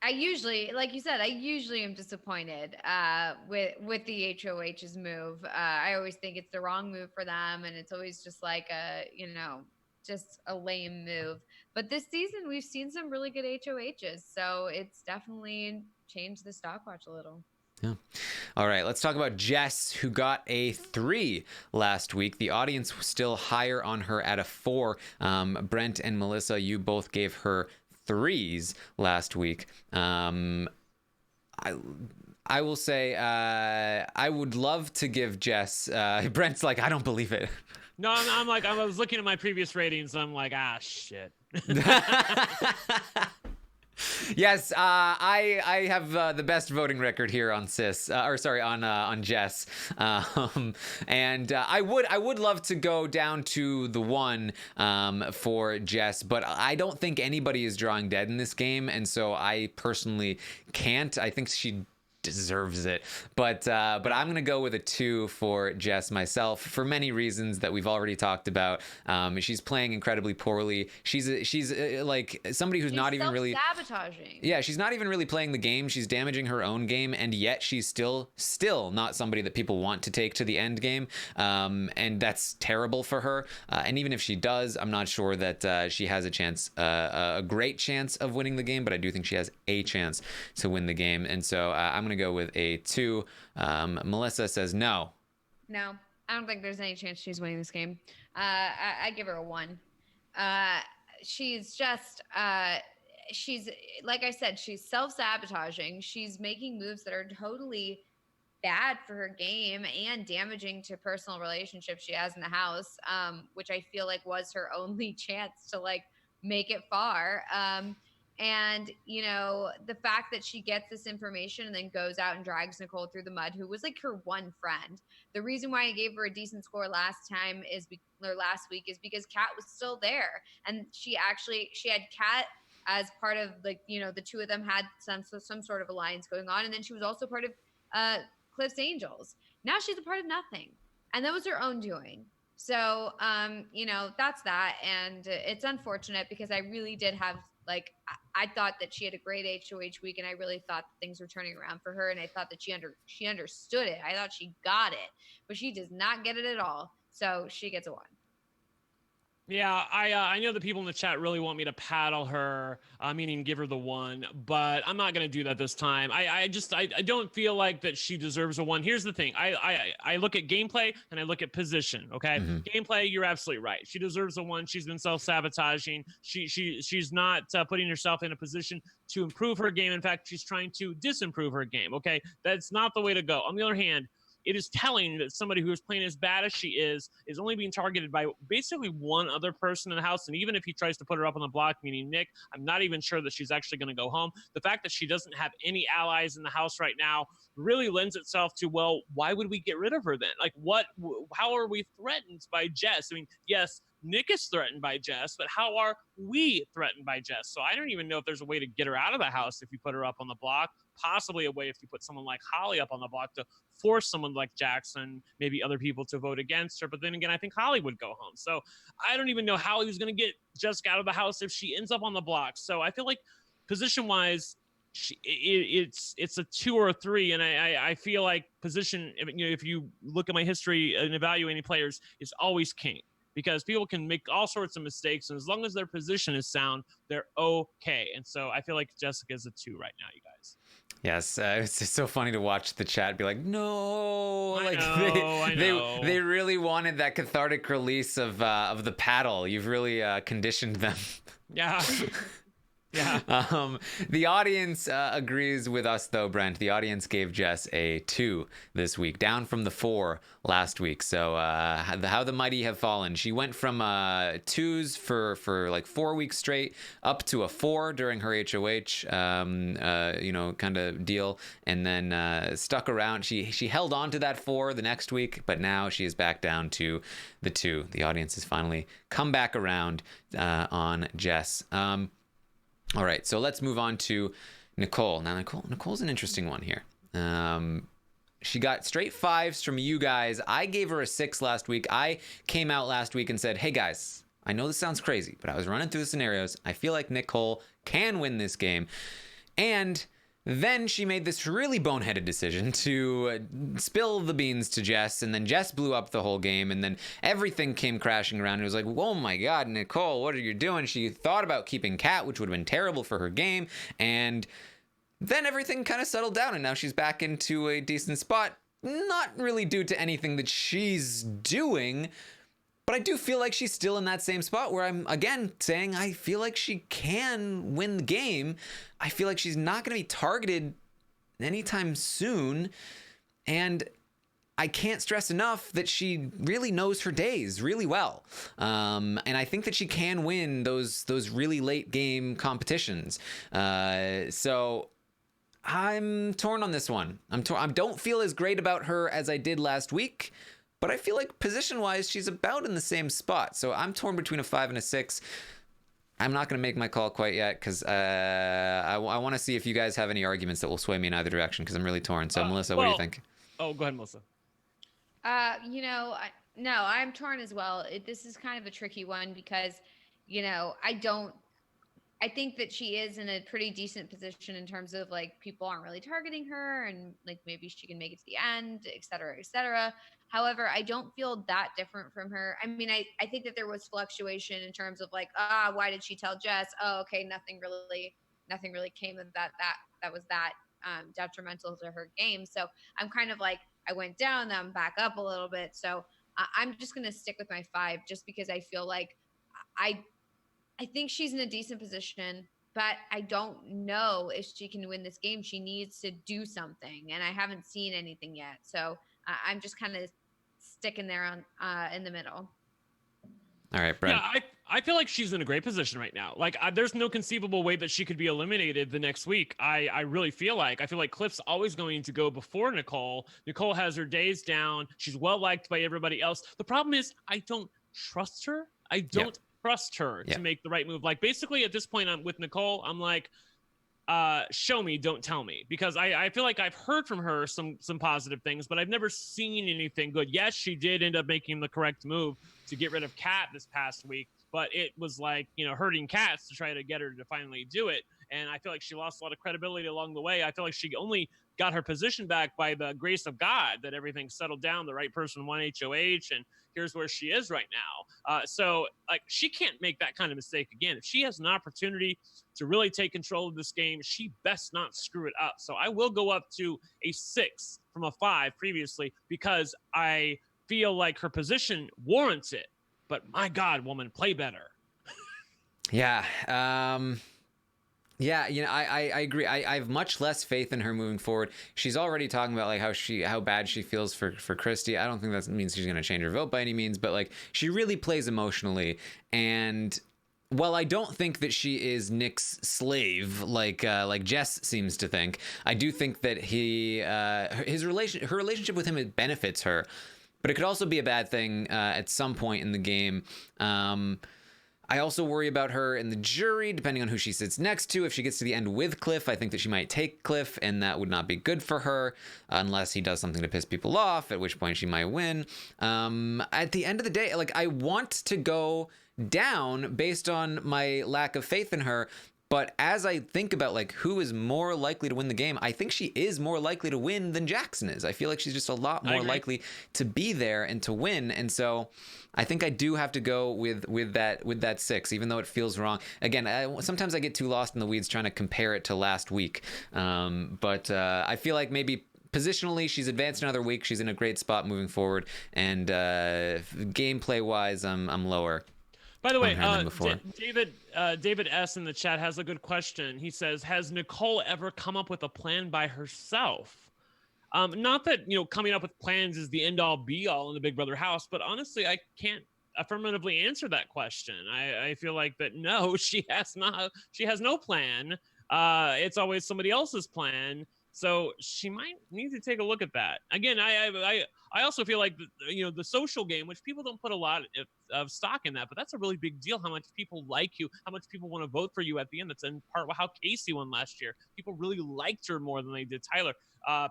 I usually, like you said, am disappointed with the HOH's move. I always think it's the wrong move for them, and it's always just like just a lame move. But this season, we've seen some really good HOHs, so it's definitely changed the stopwatch a little. Yeah. All right, let's talk about Jess, who got a 3 last week. The audience was still higher on her at a 4. Brent and Melissa, you both gave her 3s last week. I will say I would love to give Jess. Brent's like, I don't believe it. No, I'm like, I was looking at my previous ratings. I'm like, shit. Yes, I have the best voting record here on on Jess, and I would love to go down to the 1 for Jess, but I don't think anybody is drawing dead in this game, and so I personally can't. I think she deserves it, but I'm gonna go with a 2 for Jess myself, for many reasons that we've already talked about. She's playing incredibly poorly. She's like somebody who's not even really sabotaging. Yeah, she's not even really playing the game. She's damaging her own game, and yet she's still not somebody that people want to take to the end game, and that's terrible for her. And even if she does, I'm not sure that she has a chance, a great chance of winning the game, but I do think she has a chance to win the game, and so I'm gonna go with a 2. Melissa says no. No, I don't think there's any chance she's winning this game. I give her a 1. She's just she's, like I said, she's self-sabotaging. She's making moves that are totally bad for her game and damaging to personal relationships she has in the house, which I feel like was her only chance to like make it far. And the fact that she gets this information and then goes out and drags Nicole through the mud, who was like her one friend. The reason why I gave her a decent score last week is because Kat was still there, and she had Kat as part of, like, the two of them had some sort of alliance going on, and then she was also part of Cliff's Angels. Now she's a part of nothing, and that was her own doing. So, that's that, and it's unfortunate because I really did have, like, I thought that she had a great HOH week, and I really thought that things were turning around for her, and I thought that she understood it. I thought she got it, but she does not get it at all. So she gets a 1. Yeah, I know the people in the chat really want me to paddle her, meaning give her the 1, but I'm not going to do that this time. I don't feel like that she deserves a 1. Here's the thing. I look at gameplay and I look at position, okay? Mhm. Gameplay, you're absolutely right. She deserves a 1. She's been self-sabotaging. She's not putting herself in a position to improve her game. In fact, she's trying to disimprove her game, okay? That's not the way to go. On the other hand, it is telling that somebody who is playing as bad as she is only being targeted by basically one other person in the house. And even if he tries to put her up on the block, meaning Nick, I'm not even sure that she's actually going to go home. The fact that she doesn't have any allies in the house right now really lends itself to, well, why would we get rid of her then? Like, how are we threatened by Jess? I mean, yes, Nick is threatened by Jess, but how are we threatened by Jess? So I don't even know if there's a way to get her out of the house if you put her up on the block. Possibly a way if you put someone like Holly up on the block to force someone like Jackson, maybe other people, to vote against her. But then again, I think Holly would go home. So I don't even know how he was going to get Jessica out of the house if she ends up on the block. So I feel like position-wise, it's a 2 or a 3, and I feel like position, if you look at my history and evaluating players, is always king. Because people can make all sorts of mistakes, and as long as their position is sound, they're okay. And so I feel like Jessica's a 2 right now, you guys. Yes, it's just so funny to watch the chat be like, no, I know. they really wanted that cathartic release of the paddle. You've really conditioned them. Yeah. Yeah. The audience agrees with us, though, Brent. The audience gave Jess a 2 this week, down from the 4 last week. So how the mighty have fallen. She went from 2s for like 4 weeks straight up to a 4 during her HOH, kind of deal, and then stuck around. She held on to that 4 the next week, but now she is back down to the 2. The audience has finally come back around on Jess. All right, so let's move on to Nicole. Now, Nicole's an interesting one here. She got straight 5s from you guys. I gave her a 6 last week. I came out last week and said, hey, guys, I know this sounds crazy, but I was running through the scenarios. I feel like Nicole can win this game. And then she made this really boneheaded decision to spill the beans to Jess, and then Jess blew up the whole game, and then everything came crashing around. It was like, oh my God, Nicole, what are you doing? She thought about keeping Kat, which would have been terrible for her game, and then everything kind of settled down, and now she's back into a decent spot. Not really due to anything that she's doing, but I do feel like she's still in that same spot where I'm, again, saying I feel like she can win the game. I feel like she's not going to be targeted anytime soon. And I can't stress enough that she really knows her days really well. And I think that she can win those really late game competitions. So I'm torn on this one. I don't feel as great about her as I did last week. But I feel like position-wise, she's about in the same spot. So I'm torn between a 5 and a 6. I'm not going to make my call quite yet because I want to see if you guys have any arguments that will sway me in either direction because I'm really torn. So, Melissa, what do you think? Oh, go ahead, Melissa. No, I'm torn as well. This is kind of a tricky one because, I think that she is in a pretty decent position in terms of like people aren't really targeting her and like maybe she can make it to the end, et cetera, et cetera. However, I don't feel that different from her. I mean, I think that there was fluctuation in terms of like, why did she tell Jess? Oh, okay, nothing really came of that. That was that detrimental to her game. So I'm kind of like, I went down, then I'm back up a little bit. So I'm just gonna stick with my 5 just because I feel like I think she's in a decent position, but I don't know if she can win this game. She needs to do something, and I haven't seen anything yet. So I'm just kind of sticking there on in the middle. All right, Brent. Yeah, I feel like she's in a great position right now. Like, there's no conceivable way that she could be eliminated the next week. I really feel like Cliff's always going to go before Nicole. Nicole has her days down. She's well liked by everybody else. The problem is I don't trust her. I don't trust her to make the right move. Like, basically at this point, I'm with Nicole. I'm like, show me, don't tell me, because I feel like I've heard from her some positive things, but I've never seen anything good. Yes, she did end up making the correct move to get rid of Kat this past week, but it was like, hurting cats to try to get her to finally do it. And I feel like she lost a lot of credibility along the way. I feel like she only got her position back by the grace of God, that everything settled down, the right person won HOH, and here's where she is right now. So like, she can't make that kind of mistake again. If she has an opportunity to really take control of this game, she best not screw it up. So I will go up to a 6 from a 5 previously, because I feel like her position warrants it. But my God, woman, play better. Yeah. Yeah, I agree. I have much less faith in her moving forward. She's already talking about like how bad she feels for Christy. I don't think that means she's going to change her vote by any means, but like, she really plays emotionally. And while I don't think that she is Nick's slave like Jess seems to think, I do think that her relationship with him, it benefits her, but it could also be a bad thing at some point in the game. I also worry about her in the jury, depending on who she sits next to. If she gets to the end with Cliff, I think that she might take Cliff, and that would not be good for her, unless he does something to piss people off, at which point she might win. At the end of the day, like, I want to go down based on my lack of faith in her. But as I think about like who is more likely to win the game, I think she is more likely to win than Jackson is. I feel like she's just a lot more likely to be there and to win. And so I think I do have to go with that 6, even though it feels wrong. Again, sometimes I get too lost in the weeds trying to compare it to last week. But I feel like maybe positionally she's advanced another week. She's in a great spot moving forward. And gameplay wise, I'm lower. By the way, David S. in the chat has a good question. He says, has Nicole ever come up with a plan by herself? Not that, coming up with plans is the end all be all in the Big Brother house, but honestly, I can't affirmatively answer that question. I feel like that, no, she has not. She has no plan. It's always somebody else's plan. So she might need to take a look at that. Again, I also feel like the social game, which people don't put a lot of stock in that, but that's a really big deal. How much people like you, how much people want to vote for you at the end. That's in part how Casey won last year. People really liked her more than they did Tyler.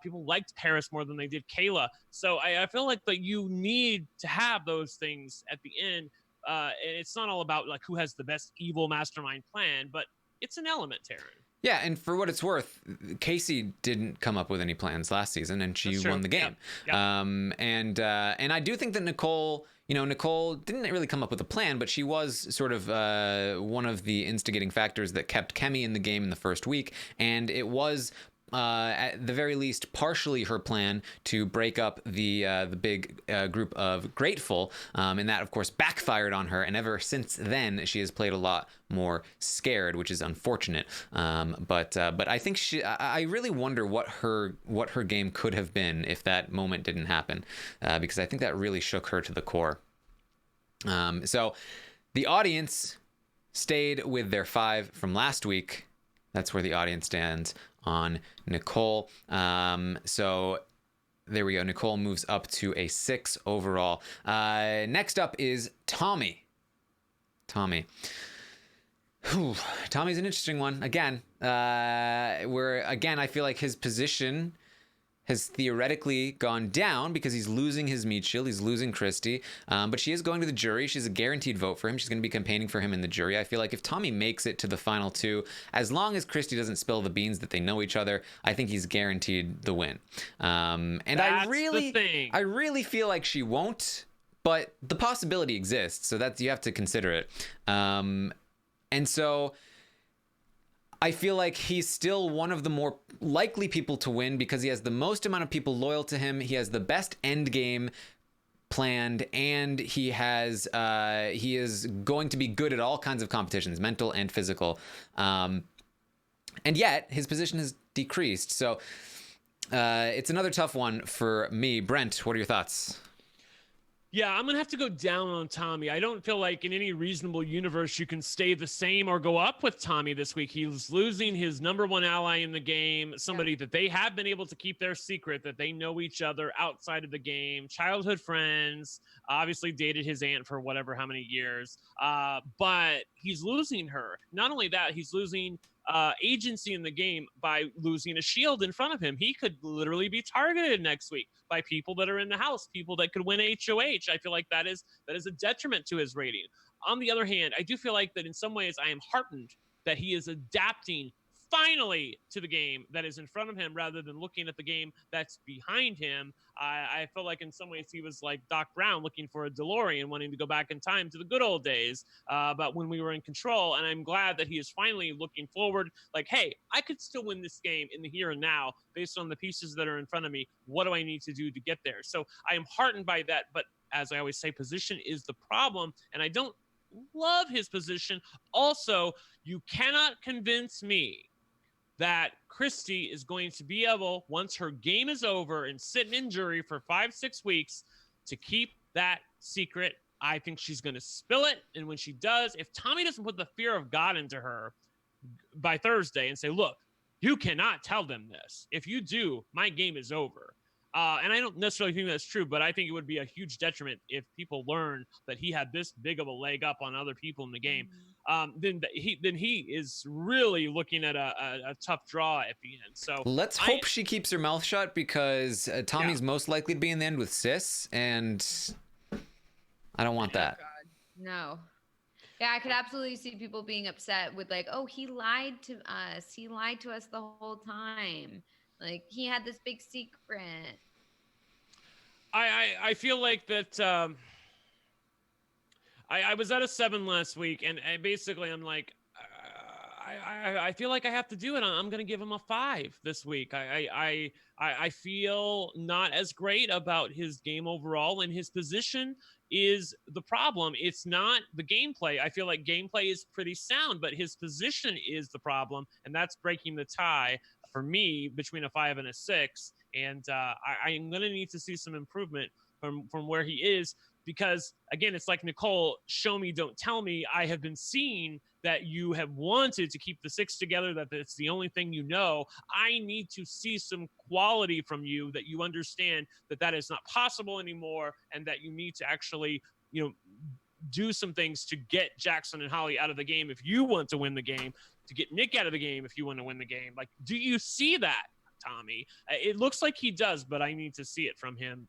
People liked Paris more than they did Kayla. So I feel like that you need to have those things at the end. And it's not all about like who has the best evil mastermind plan, but it's an element, Taran. Yeah, and for what it's worth, Casey didn't come up with any plans last season, and she won the game. Yep. And I do think that Nicole didn't really come up with a plan, but she was sort of one of the instigating factors that kept Kemi in the game in the first week, and it was at the very least partially her plan to break up the big group of Grateful, and that of course backfired on her, and ever since then she has played a lot more scared, which is unfortunate. But I think I really wonder what her game could have been if that moment didn't happen, because I think that really shook her to the core. So the audience stayed with their 5 from last week. That's where the audience stands on Nicole. So there we go. Nicole moves up to a 6 overall. Next up is Tommy. Tommy's an interesting one. Again, I feel like his position has theoretically gone down because he's losing his meat shield. He's losing Christy. But she is going to the jury. She's a guaranteed vote for him. She's going to be campaigning for him in the jury. I feel like if Tommy makes it to the final 2, as long as Christy doesn't spill the beans that they know each other, I think he's guaranteed the win. And I really feel like she won't, but the possibility exists. So you have to consider it. And so I feel like he's still one of the more likely people to win because he has the most amount of people loyal to him. He has the best end game planned, and he is going to be good at all kinds of competitions, mental and physical. And yet his position has decreased. So it's another tough one for me. Brent, what are your thoughts? Yeah, I'm gonna have to go down on Tommy. I don't feel like in any reasonable universe you can stay the same or go up with Tommy this week. He's losing his number one ally in the game, somebody that they have been able to keep their secret, that they know each other outside of the game, childhood friends, obviously dated his aunt for whatever how many years. But he's losing her. Not only that, he's losing agency in the game by losing a shield in front of him. He could literally be targeted next week by people that are in the house, people that could win HOH. I feel like that is a detriment to his rating. On the other hand, I do feel like that in some ways I am heartened that he is adapting finally to the game that is in front of him rather than looking at the game that's behind him. I feel like in some ways he was like Doc Brown looking for a DeLorean, wanting to go back in time to the good old days, but when we were in control. And I'm glad that he is finally looking forward, like, hey, I could still win this game in the here and now based on the pieces that are in front of me. What do I need to do to get there? So I am heartened by that. But as I always say, position is the problem. And I don't love his position. Also, you cannot convince me that Christy is going to be able, once her game is over and sitting in jury for 5-6 weeks, to keep that secret. I think she's going to spill it. And when she does, if Tommy doesn't put the fear of God into her by Thursday and say, look, you cannot tell them this. If you do, my game is over. And I don't necessarily think that's true, but I think it would be a huge detriment if people learn that he had this big of a leg up on other people in the game. Then he is really looking at a tough draw at the end. So let's hope she keeps her mouth shut, because Tommy's most likely to be in the end with Sis, and I don't want that. Oh God, no. Yeah, I could absolutely see people being upset with like, oh, he lied to us. He lied to us the whole time. Like, he had this big secret. I feel like that. I was at a 7 last week, and basically I'm like, I feel like I have to do it. I'm going to give him a 5 this week. I feel not as great about his game overall, and his position is the problem. It's not the gameplay. I feel like gameplay is pretty sound, but his position is the problem, and that's breaking the tie for me between a 5 and a 6. And I'm going to need to see some improvement from where he is, because again, it's like Nicole, show me, don't tell me. I have been seeing that you have wanted to keep the 6 together, that it's the only thing you know. I need to see some quality from you, that you understand that that is not possible anymore, and that you need to actually, do some things to get Jackson and Holly out of the game if you want to win the game, to get Nick out of the game if you want to win the game. Like, do you see that, Tommy? It looks like he does, but I need to see it from him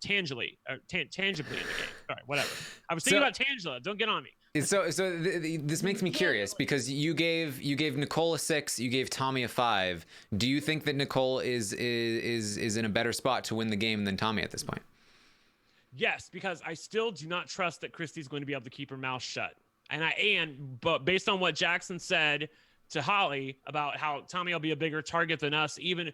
tangibly in the game. Sorry, whatever. I was thinking about Tangela. Don't get on me. So this makes me curious, because you gave Nicole a 6, you gave Tommy a 5. Do you think that Nicole is in a better spot to win the game than Tommy at this point? Yes, because I still do not trust that Christy's going to be able to keep her mouth shut. But based on what Jackson said to Holly about how Tommy will be a bigger target than us, even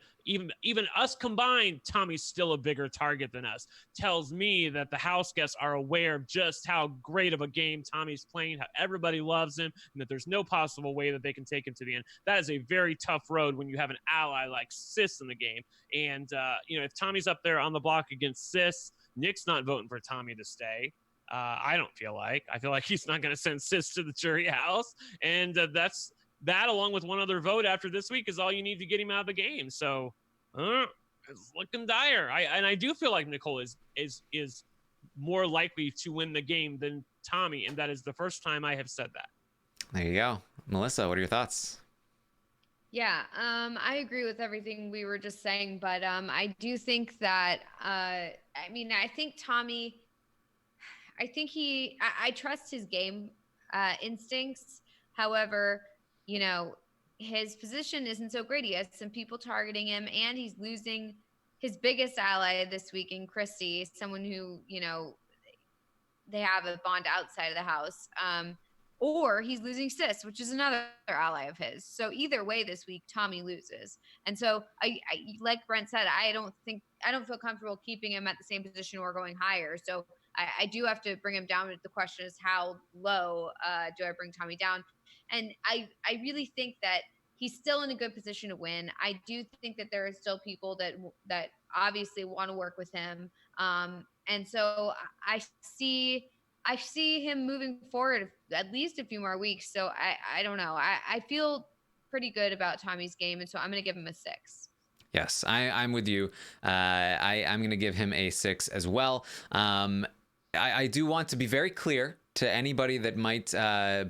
us combined, Tommy's still a bigger target than us, tells me that the house guests are aware of just how great of a game Tommy's playing, how everybody loves him, and that there's no possible way that they can take him to the end. That is a very tough road when you have an ally like Sis in the game. And, if Tommy's up there on the block against Sis, Nick's not voting for Tommy to stay. I feel like he's not going to send Sis to the jury house. And that, along with one other vote after this week, is all you need to get him out of the game. So it's looking dire. I do feel like Nicole is more likely to win the game than Tommy, and that is the first time I have said that. There you go. Melissa, what are your thoughts? Yeah, I agree with everything we were just saying, but I do think that, I think Tommy, I trust his game instincts. However, his position isn't so great. He has some people targeting him, and he's losing his biggest ally this week in Christy, someone who, they have a bond outside of the house. Or he's losing Sis, which is another ally of his. So either way this week, Tommy loses. And so I like Brent said, I don't feel comfortable keeping him at the same position or going higher. So I do have to bring him down. The question is, how low do I bring Tommy down? And I really think that he's still in a good position to win. I do think that there are still people that obviously want to work with him. And so I see him moving forward at least a few more weeks. So I don't know. I feel pretty good about Tommy's game, and so I'm going to give him a 6. Yes, I'm with you. I'm going to give him a 6 as well. I do want to be very clear to anybody that might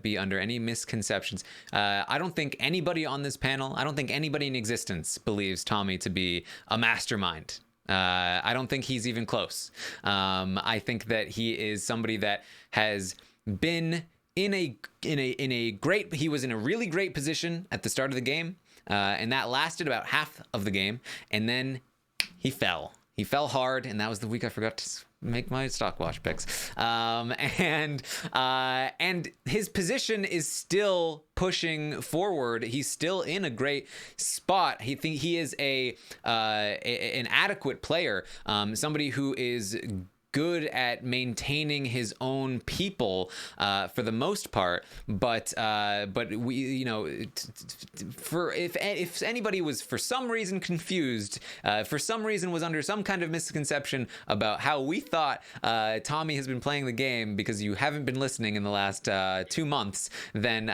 be under any misconceptions. I don't think anybody on this panel, I don't think anybody in existence believes Tommy to be a mastermind. I don't think he's even close. I think that he is somebody that has been in a great, he was in a really great position at the start of the game, and that lasted about half of the game, and then he fell hard, and that was the week I forgot to make my stock watch picks. And his position is still pushing forward. He's still in a great spot. He is an adequate player, somebody who is good at maintaining his own people for the most part, but we, you know, if anybody was for some reason confused, for some reason was under some kind of misconception about how we thought Tommy has been playing the game because you haven't been listening in the last 2 months, then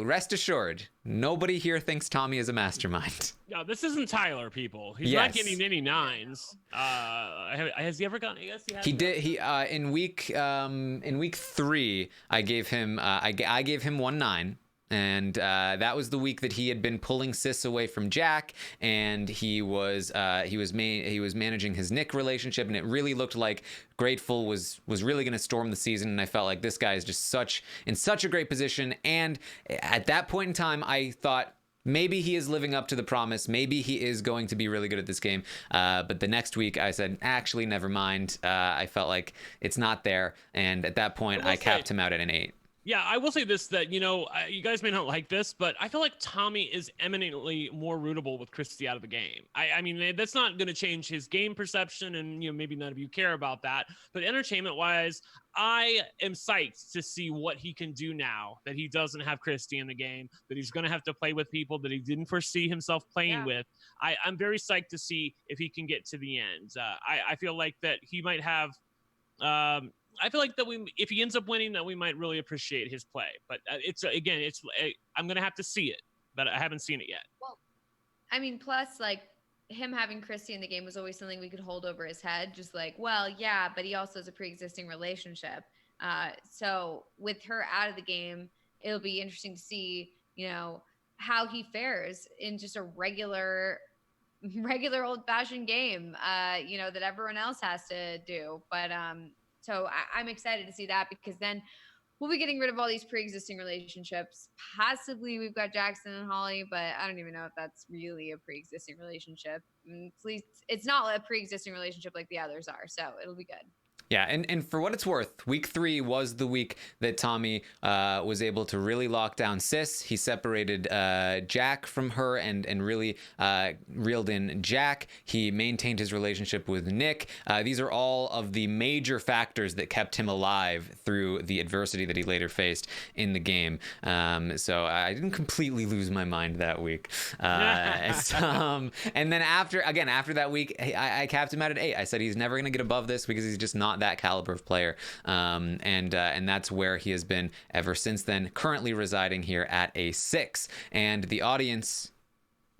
rest assured, nobody here thinks Tommy is a mastermind. No, this isn't Tyler, people. He's not getting any 9s. Has he ever gotten? I guess he did. He in week 3, I gave him I gave him 1 9. And that was the week that he had been pulling Sis away from Jack, and he was managing his Nick relationship, and it really looked like Grateful was really going to storm the season. And I felt like this guy is just in such a great position. And at that point in time, I thought, maybe he is living up to the promise. Maybe he is going to be really good at this game. But the next week I said, actually, never mind. I felt like it's not there. And at that point, I capped him out at an 8. Yeah, I will say this, that, you know, you guys may not like this, but I feel like Tommy is eminently more rootable with Christie out of the game. I mean, that's not going to change his game perception, and, you know, maybe none of you care about that. But entertainment-wise, I am psyched to see what he can do now that he doesn't have Christie in the game, that he's going to have to play with people that he didn't foresee himself playing with. I'm very psyched to see if he can get to the end. I feel like that he might have... I feel like that if he ends up winning, that we might really appreciate his play. But I'm gonna have to see it, but I haven't seen it yet. Well, I mean, plus like him having Christie in the game was always something we could hold over his head. Just like, well, yeah, but he also has a pre-existing relationship. So with her out of the game, it'll be interesting to see, you know, how he fares in just a regular old-fashioned game, you know, that everyone else has to do. But so I'm excited to see that, because then we'll be getting rid of all these pre-existing relationships. Possibly we've got Jackson and Holly, but I don't even know if that's really a pre-existing relationship. At least it's not a pre-existing relationship like the others are, so it'll be good. Yeah, and for what it's worth, week 3 was the week that Tommy was able to really lock down Sis. He separated Jack from her and really reeled in Jack. He maintained his relationship with Nick. These are all of the major factors that kept him alive through the adversity that he later faced in the game. So I didn't completely lose my mind that week. And then after that week, I capped him out at 8. I said he's never going to get above this because he's just not that caliber of player, and that's where he has been ever since then, currently residing here at a 6. And the audience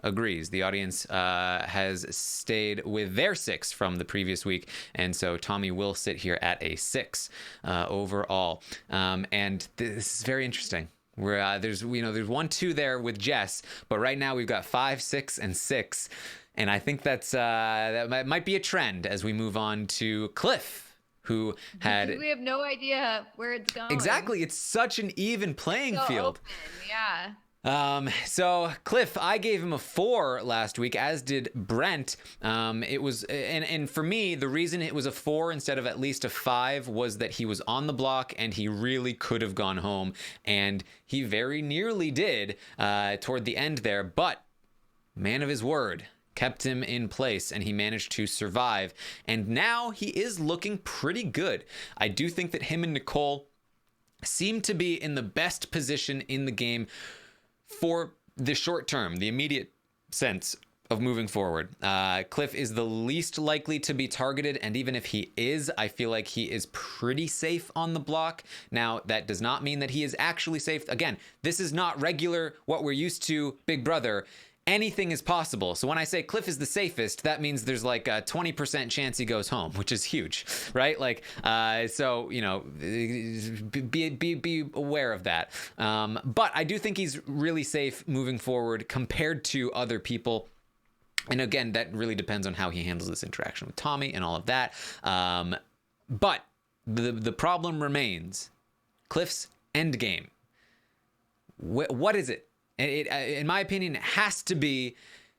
agrees. The audience has stayed with their 6 from the previous week, and so Tommy will sit here at a 6 overall. And this is very interesting. There's 1, 2 there with Jess, but right now we've got 5, 6, and 6, and I think that might be a trend as we move on to Cliff, who had... We have no idea where it's going. Exactly. It's such an even playing field. Open. Yeah. So Cliff, I gave him a 4 last week, as did Brent. It was, and for me, the reason it was a 4 instead of at least a 5 was that he was on the block and he really could have gone home, and he very nearly did toward the end there, but man of his word, kept him in place, and he managed to survive. And now he is looking pretty good. I do think that him and Nicole seem to be in the best position in the game for the short term, the immediate sense of moving forward, Cliff is the least likely to be targeted, and even if he is, I feel like he is pretty safe on the block. Now, that does not mean that he is actually safe. Again, this is not regular, what we're used to, Big Brother. Anything is possible. So when I say Cliff is the safest, that means there's like a 20% chance he goes home, which is huge, right? Like, so, you know, be aware of that. But I do think he's really safe moving forward compared to other people. And again, that really depends on how he handles this interaction with Tommy and all of that. But the problem remains Cliff's end game. What is it? It, in my opinion, it has to be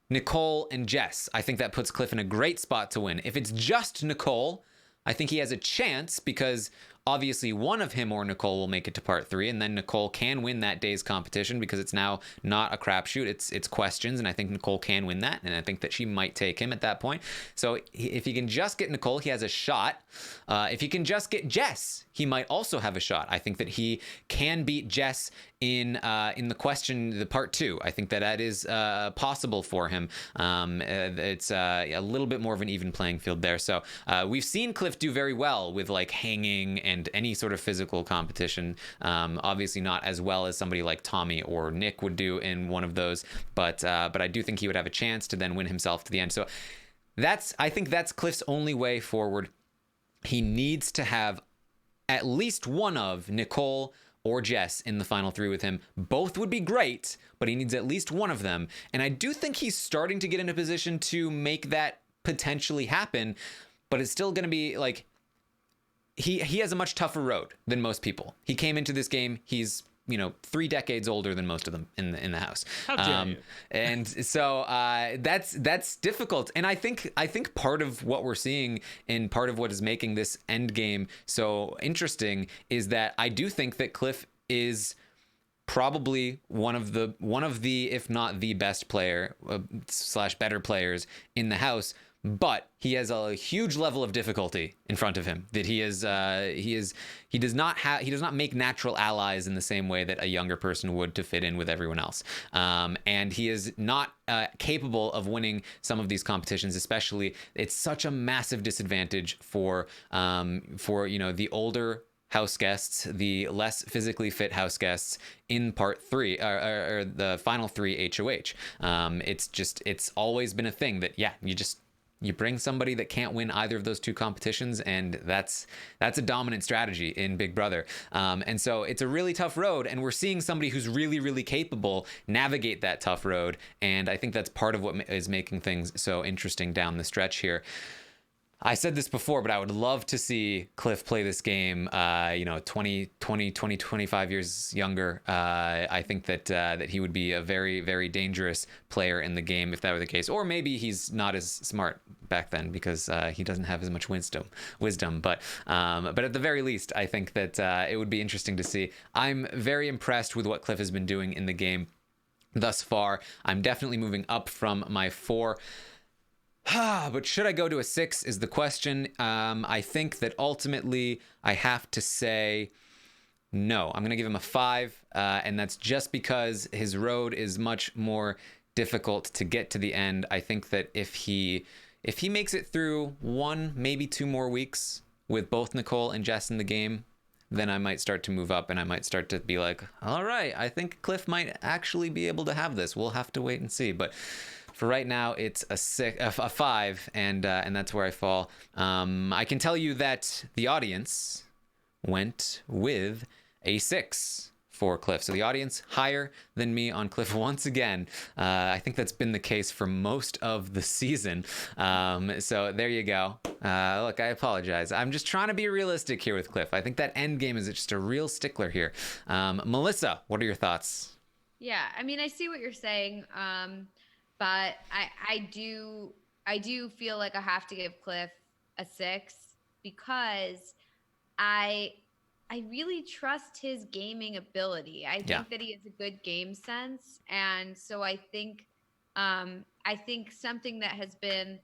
Nicole and Jess. I think that puts Cliff in a great spot to win. If it's just Nicole, I think he has a chance because obviously one of him or Nicole will make it to part 3, and then Nicole can win that day's competition because it's now not a crapshoot, it's questions, and I think Nicole can win that, and I think that she might take him at that point. So if he can just get Nicole, he has a shot. If he can just get Jess, he might also have a shot. I think that he can beat Jess in the question, the part 2. I think that is possible for him. It's a little bit more of an even playing field there. So we've seen Cliff do very well with like hanging and any sort of physical competition. Obviously not as well as somebody like Tommy or Nick would do in one of those, but I do think he would have a chance to then win himself to the end. So I think that's Cliff's only way forward. He needs to have at least one of Nicole or Jess in the final 3 with him. Both would be great, but he needs at least one of them. And I do think he's starting to get in a position to make that potentially happen, but it's still going to be like, he has a much tougher road than most people. He came into this game, he's 3 decades older than most of them in the house. How dare you? And so that's difficult. And I think part of what we're seeing and part of what is making this end game so interesting is that I do think that Cliff is probably one of the if not the best player / better players in the house. But he has a huge level of difficulty in front of him that he does not make natural allies in the same way that a younger person would to fit in with everyone else. And he is not capable of winning some of these competitions, especially it's such a massive disadvantage for the older house guests, the less physically fit house guests in part 3 or the final 3 HOH. It's always been a thing that, you bring somebody that can't win either of those 2 competitions, and that's a dominant strategy in Big Brother. And so it's a really tough road, and we're seeing somebody who's really, really capable navigate that tough road. And I think that's part of what is making things so interesting down the stretch here. I said this before, but I would love to see Cliff play this game, 20, 25 years younger. I think that he would be a very, very dangerous player in the game if that were the case. Or maybe he's not as smart back then because he doesn't have as much wisdom. But at the very least, I think that it would be interesting to see. I'm very impressed with what Cliff has been doing in the game thus far. I'm definitely moving up from my 4. But should I go to a 6 is the question. I think that ultimately I have to say no. I'm going to give him a 5, and that's just because his road is much more difficult to get to the end. I think that if he makes it through 1, maybe 2 more weeks with both Nicole and Jess in the game, then I might start to move up and I might start to be like, all right, I think Cliff might actually be able to have this. We'll have to wait and see. But for right now, it's a 5, and that's where I fall. I can tell you that the audience went with a 6 for Cliff. So the audience higher than me on Cliff once again. I think that's been the case for most of the season. So there you go. Look, I apologize. I'm just trying to be realistic here with Cliff. I think that end game is just a real stickler here. Melissa, what are your thoughts? Yeah, I mean, I see what you're saying. But I do feel like I have to give Cliff a 6 because I really trust his gaming ability. I think that he has a good game sense, and so I think something that has been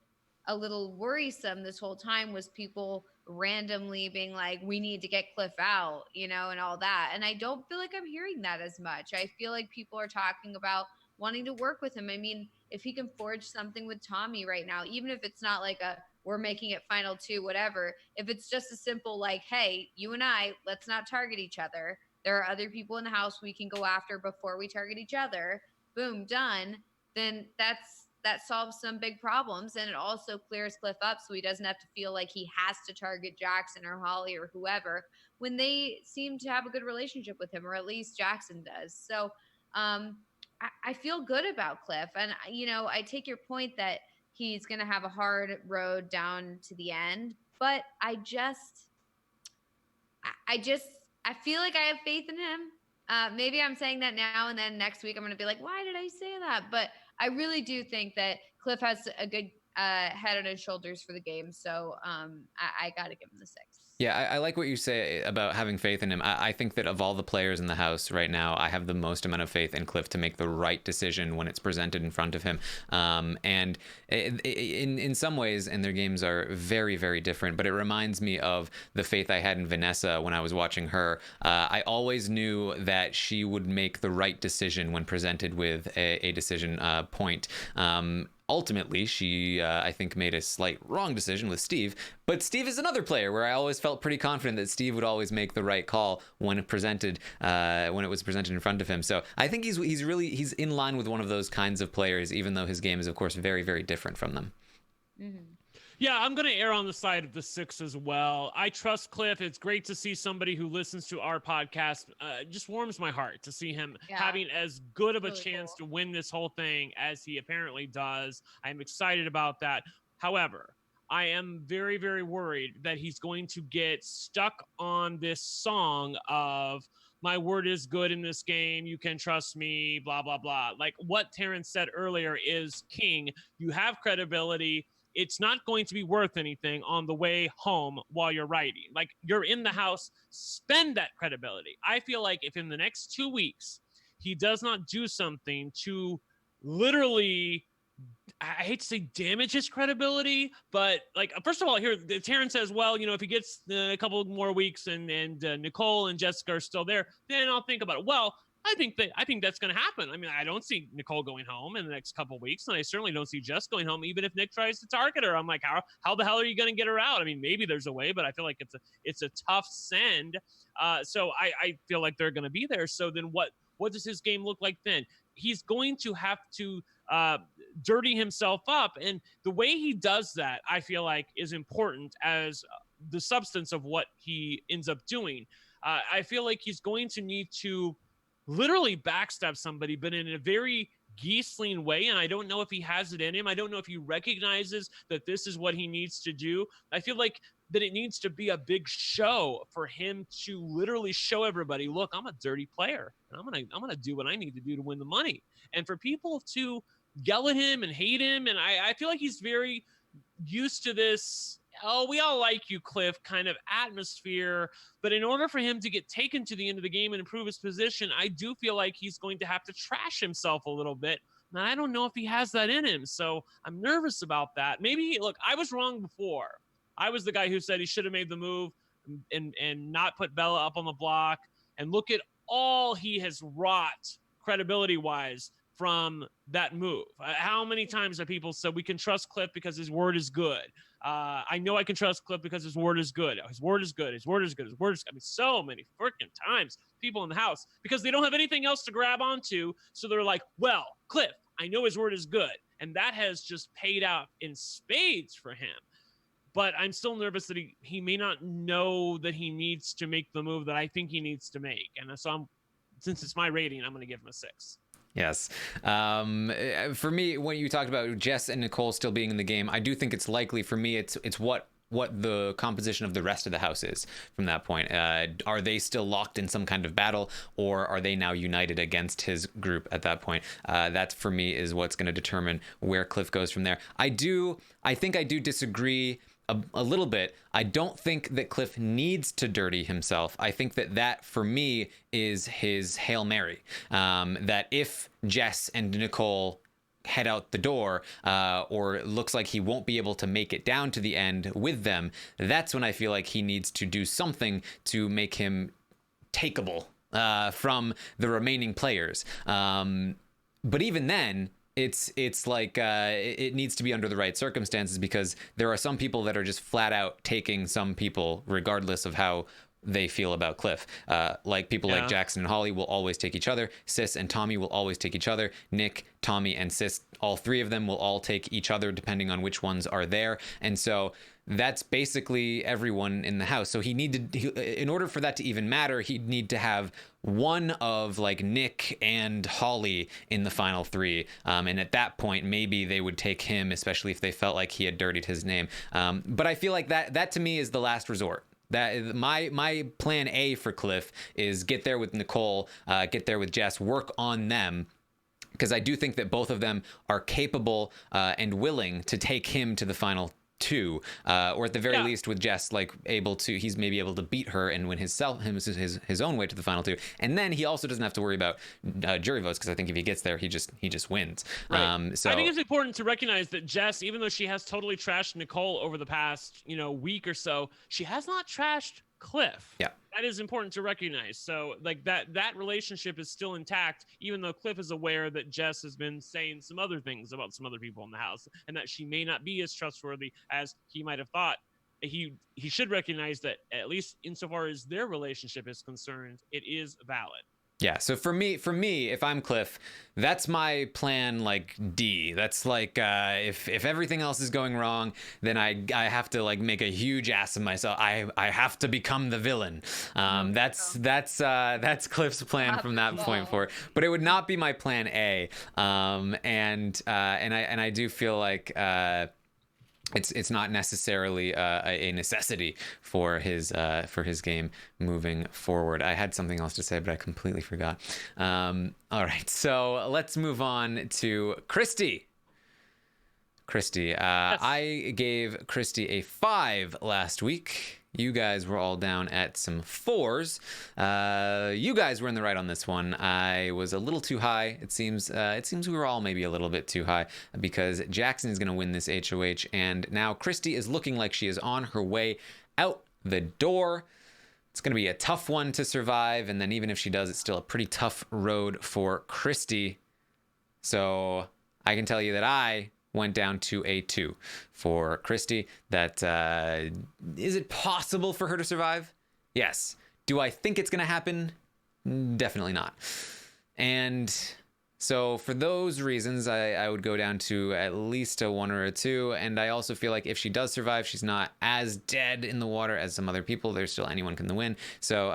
a little worrisome this whole time was people randomly being like, we need to get Cliff out, and all that. And I don't feel like I'm hearing that as much. I feel like people are talking about wanting to work with him. I mean, if he can forge something with Tommy right now, even if it's not like we're making it final two, whatever, if it's just a simple like, hey, you and I, let's not target each other. There are other people in the house we can go after before we target each other. Boom, done. Then that solves some big problems, and it also clears Cliff up so he doesn't have to feel like he has to target Jackson or Holly or whoever when they seem to have a good relationship with him, or at least Jackson does. So I feel good about Cliff. And, I take your point that he's going to have a hard road down to the end, but I feel like I have faith in him. Maybe I'm saying that now, and then next week I'm going to be like, why did I say that? But I really do think that Cliff has a good head on his shoulders for the game. So I got to give him the 6. Yeah, I like what you say about having faith in him. I think that of all the players in the house right now, I have the most amount of faith in Cliff to make the right decision when it's presented in front of him. And in some ways, and their games are very, very different, but it reminds me of the faith I had in Vanessa when I was watching her. I always knew that she would make the right decision when presented with a decision point. Ultimately, she, I think, made a slight wrong decision with Steve. But Steve is another player where I always felt pretty confident that Steve would always make the right call when it was presented in front of him. So I think he's in line with one of those kinds of players, even though his game is, of course, very, very different from them. Mm-hmm. Yeah, I'm going to err on the side of the 6 as well. I trust Cliff. It's great to see somebody who listens to our podcast. Just warms my heart to see him having as good of a chance to win this whole thing as he apparently does. I'm excited about that. However, I am very, very worried that he's going to get stuck on this song of my word is good in this game. You can trust me, blah, blah, blah. Like what Taran said earlier is king. You have credibility. It's not going to be worth anything on the way home while you're writing. Like you're in the house, spend that credibility. I feel like if in the next 2 weeks, he does not do something to literally, I hate to say damage his credibility, but like, first of all, here, Taran says, well, if he gets a couple more weeks and Nicole and Jessica are still there, then I'll think about it. Well, I think that's going to happen. I mean, I don't see Nicole going home in the next couple of weeks, and I certainly don't see Jess going home, even if Nick tries to target her. I'm like, how the hell are you going to get her out? I mean, maybe there's a way, but I feel like it's a tough send. So I feel like they're going to be there. So then what does his game look like then? He's going to have to dirty himself up, and the way he does that, I feel like, is important as the substance of what he ends up doing. I feel like he's going to need to literally backstab somebody, but in a very Giesling way. And I don't know if he has it in him. I don't know if he recognizes that this is what he needs to do. I feel like that it needs to be a big show for him to literally show everybody, look, I'm a dirty player, and I'm gonna do what I need to do to win the money. And for people to yell at him and hate him, and I feel like he's very used to this, oh, we all like you, Cliff, kind of atmosphere. But in order for him to get taken to the end of the game and improve his position, I do feel like he's going to have to trash himself a little bit. And I don't know if he has that in him. So I'm nervous about that. Maybe, look, I was wrong before. I was the guy who said he should have made the move and not put Bella up on the block. And look at all he has wrought credibility-wise from that move. How many times have people said we can trust Cliff because his word is good? I know I can trust Cliff because his word is good. His word is good. His word is good. His word is good. I mean, so many freaking times people in the house because they don't have anything else to grab onto. So they're like, well, Cliff, I know his word is good. And that has just paid out in spades for him. But I'm still nervous that he may not know that he needs to make the move that I think he needs to make. And so since it's my rating, I'm going to give him a 6. Yes. For me, when you talked about Jess and Nicole still being in the game, I do think it's likely. For me, it's what the composition of the rest of the house is from that point. Are they still locked in some kind of battle, or are they now united against his group at that point? That, for me, is what's going to determine where Cliff goes from there. I think I do disagree a little bit. I don't think that Cliff needs to dirty himself. I think that for me is his Hail Mary. That if Jess and Nicole head out the door, or looks like he won't be able to make it down to the end with them, that's when I feel like he needs to do something to make him takeable from the remaining players. But even then, it's like it needs to be under the right circumstances, because there are some people that are just flat out taking some people regardless of how they feel about Cliff. Like people like Jackson and Holly will always take each other. Sis and Tommy will always take each other. Nick, Tommy, and Sis, all three of them will all take each other depending on which ones are there. And so that's basically everyone in the house. So in order for that to even matter, he'd need to have one of like Nick and Holly in the final three. And at that point, maybe they would take him, especially if they felt like he had dirtied his name. But I feel like that to me is the last resort. That my plan A for Cliff is get there with Nicole, get there with Jess, work on them, because I do think that both of them are capable and willing to take him to the final two, or at the very least with Jess, like he's maybe able to beat her and win his own way to the final two. And then he also doesn't have to worry about jury votes, because I think if he gets there, he just wins. Right. So I think it's important to recognize that Jess, even though she has totally trashed Nicole over the past week or so, she has not trashed Cliff. Yeah. That is important to recognize. So like that relationship is still intact, even though Cliff is aware that Jess has been saying some other things about some other people in the house, and that she may not be as trustworthy as he might have thought. He should recognize that, at least insofar as their relationship is concerned, it is valid. Yeah, so for me, if I'm Cliff, that's my plan, like D. That's like if everything else is going wrong, then I have to like make a huge ass of myself. I have to become the villain. That's Cliff's plan from that point forward. But it would not be my plan A. And I do feel like it's not necessarily a necessity for his game moving forward. I had something else to say, but I completely forgot. All right, so let's move on to Christy. Yes. I gave Christy a 5 last week. You guys were all down at some 4s. You guys were in the right on this one. I was a little too high. It seems we were all maybe a little bit too high, because Jackson is going to win this HOH, and now Christy is looking like she is on her way out the door. It's going to be a tough one to survive, and then even if she does, it's still a pretty tough road for Christy. So I can tell you that I went down to a 2 for Christy. That is it possible for her to survive? Yes. Do I think it's going to happen? Definitely not. And so for those reasons, I would go down to at least a 1 or a 2. And I also feel like if she does survive, she's not as dead in the water as some other people. There's still anyone can win. So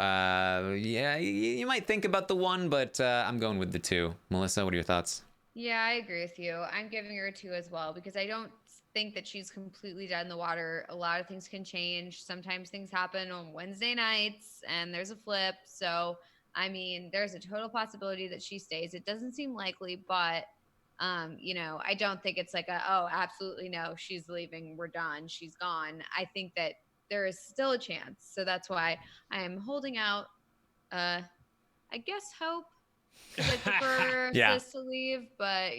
yeah, you might think about the 1, but I'm going with the 2. Melissa, what are your thoughts? Yeah, I agree with you. I'm giving her a 2 as well, because I don't think that she's completely dead in the water. A lot of things can change. Sometimes things happen on Wednesday nights and there's a flip. So, I mean, there's a total possibility that she stays. It doesn't seem likely, but, I don't think it's like absolutely no, she's leaving. We're done. She's gone. I think that there is still a chance. So that's why I am holding out, I guess, hope. I prefer Sis to leave, but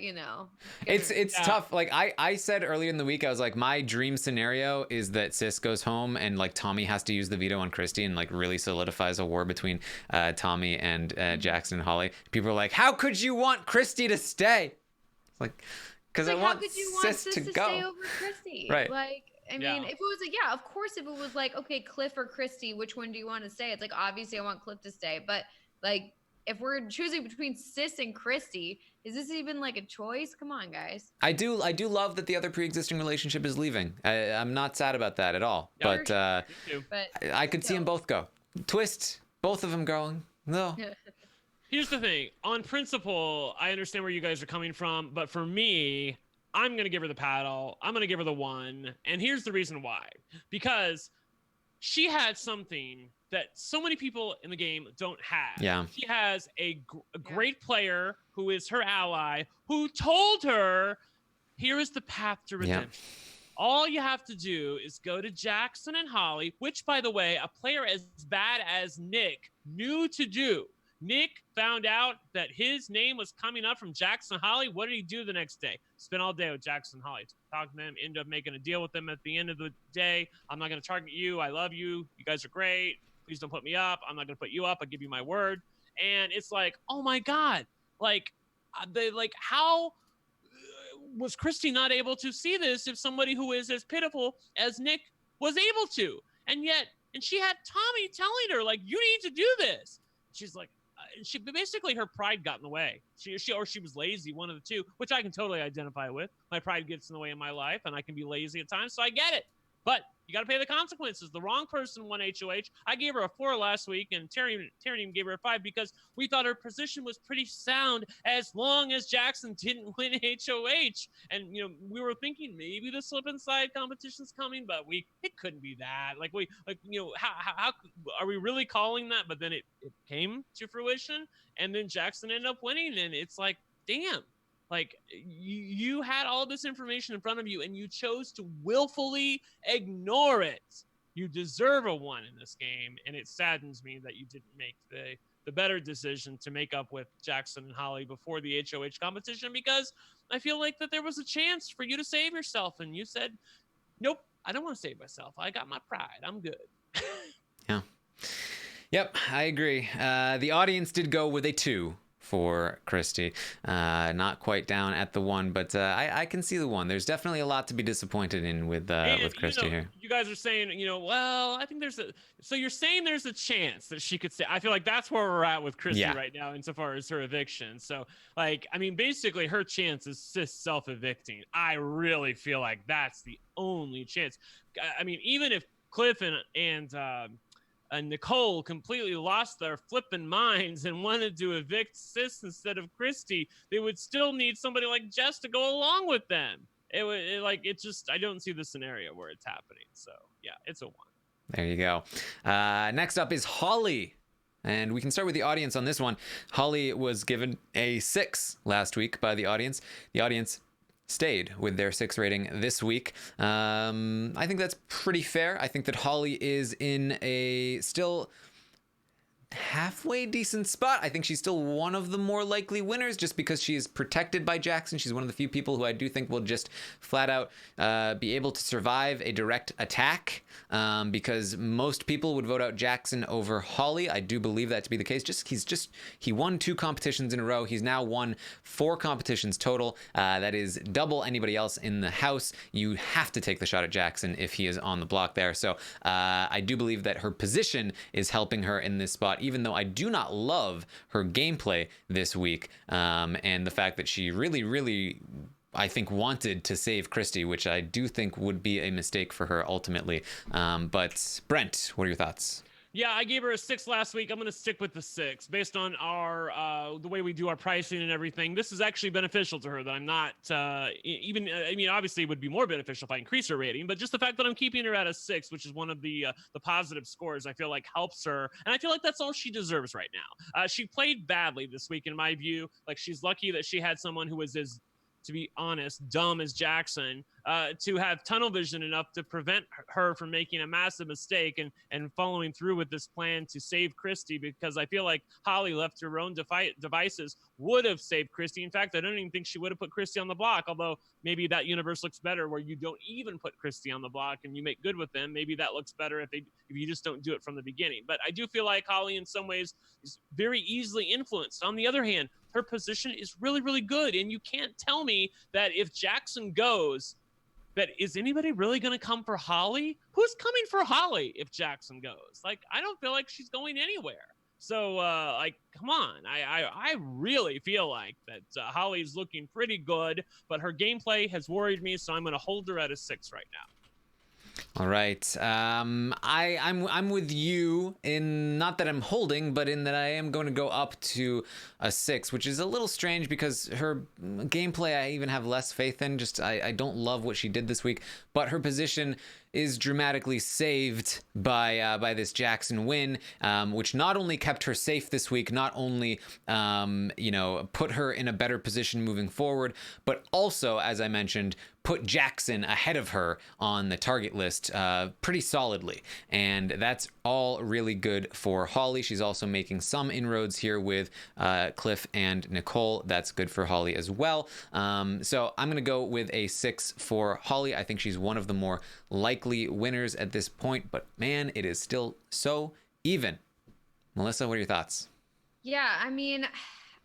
it's tough. Like I said earlier in the week, I was like, my dream scenario is that Sis goes home and like Tommy has to use the veto on Christy and like really solidifies a war between Tommy and Jackson and Holly. People are like, how could you want Christy to stay? It's like, because I want Sis to go. Stay over Christy, right? Like, I mean, if it was like, of course, if it was like, okay, Cliff or Christy, which one do you want to stay? It's like, obviously, I want Cliff to stay, but like, if we're choosing between Sis and Christy, is this even like a choice? Come on, guys. I do love that the other pre-existing relationship is leaving. I'm not sad about that at all. Yeah, but I could see them both go. Twist, both of them going. No. Here's the thing. On principle, I understand where you guys are coming from, but for me, I'm going to give her the paddle. I'm going to give her the 1. And here's the reason why. Because she had something that so many people in the game don't have. Yeah. She has a great player who is her ally, who told her, here is the path to redemption. Yeah. All you have to do is go to Jackson and Holly, which, by the way, a player as bad as Nick knew to do. Nick found out that his name was coming up from Jackson and Holly. What did he do the next day? Spent all day with Jackson and Holly. Talk to them, end up making a deal with them at the end of the day. I'm not going to target you. I love you. You guys are great. Please don't put me up. I'm not going to put you up. I'll give you my word. And it's like, oh my God. Like, how was Christy not able to see this if somebody who is as pitiful as Nick was able to? And she had Tommy telling her, like, you need to do this. She's like, she basically, her pride got in the way. She was lazy, one of the two, which I can totally identify with. My pride gets in the way in my life, and I can be lazy at times, so I get it. But you got to pay the consequences. The wrong person won HOH. I gave her a 4 last week, and Taran even gave her a 5 because we thought her position was pretty sound as long as Jackson didn't win HOH. And, we were thinking maybe the slip and slide competition's coming, but it couldn't be that. How are we really calling that? But then it came to fruition, and then Jackson ended up winning, and it's like, damn. Like, you had all this information in front of you, and you chose to willfully ignore it. You deserve a 1 in this game, and it saddens me that you didn't make the better decision to make up with Jackson and Holly before the HOH competition, because I feel like that there was a chance for you to save yourself, and you said, nope, I don't want to save myself. I got my pride. I'm good. Yeah. Yep, I agree. The audience did go with a 2. For Christy, not quite down at the 1, but I can see the 1. There's definitely a lot to be disappointed in with Christy here. You guys are saying, well, I think so you're saying there's a chance that she could stay. I feel like that's where we're at with Christy right now insofar as her eviction. So, basically her chance is self-evicting. I really feel like that's the only chance. Even if Cliff and Nicole completely lost their flipping minds and wanted to evict Sis instead of Christy, they would still need somebody like Jess to go along with them. I don't see the scenario where it's happening. So yeah, it's a 1. There you go. Next up is Holly. And we can start with the audience on this one. Holly was given a 6 last week by the audience. The audience stayed with their 6 rating this week. I think that's pretty fair. I think that Holly is in a still halfway decent spot. I think she's still one of the more likely winners just because she is protected by Jackson. She's one of the few people who I do think will just flat out be able to survive a direct attack because most people would vote out Jackson over Holly. I do believe that to be the case. He won 2 competitions in a row. He's now won 4 competitions total. That is double anybody else in the house. You have to take the shot at Jackson if he is on the block there. So I do believe that her position is helping her in this spot, even though I do not love her gameplay this week and the fact that she really, I think, wanted to save Christy, which I do think would be a mistake for her ultimately. But Brent, what are your thoughts? Yeah, I gave her a 6 last week. I'm going to stick with the 6 based on our the way we do our pricing and everything. This is actually beneficial to her that I'm not obviously it would be more beneficial if I increase her rating, but just the fact that I'm keeping her at a 6, which is one of the positive scores, I feel like helps her. And I feel like that's all she deserves right now. She played badly this week in my view. Like, she's lucky that she had someone who was as, to be honest, dumb as Jackson to have tunnel vision enough to prevent her from making a massive mistake and following through with this plan to save Christy, because I feel like Holly, left to her own devices, would have saved Christy. In fact, I don't even think she would have put Christy on the block, although maybe that universe looks better where you don't even put Christy on the block and you make good with them. Maybe that looks better if you just don't do it from the beginning. But I do feel like Holly in some ways is very easily influenced. On the other hand, her position is really, really good. And you can't tell me that if Jackson goes, that is anybody really going to come for Holly? Who's coming for Holly if Jackson goes? Like, I don't feel like she's going anywhere. So, come on. I really feel like that Holly's looking pretty good, but her gameplay has worried me, so I'm going to hold her at a 6 right now. All right. I'm with you in, not that I'm holding, but in that I am going to go up to a 6, which is a little strange because her gameplay I even have less faith in. Just I don't love what she did this week, but her position is dramatically saved by this Jackson win, which not only kept her safe this week, not only put her in a better position moving forward, but also, as I mentioned, put Jackson ahead of her on the target list pretty solidly. And that's all really good for Holly. She's also making some inroads here with Cliff and Nicole. That's good for Holly as well. So I'm going to go with a 6 for Holly. I think she's one of the more likely winners at this point, but man, it is still so even. Melissa, what are your thoughts? Yeah, I mean,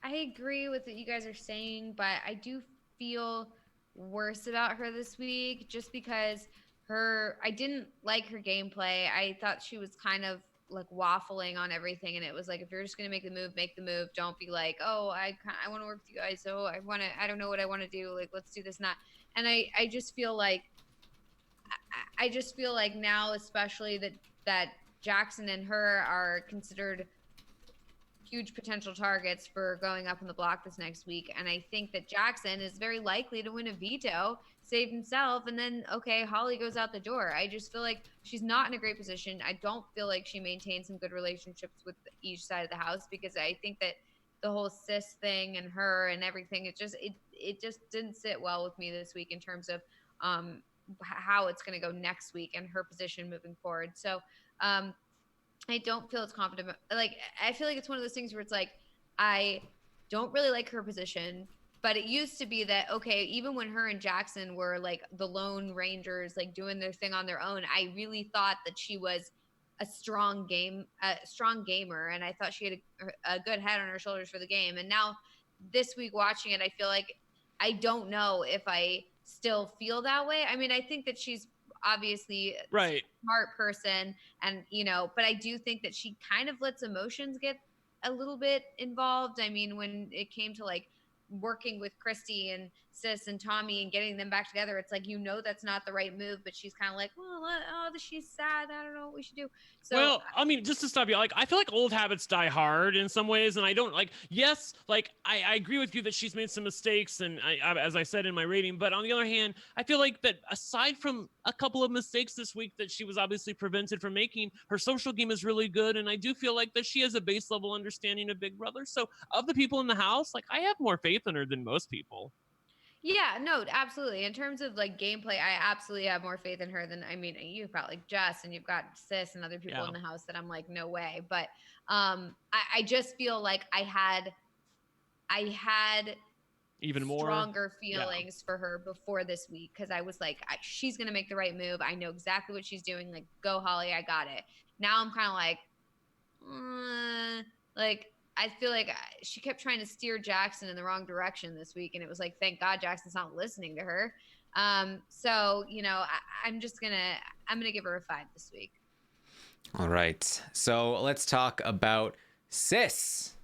I agree with what you guys are saying, but I do feel worse about her this week just because I didn't like her gameplay. I thought she was kind of like waffling on everything, and it was like, if you're just gonna make the move, make the move. Don't be like, oh, I want to work with you guys, so I don't know what I want to do. Like, let's do this, not. And I just feel like I just feel like now, especially that Jackson and her are considered huge potential targets for going up in the block this next week. And I think that Jackson is very likely to win a veto, save himself, and then, okay, Holly goes out the door. I just feel like she's not in a great position. I don't feel like she maintains some good relationships with each side of the house, because I think that the whole sis thing and her and everything, it just didn't sit well with me this week in terms of how it's going to go next week and her position moving forward. So I don't feel as confident. Like, I feel like it's one of those things where it's like, I don't really like her position, but it used to be that, okay, even when her and Jackson were like the Lone Rangers, like doing their thing on their own, I really thought that she was a strong gamer. And I thought she had a good head on her shoulders for the game. And now this week watching it, I feel like I don't know if I still feel that way. I mean, I think that she's obviously right. smart person, and but I do think that she kind of lets emotions get a little bit involved. I mean, when it came to like working with Christy and Sis and Tommy and getting them back together, it's like, that's not the right move, but she's kind of like, well, she's sad, I don't know what we should do. So, well, I mean, just to stop you, like, I feel like old habits die hard in some ways, and I don't like. Yes, like I agree with you that she's made some mistakes, and as I said in my rating, but on the other hand, I feel like that aside from a couple of mistakes this week that she was obviously prevented from making, her social game is really good, and I do feel like that she has a base level understanding of Big Brother. So, of the people in the house, like, I have more faith in her than most people. Yeah, no, absolutely. In terms of like gameplay, I absolutely have more faith in her than, I mean, you've got like Jess and you've got Sis and other people in the house that I'm like, no way. But I just feel like I had even more stronger feelings for her before this week, because I was like, she's gonna make the right move. I know exactly what she's doing. Like, go Holly, I got it. Now I'm kind of like I feel like she kept trying to steer Jackson in the wrong direction this week, and it was like, thank God Jackson's not listening to her. So I'm gonna give her a 5 this week. All right, so let's talk about Sis.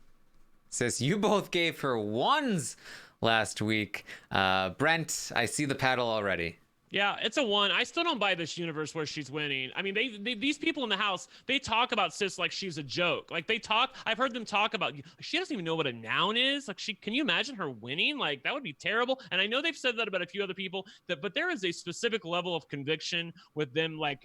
Sis, you both gave her 1s last week. Brent, I see the paddle already. Yeah, it's a 1. I still don't buy this universe where she's winning. I mean, these people in the house, they talk about Sis like she's a joke. Like, I've heard them talk about, she doesn't even know what a noun is. Like, can you imagine her winning? Like, that would be terrible. And I know they've said that about a few other people, but there is a specific level of conviction with them, like,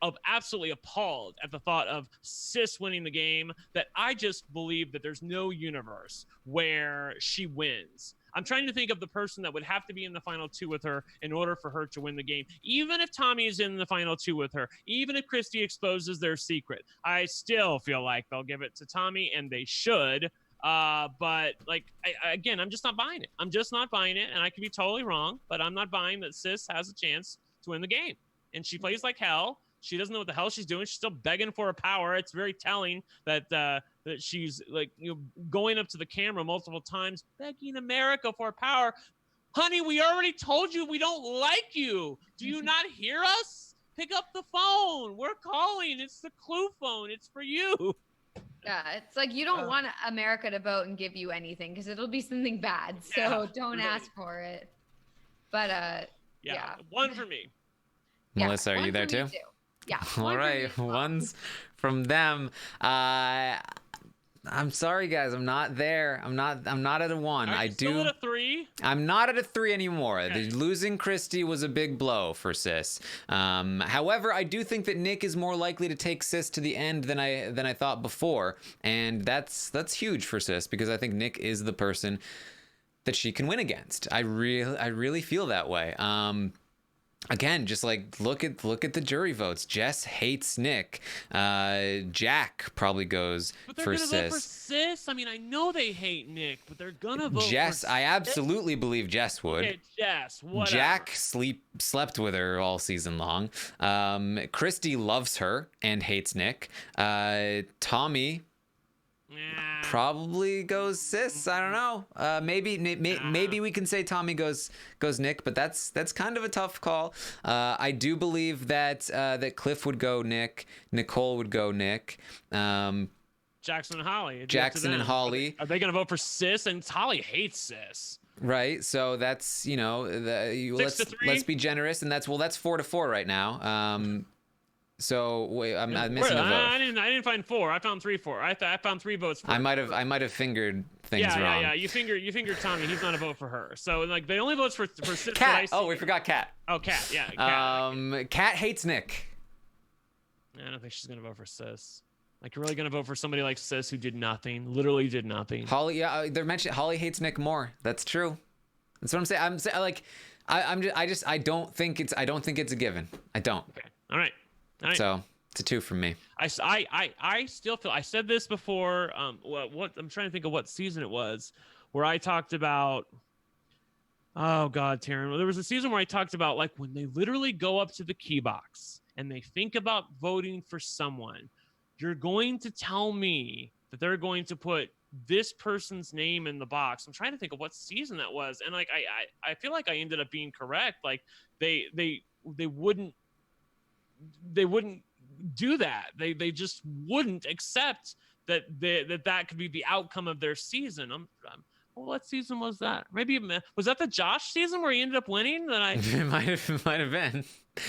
of absolutely appalled at the thought of Sis winning the game, that I just believe that there's no universe where she wins. I'm trying to think of the person that would have to be in the final 2 with her in order for her to win the game. Even if Tommy is in the final 2 with her, even if Christy exposes their secret, I still feel like they'll give it to Tommy, and they should. But like, again, I'm just not buying it. I'm just not buying it, and I could be totally wrong, but I'm not buying that Sis has a chance to win the game. And she plays like hell. She doesn't know what the hell she's doing. She's still begging for a power. It's very telling that she's like, going up to the camera multiple times, begging America for power. Honey, we already told you we don't like you. Do you not hear us? Pick up the phone. We're calling. It's the Clue phone. It's for you. Yeah, it's like, you don't want America to vote and give you anything, because it'll be something bad. So don't ask for it. But yeah. 1 for me. Melissa, are you there too? Yeah. All right, 1s from them. I'm sorry, guys. I'm not there. I'm not at a 1. Are you still at a 3? I'm not at a 3 anymore. Okay. Losing Christy was a big blow for Sis. However, I do think that Nick is more likely to take Sis to the end than I thought before, and that's huge for Sis, because I think Nick is the person that she can win against. I really feel that way. Again, just like look at the jury votes. Jess hates Nick. Jack probably goes for Sis. But they're gonna vote for Sis. I mean, I know they hate Nick, but they're gonna vote Jess. for I absolutely believe Jess would. Okay, Jess, whatever. Jack slept with her all season long. Christy loves her and hates Nick. Tommy Nah. probably goes sis. I don't know. Maybe we can say Tommy goes Nick, but that's kind of a tough call. I do believe that that Cliff would go Nick, Nicole would go Nick. Jackson and Holly. Jackson and Holly. Are they going to vote for sis? And Holly hates sis. Right. So that's, let's be generous, and that's 4-4 right now. So wait, I'm missing a vote. I didn't find 4. I found 3-4. I found 3 votes for I might have fingered things wrong. Yeah. You fingered Tommy. He's not a vote for her. So like the only votes for sis. Kat. Oh, we forgot Kat. Oh, Kat. Yeah. Kat. Kat hates Nick. I don't think she's gonna vote for sis. Like, you're really gonna vote for somebody like sis who did nothing, literally did nothing. Holly, yeah, they're mentioning Holly hates Nick more. That's true. That's what I'm saying. I'm saying, like, I don't think it's a given. I don't. Okay. All right. So it's a 2 from me. I still feel, I said this before. What I'm trying to think of what season it was, where I talked about. Oh God, Taran. There was a season where I talked about, like, when they literally go up to the key box and they think about voting for someone. You're going to tell me that they're going to put this person's name in the box. I'm trying to think of what season that was, and like I feel like I ended up being correct. Like they wouldn't do that. They just wouldn't accept that could be the outcome of their season. Well, what season was that? Maybe was that the Josh season where he ended up winning? It might have been.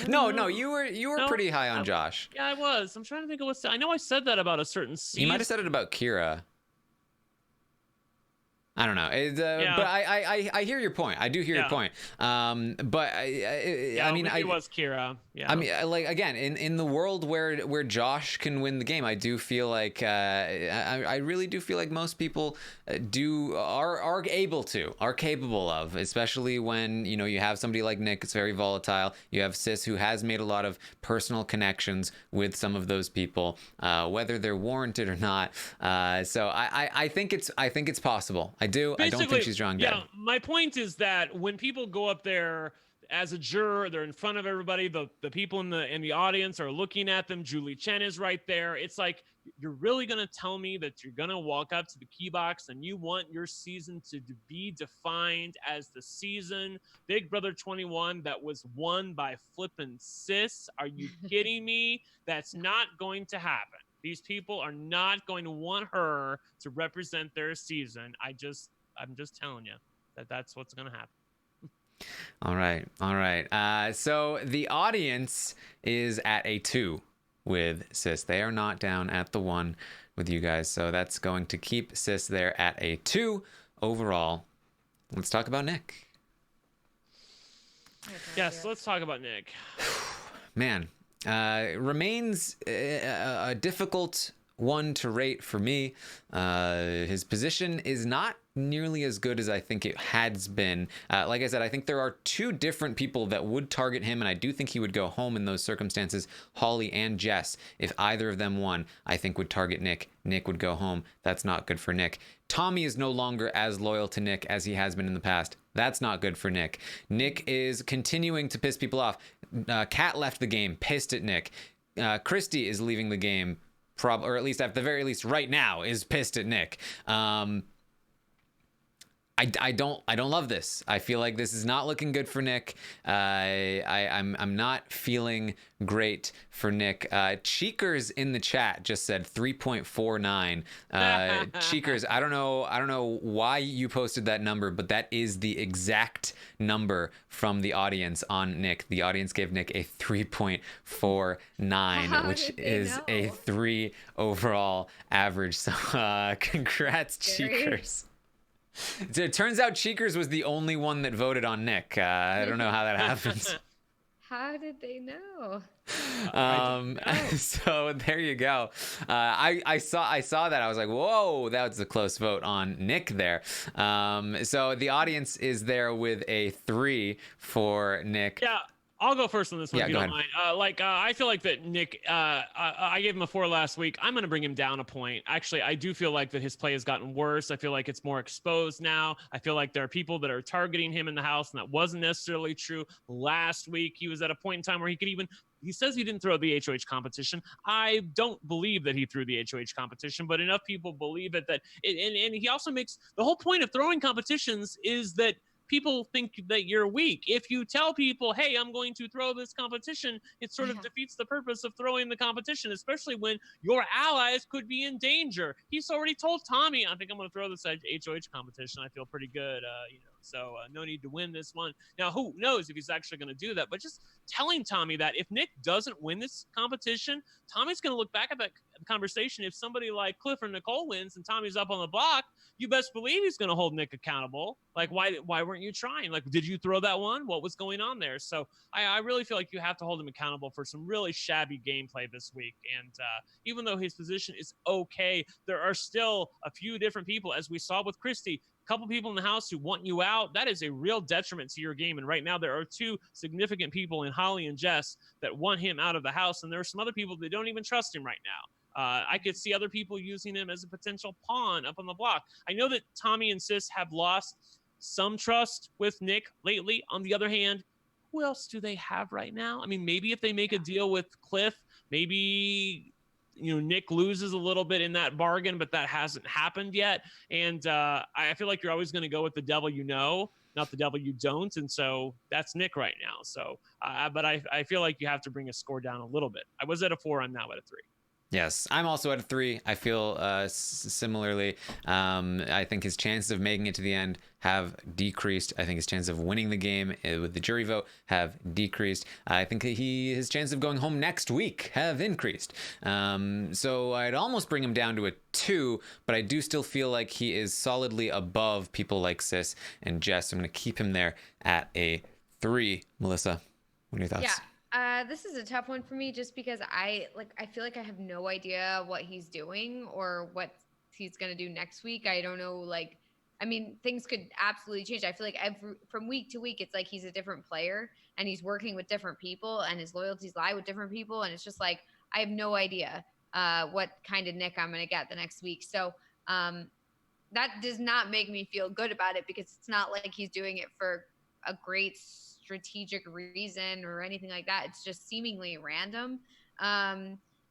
No, you were pretty high on Josh. Yeah, I was. I'm trying to think of I know I said that about a certain season. You might have said it about Kira. I don't know. But I hear your point. I do hear your point. But I mean, it was Kira. Yeah. I mean, like, again, in the world where Josh can win the game, I do feel like I really do feel like most people are capable of, especially when you have somebody like Nick. It's very volatile. You have Sis, who has made a lot of personal connections with some of those people, whether they're warranted or not. So I think it's possible. I don't think she's wrong. Yeah, my point is that when people go up there as a juror, they're in front of everybody. The people in the audience are looking at them. Julie Chen is right there. It's like, you're really gonna tell me that you're gonna walk up to the key box and you want your season to be defined as the season Big Brother 21 that was won by flippin' sis? Are you kidding me? That's not going to happen. These people are not going to want her to represent their season. I'm just telling you that's what's going to happen. All right. So the audience is at a 2 with Sis. They are not down at the 1 with you guys. So that's going to keep Sis there at a 2 overall. Let's talk about Nick. Yes, let's talk about Nick. Man. Remains a difficult one to rate for me. His position is not nearly as good as I think it has been. Like I said, I think there are 2 different people that would target him, and I do think he would go home in those circumstances. Holly and Jess, if either of them won, I think would target Nick. Nick would go home. That's not good for Nick. Tommy is no longer as loyal to Nick as he has been in the past. That's not good for Nick. Nick is continuing to piss people off. Kat left the game pissed at Nick. Christy is leaving the game, or at least at the very least right now, is pissed at Nick. I don't love this. I feel like this is not looking good for Nick. I'm not feeling great for Nick. Cheekers in the chat just said 3.49. Cheekers, I don't know why you posted that number, but that is the exact number from the audience on Nick. The audience gave Nick a 3.49, which is a 3 overall average. So congrats, Cheekers. It turns out Cheekers was the only one that voted on Nick. I don't know how that happens. How did they know? So there you go. I saw that. I was like, whoa, that was a close vote on Nick there. So the audience is there with a 3 for Nick. Yeah. I'll go first on this one, Yeah, if you go don't ahead. mind. I feel like that Nick, I gave him a 4 last week. I'm going to bring him down a point. Actually, I do feel like that his play has gotten worse. I feel like it's more exposed now. I feel like there are people that are targeting him in the house, and that wasn't necessarily true last week. He was at a point in time where he says he didn't throw the HOH competition. I don't believe that he threw the HOH competition, but enough people believe it and he also makes the whole point of throwing competitions is that people think that you're weak. If you tell people, hey, I'm going to throw this competition, it sort of defeats the purpose of throwing the competition, especially when your allies could be in danger. He's already told Tommy, I think I'm going to throw this HOH competition. I feel pretty good, so no need to win this one. Now, who knows if he's actually going to do that, but just telling Tommy that if Nick doesn't win this competition, Tommy's going to look back at that conversation. If somebody like Cliff or Nicole wins and Tommy's up on the block, you best believe he's going to hold Nick accountable. Like, why weren't you trying? Like, did you throw that one? What was going on there? So I really feel like you have to hold him accountable for some really shabby gameplay this week. And even though his position is okay, there are still a few different people, as we saw with Christy, a couple people in the house who want you out. That is a real detriment to your game. And right now there are 2 significant people in Holly and Jess that want him out of the house. And there are some other people that don't even trust him right now. I could see other people using him as a potential pawn up on the block. I know that Tommy and Sis have lost some trust with Nick lately. On the other hand, who else do they have right now? I mean, maybe if they make a deal with Cliff, maybe Nick loses a little bit in that bargain, but that hasn't happened yet. And I feel like you're always going to go with the devil not the devil you don't. And so that's Nick right now. So, but I feel like you have to bring a score down a little bit. I was at a 4. I'm now at a 3. Yes, I'm also at a 3. I feel similarly. I think his chances of making it to the end have decreased. I think his chances of winning the game with the jury vote have decreased. I think his chances of going home next week have increased. So I'd almost bring him down to a 2, but I do still feel like he is solidly above people like Sis and Jess. I'm going to keep him there at a 3. Melissa, what are your thoughts? Yeah. This is a tough one for me just because I feel like I have no idea what he's doing or what he's going to do next week. I don't know. Things could absolutely change. I feel like from week to week, it's like he's a different player and he's working with different people and his loyalties lie with different people. And it's just like, I have no idea what kind of Nick I'm going to get the next week. So that does not make me feel good about it because it's not like he's doing it for a great strategic reason or anything like that. It's just seemingly random.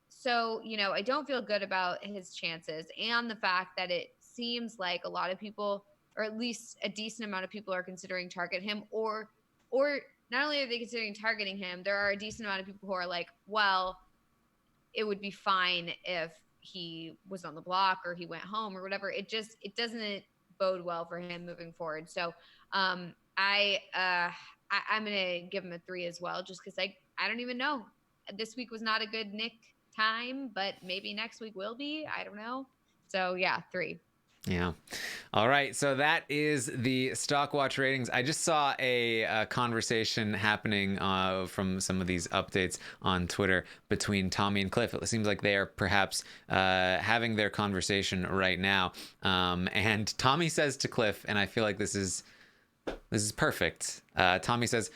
So, I don't feel good about his chances and the fact that it seems like a lot of people, or at least a decent amount of people, are considering target him or not only are they considering targeting him, there are a decent amount of people who are like, well, it would be fine if he was on the block or he went home or whatever. It doesn't bode well for him moving forward. So, I'm going to give him a 3 as well, just because I don't even know. This week was not a good Nick time, but maybe next week will be. I don't know. So, yeah, 3. Yeah. All right. So that is the Stockwatch ratings. I just saw a conversation happening from some of these updates on Twitter between Tommy and Cliff. It seems like they are perhaps having their conversation right now. And Tommy says to Cliff, and I feel like this is perfect. Tommy says,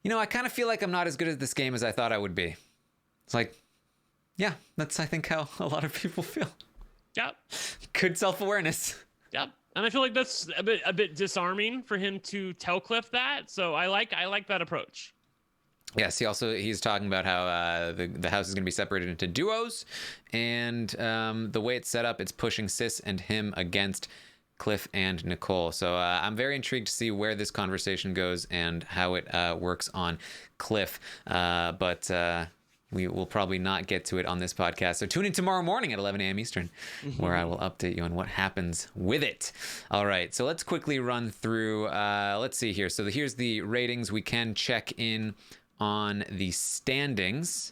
I kind of feel like I'm not as good at this game as I thought I would be. It's like, yeah, that's, I think, how a lot of people feel. Yep. Good self-awareness. Yep. And I feel like that's a bit disarming for him to tell Cliff that. So I like that approach. Yes, he's talking about how the house is going to be separated into duos, and the way it's set up, it's pushing Sis and him against Cliff and Nicole. So I'm very intrigued to see where this conversation goes and how it works on Cliff. But we will probably not get to it on this podcast. So tune in tomorrow morning at 11 a.m. Eastern, where I will update you on what happens with it. All right, so let's quickly run through. Let's see here. So here's the ratings. We can check in on the standings,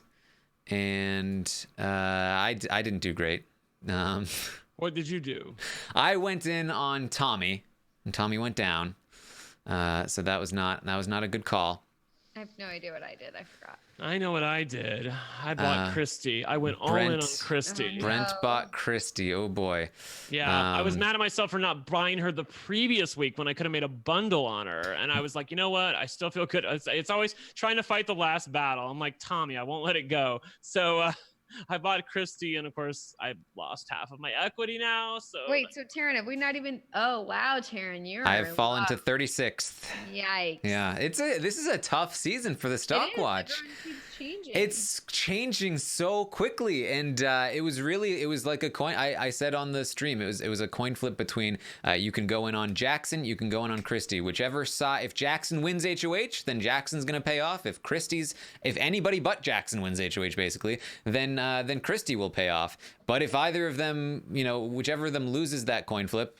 and I didn't do great. What did you do? I went in on Tommy, and Tommy went down. So that was not a good call. I have no idea what I did. I forgot. I know what I did. I bought Christy. I went all in on Christy. Oh, Brent no. bought Christy. Oh boy. Yeah, I was mad at myself for not buying her the previous week when I could have made a bundle on her. And I was like, you know what? I still feel good. It's always trying to fight the last battle. I'm like, Tommy, I won't let it go. So I bought Christy, and of course, I lost half of my equity now. So Wait, so Taran, have we not even? Oh wow, Taran, you're. I have fallen to 36th. Yikes. Yeah, this is a tough season for the stock watch. Everyone keeps changing. It's changing so quickly, and it was like a coin. I said on the stream, it was a coin flip between you can go in on Jackson, you can go in on Christy, whichever side. If Jackson wins HOH, then Jackson's gonna pay off. If anybody but Jackson wins HOH, basically, then Christy will pay off. But if either of them, whichever of them loses that coin flip,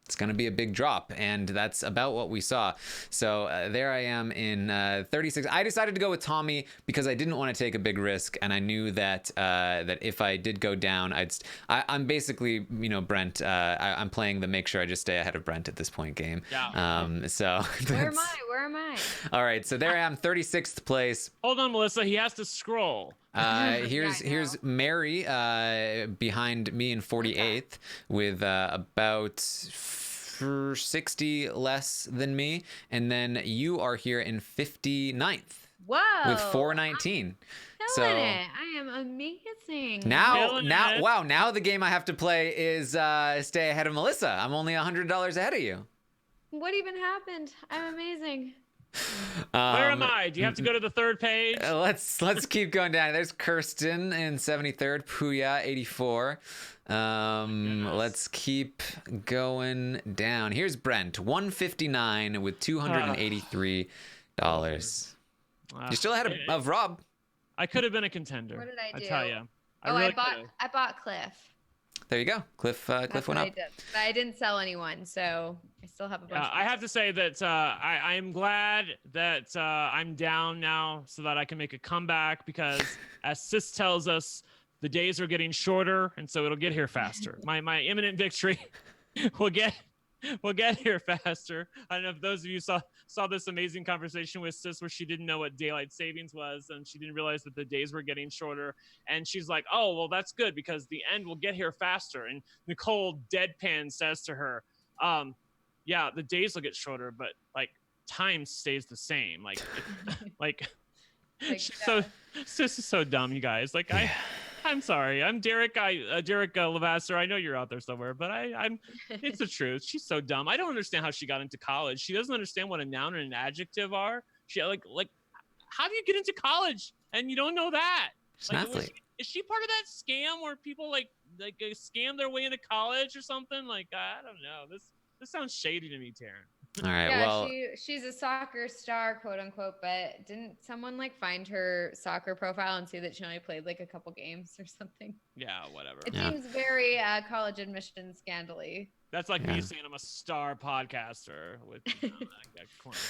it's going to be a big drop, and that's about what we saw. So there I am in 36. I decided to go with Tommy because I didn't want to take a big risk, and I knew that that if I did go down, I'm basically, Brent. I'm playing the make sure I just stay ahead of Brent at this point game. Yeah. So Where am I? All right, so there I am, 36th place. Hold on, Melissa. He has to scroll. Here's Mary behind me in 48th with about 60 less than me, and then you are here in 59th. Whoa. With 419. Killing it. I am amazing. Now the game I have to play is stay ahead of Melissa. I'm only $100 ahead of you. What even happened? I'm amazing. Where am I? Do you have to go to the third page? Let's keep going down. There's Kirsten in 73rd, Puya 84. Let's keep going down. Here's Brent 159 with $283. You're still ahead of Rob. I could have been a contender. What did I do? I tell you. I bought Cliff. There you go. Cliff went up. I did. But I didn't sell anyone, so I still have a bunch. I have to say that I am glad that I'm down now so that I can make a comeback, because as Sis tells us, the days are getting shorter, and so it'll get here faster. My imminent victory will get here faster. I don't know if those of you saw this amazing conversation with Sis where she didn't know what daylight savings was, and she didn't realize that the days were getting shorter. And she's like, oh, well, that's good because the end will get here faster. And Nicole deadpan says to her, yeah, the days will get shorter, but like time stays the same. Sis is so dumb, you guys. I'm sorry. I'm Derek. Derek Levasseur. I know you're out there somewhere, but I'm. It's the truth. She's so dumb. I don't understand how she got into college. She doesn't understand what a noun and an adjective are. She like. How do you get into college and you don't know that? Is she part of that scam where people like scam their way into college or something? I don't know. This sounds shady to me, Taran. All right. Yeah, well, she's a soccer star, quote unquote, but didn't someone find her soccer profile and see that she only played a couple games or something? Yeah, whatever. It seems very college admission scandally. That's like me saying I'm a star podcaster.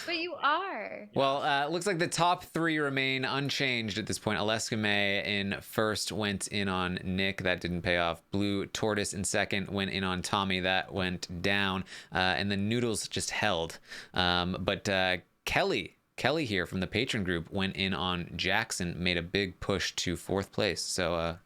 But you are. Well, looks like the top three remain unchanged at this point. Alaska May in first went in on Nick. That didn't pay off. Blue Tortoise in second went in on Tommy. That went down. And then Noodles just held. But Kelly here from the patron group went in on Jackson, made a big push to fourth place. So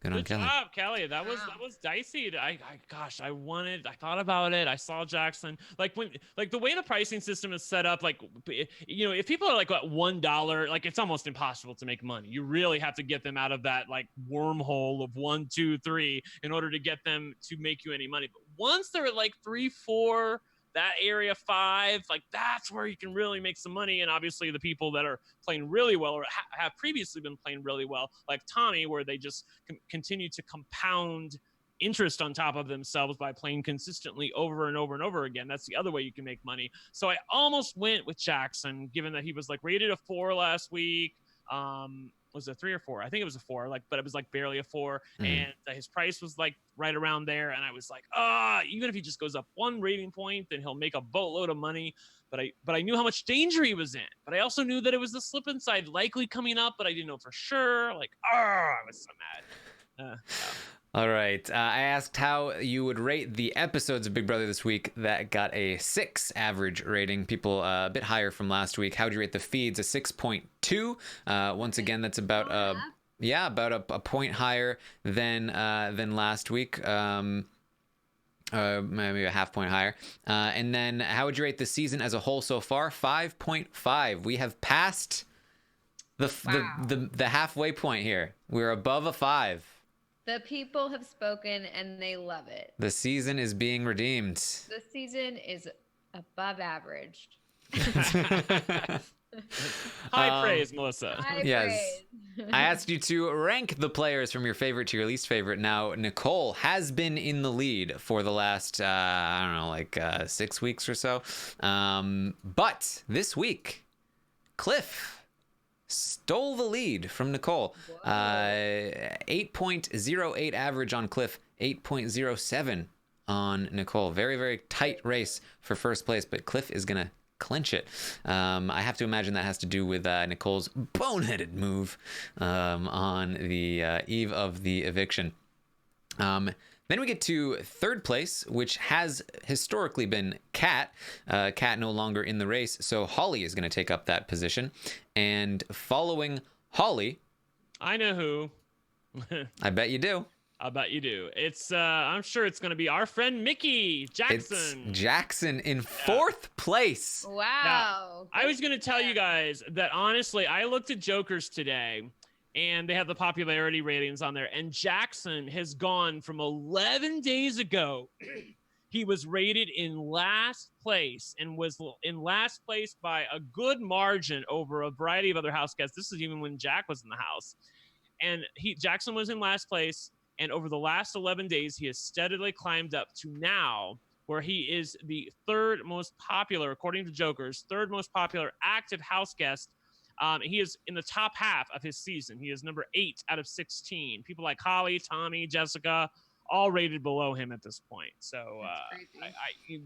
good job, Kelly. That was dicey. I thought about it. I saw Jackson. The way the pricing system is set up, if people are at $1, it's almost impossible to make money. You really have to get them out of that wormhole of 1, 2, 3 in order to get them to make you any money. But once they're at 3, 4, that area 5, that's where you can really make some money. And obviously the people that are playing really well or have previously been playing really well, like Tommy, where they just continue to compound interest on top of themselves by playing consistently over and over and over again. That's the other way you can make money. So I almost went with Jackson, given that he was rated a 4 last week. Was it a 3 or 4? I think it was a 4, but it was barely a 4. And his price was right around there. And I was even if he just goes up 1 rating point, then he'll make a boatload of money. But I knew how much danger he was in. But I also knew that it was the slip inside likely coming up, but I didn't know for sure. I was so mad. All right. I asked how you would rate the episodes of Big Brother this week. That got a 6 average rating. People a bit higher from last week. How would you rate the feeds? A 6.2. Once again, that's about about a point higher than last week. Maybe a half point higher. And then how would you rate the season as a whole so far? 5.5. We have passed the halfway point here. We're above a 5. The people have spoken and they love it. The season is being redeemed. The season is above average. High praise, Melissa. High Yes. praise. I asked you to rank the players from your favorite to your least favorite. Now, Nicole has been in the lead for the last, 6 weeks or so. But this week, Cliff stole the lead from Nicole. 8.08 average on Cliff, 8.07 on Nicole. Very, very tight race for first place, but Cliff is going to clinch it. I have to imagine that has to do with Nicole's boneheaded move on the eve of the eviction. Then we get to third place, which has historically been Kat. Kat no longer in the race, so Holly is going to take up that position. And following Holly... I know who. I bet you do. I bet you do. It's I'm sure it's going to be our friend Mickey Jackson. It's Jackson in fourth place. Wow. Now, I was going to tell you guys that honestly, I looked at Jokers today and they have the popularity ratings on there. And Jackson has gone from 11 days ago. He was rated in last place and was in last place by a good margin over a variety of other house guests. This is even when Jack was in the house. And Jackson was in last place. And over the last 11 days, he has steadily climbed up to now where he is the third most popular, according to Jokers, third most popular active house guest. He is in the top half of his season. He is number 8 out of 16. People like Holly, Tommy, Jessica, all rated below him at this point. So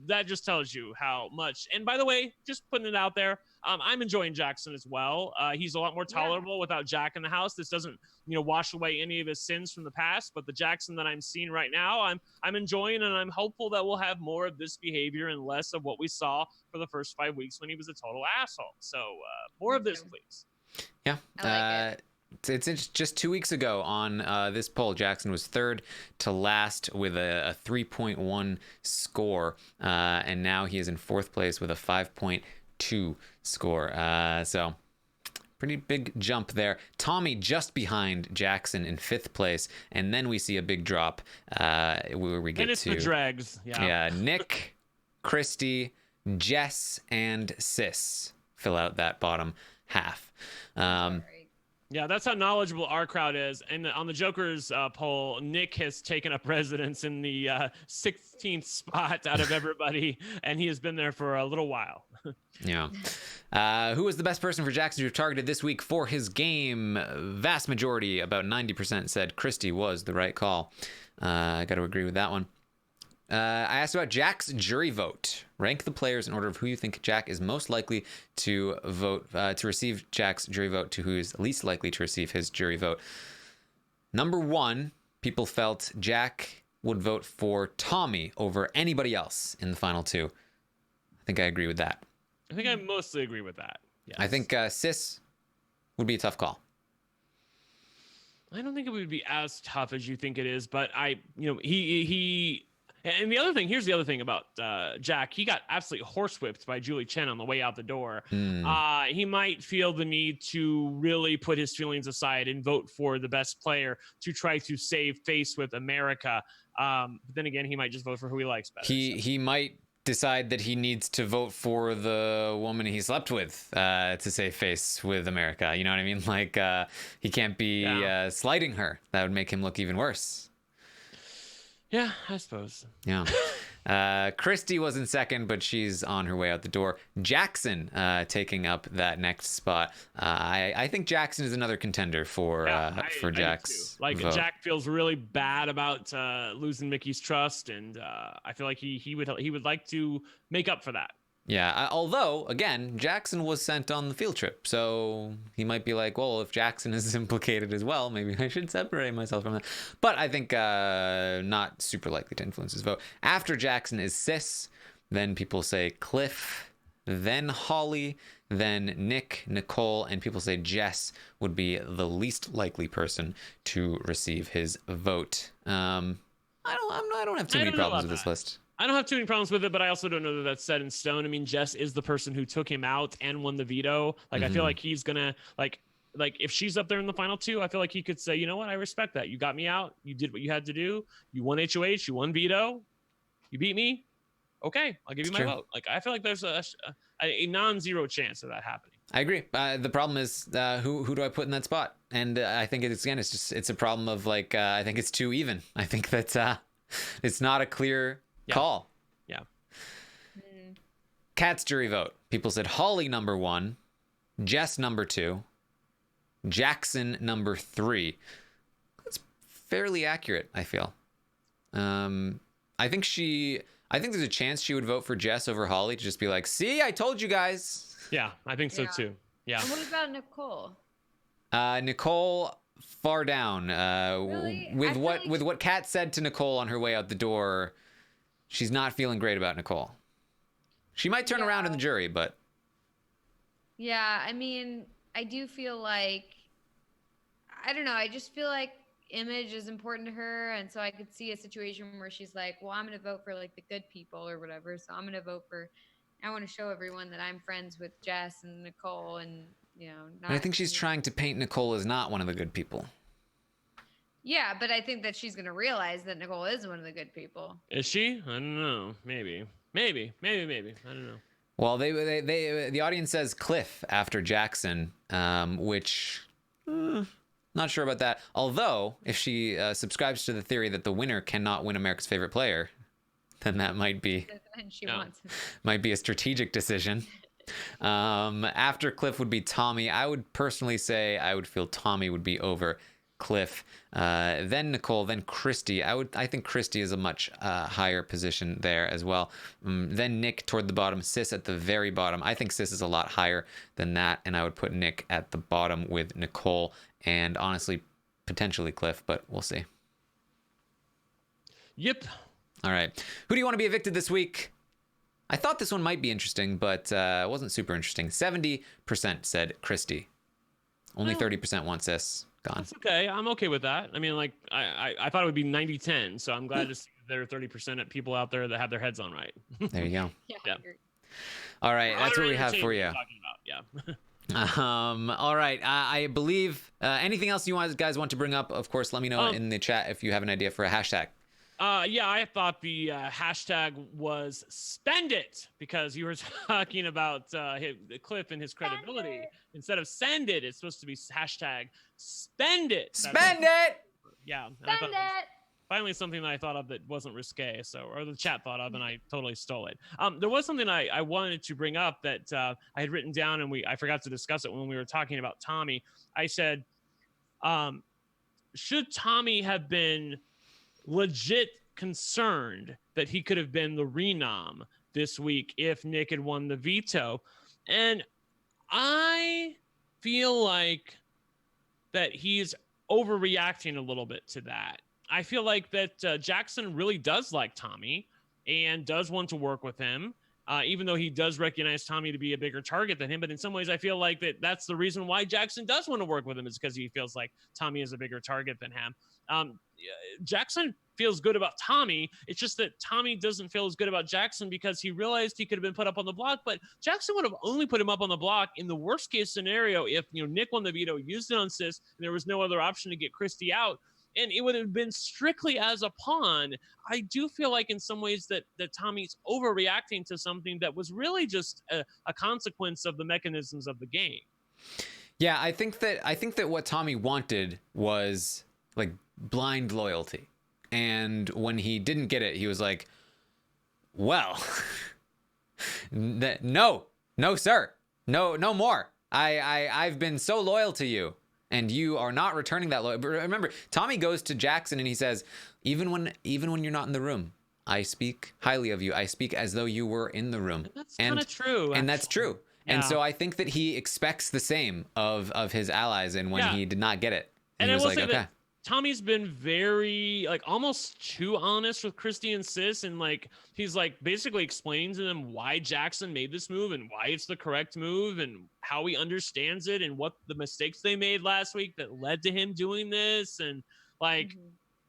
that just tells you how much. And by the way, just putting it out there, I'm enjoying Jackson as well. He's a lot more tolerable without Jack in the house. This doesn't, wash away any of his sins from the past. But the Jackson that I'm seeing right now, I'm enjoying, and I'm hopeful that we'll have more of this behavior and less of what we saw for the first 5 weeks when he was a total asshole. So more of this, please. Yeah. I like it. It's just 2 weeks ago on this poll, Jackson was third to last with a 3.1 score, and now he is in fourth place with a 5.2 score. So pretty big jump there. Tommy just behind Jackson in fifth place, and then we see a big drop where we get and it's to the dregs. Yeah, Nick, Christy, Jess, and Sis fill out that bottom half. Yeah, that's how knowledgeable our crowd is. And on the Jokers poll, Nick has taken up residence in the 16th spot out of everybody, and he has been there for a little while. Yeah. Who was the best person for Jackson to have targeted this week for his game? Vast majority, about 90%, said Christy was the right call. I got to agree with that one. I asked about Jack's jury vote. Rank the players in order of who you think Jack is most likely to vote, to receive Jack's jury vote, to who is least likely to receive his jury vote. Number 1, people felt Jack would vote for Tommy over anybody else in the final 2. I think I agree with that. I think I mostly agree with that. Yes. I think Sis would be a tough call. I don't think it would be as tough as you think it is, but he. And the other thing, here's the other thing about Jack. He got absolutely horsewhipped by Julie Chen on the way out the door. He might feel the need to really put his feelings aside and vote for the best player to try to save face with America. But then again, he might just vote for who he likes better. He might decide that he needs to vote for the woman he slept with to save face with America. You know what I mean? Like, he can't be slighting her. That would make him look even worse. Yeah, I suppose. Yeah. Christy was in second, but she's on her way out the door. Jackson taking up that next spot. I think Jackson is another contender for Jack's vote. Jack feels really bad about losing Mickey's trust, and I feel like he would like to make up for that. Yeah, although, again, Jackson was sent on the field trip, so he might be like, well, if Jackson is implicated as well, maybe I should separate myself from that. But I think not super likely to influence his vote. After Jackson is Sis, then people say Cliff, then Holly, then Nick, Nicole, and people say Jess would be the least likely person to receive his vote. I don't have too many problems with this list. I don't have too many problems with it, but I also don't know that that's set in stone. I mean, Jess is the person who took him out and won the veto. Like, I feel like he's gonna like if she's up there in the final two, I feel like he could say, you know what, I respect that. You got me out. You did what you had to do. You won HOH. You won veto. You beat me. Okay, I'll give you my vote. Like, I feel like there's a non-zero chance of that happening. I agree. The problem is who do I put in that spot? And I think it's a problem of like I think it's too even. I think that it's not a clear call. Yeah. Cat's jury vote. People said Holly number 1, Jess number 2, Jackson number 3. That's fairly accurate, I feel. I think there's a chance she would vote for Jess over Holly to just be like, see, I told you guys. Yeah, I think so too. Yeah. And what about Nicole? Nicole far down. Really? With what Kat said to Nicole on her way out the door, she's not feeling great about Nicole. She might turn around in the jury, but yeah, I mean, I do feel like, I don't know, I just feel like image is important to her, and so I could see a situation where she's like, well, I'm going to vote for like the good people or whatever, so I'm going to vote for, I want to show everyone that I'm friends with Jess and Nicole, and not, I think she's trying to paint Nicole as not one of the good people. Yeah, but I think that she's going to realize that Nicole is one of the good people. Is she? I don't know. Maybe. I don't know. Well, the audience says Cliff after Jackson, which not sure about that. Although, if she subscribes to the theory that the winner cannot win America's favorite player, then that might be might be a strategic decision. After Cliff would be Tommy. I would personally say I would feel Tommy would be over Cliff, then Nicole, then Christy. I think Christy is a much higher position there as well. Then Nick toward the bottom, Sis at the very bottom. I think Sis is a lot higher than that, and I would put Nick at the bottom with Nicole, and honestly, potentially Cliff, but we'll see. Yep. All right. Who do you want to be evicted this week? I thought this one might be interesting, but it wasn't super interesting. 70% said Christy. Only 30% want Sis. Gone. That's okay. I'm okay with that. I mean, like, I thought it would be 90-10, so I'm glad to see there are 30% of people out there that have their heads on right. There you go. Yeah. All right, that's what we have for you. Yeah. All right. I believe anything else you guys want to bring up, of course, let me know in the chat if you have an idea for a hashtag. Yeah, I thought the hashtag was spend it, because you were talking about Cliff and his credibility. Instead of send it, it's supposed to be hashtag spend it. Spend it! Yeah. Spend it! Finally, something that I thought of that wasn't risque, or the chat thought of, and I totally stole it. There was something I wanted to bring up that I had written down, and I forgot to discuss it when we were talking about Tommy. I said, should Tommy have been legit concerned that he could have been the renom this week if Nick had won the veto? And I feel like that he's overreacting a little bit to that. I feel like that Jackson really does like Tommy and does want to work with him, even though he does recognize Tommy to be a bigger target than him. But in some ways, I feel like that's the reason why Jackson does want to work with him, is because he feels like Tommy is a bigger target than him. Jackson feels good about Tommy. It's just that Tommy doesn't feel as good about Jackson because he realized he could have been put up on the block, but Jackson would have only put him up on the block in the worst case scenario if Nick won the veto, used it on Sis, and there was no other option to get Christy out, and it would have been strictly as a pawn. I do feel like in some ways that Tommy's overreacting to something that was really just a consequence of the mechanisms of the game. Yeah, I think that what Tommy wanted was like blind loyalty. And when he didn't get it, he was like, well, no, sir. No more. I've been so loyal to you, and you are not returning that loyalty. But remember, Tommy goes to Jackson and he says, even when you're not in the room, I speak highly of you. I speak as though you were in the room. That's kind of true. And that's true. Yeah. And so I think that he expects the same of his allies. And when he did not get it, he was like, okay. Tommy's been very, like, almost too honest with Christy and Sis, and like he's like basically explaining to them why Jackson made this move and why it's the correct move and how he understands it and what the mistakes they made last week that led to him doing this. And like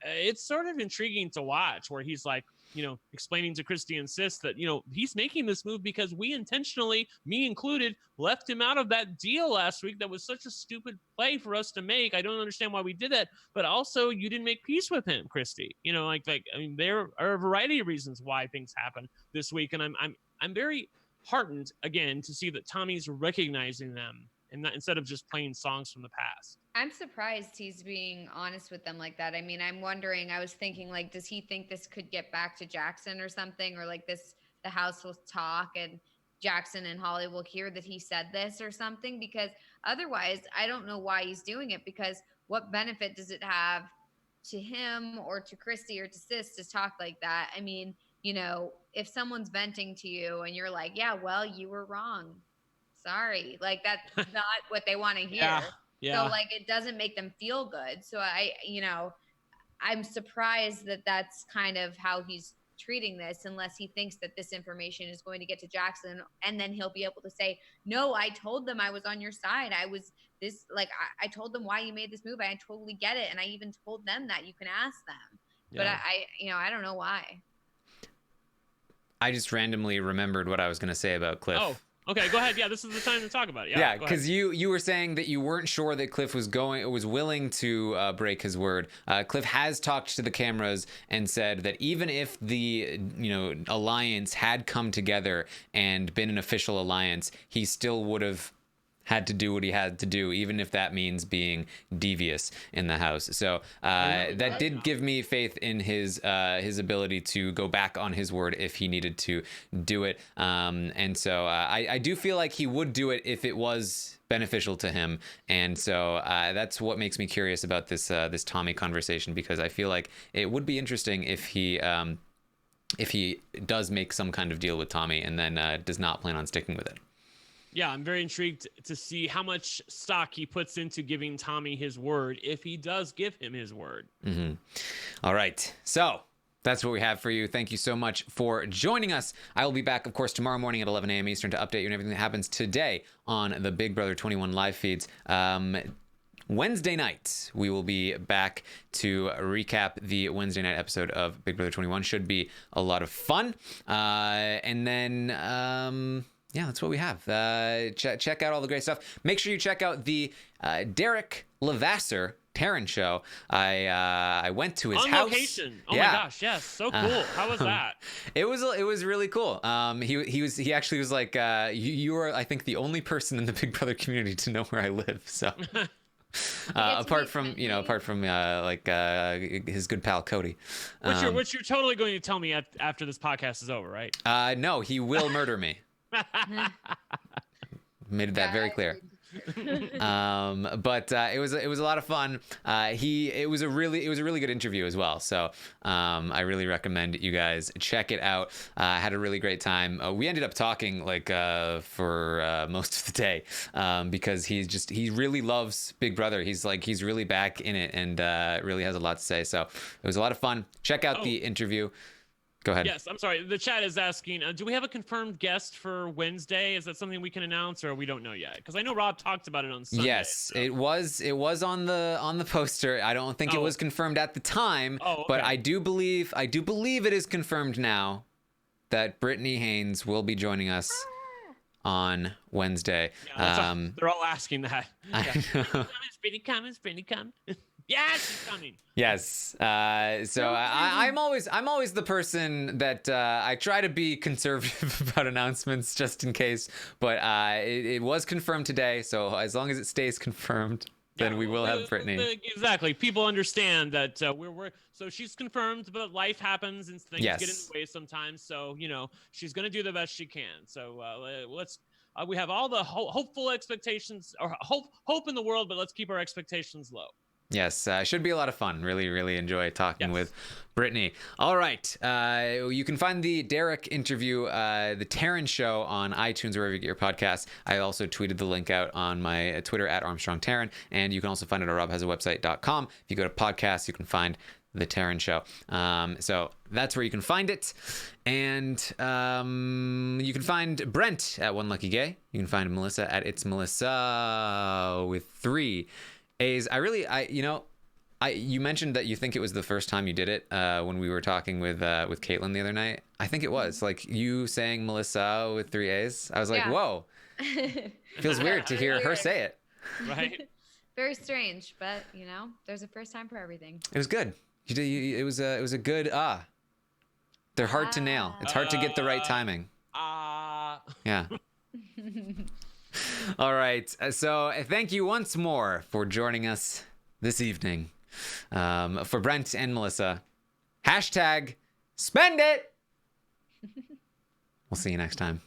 it's sort of intriguing to watch where he's like, you know, explaining to Christy and Sis that, you know, he's making this move because we intentionally, me included, left him out of that deal last week. That was such a stupid play for us to make. I don't understand why we did that. But also, you didn't make peace with him, Christy. You know, like I mean, there are a variety of reasons why things happen this week, and I'm very heartened again to see that Tommy's recognizing them and not, instead of just playing songs from the past. I'm surprised he's being honest with them like that. I mean, I'm wondering, I was thinking, like, does he think this could get back to Jackson or something? Or like this, the house will talk and Jackson and Holly will hear that he said this or something? Because otherwise, I don't know why he's doing it, because what benefit does it have to him or to Christy or to Sis to talk like that? I mean, you know, if someone's venting to you and you're like, yeah, well, you were wrong. Sorry. Like, that's not what they want to hear. Yeah. So like, it doesn't make them feel good. So I'm surprised that that's kind of how he's treating this, unless he thinks that this information is going to get to Jackson, and then he'll be able to say, no, I told them I was on your side. I was this, like, I told them why you made this move. I totally get it. And I even told them that. You can ask them. Yeah. But I don't know why. I just randomly remembered what I was going to say about Cliff. Oh. Okay, go ahead. Yeah, this is the time to talk about it. Yeah, because you were saying that you weren't sure that Cliff was willing to break his word. Cliff has talked to the cameras and said that even if the alliance had come together and been an official alliance, he still would have had to do what he had to do, even if that means being devious in the house. So that did give me faith in his ability to go back on his word if he needed to do it. And so I do feel like he would do it if it was beneficial to him. And so that's what makes me curious about this Tommy conversation, because I feel like it would be interesting if he does make some kind of deal with Tommy and then does not plan on sticking with it. Yeah, I'm very intrigued to see how much stock he puts into giving Tommy his word, if he does give him his word. Mm-hmm. All right. So that's what we have for you. Thank you so much for joining us. I will be back, of course, tomorrow morning at 11 a.m. Eastern to update you on everything that happens today on the Big Brother 21 live feeds. Wednesday night, we will be back to recap the Wednesday night episode of Big Brother 21. Should be a lot of fun. And then... yeah, that's what we have. Check out all the great stuff. Make sure you check out the Derek Levasseur Taran show. I went to his house. On location. Oh my gosh, yes, so cool. How was that? It was really cool. He actually was like, you are, I think, the only person in the Big Brother community to know where I live. So apart from his good pal Cody, which you're totally going to tell me after this podcast is over, right? No, he will murder me. Made that very clear. But it was a lot of fun. It was a really good interview as well. So I really recommend you guys check it out. Had a really great time. We ended up talking for most of the day because he really loves Big Brother. He's really back in it and really has a lot to say. So it was a lot of fun. Check out the interview. Go ahead. Yes, I'm sorry. The chat is asking, do we have a confirmed guest for Wednesday? Is that something we can announce, or we don't know yet? Because I know Rob talked about it on Sunday. Yes, so. It was on the poster. I don't think it was confirmed at the time, but I do believe it is confirmed now that Brittany Haynes will be joining us on Wednesday. Yeah, they're all asking that. I know. Brittany coming. Yes, he's coming. Yes. So I'm always the person that I try to be conservative about announcements just in case. But it was confirmed today. So as long as it stays confirmed, then we will have Brittany. Exactly. People understand that we're so she's confirmed, but life happens and things get in the way sometimes. So she's gonna do the best she can. So let's. We have all the hopeful expectations or hope in the world, but let's keep our expectations low. Yes, should be a lot of fun. Really, really enjoy talking with Brittany. All right. You can find the Derek interview, the Taran Show, on iTunes, wherever you get your podcasts. I also tweeted the link out on my Twitter at Armstrong Taran, and you can also find it at robhasawebsite.com. If you go to podcasts, you can find the Taran Show. So that's where you can find it. And you can find Brent at One Lucky Gay. You can find Melissa at It's Melissa with 3 A's. You mentioned that you think it was the first time you did it when we were talking with Caitlin the other night. I think it was like you saying Melissa with 3 A's. I was like, whoa, feels weird to hear her say it. Right. Very strange, but there's a first time for everything. It was good. You did. It was a good They're hard to nail. It's hard to get the right timing. Yeah. All right. So thank you once more for joining us this evening. For Brent and Melissa, #spend it. We'll see you next time.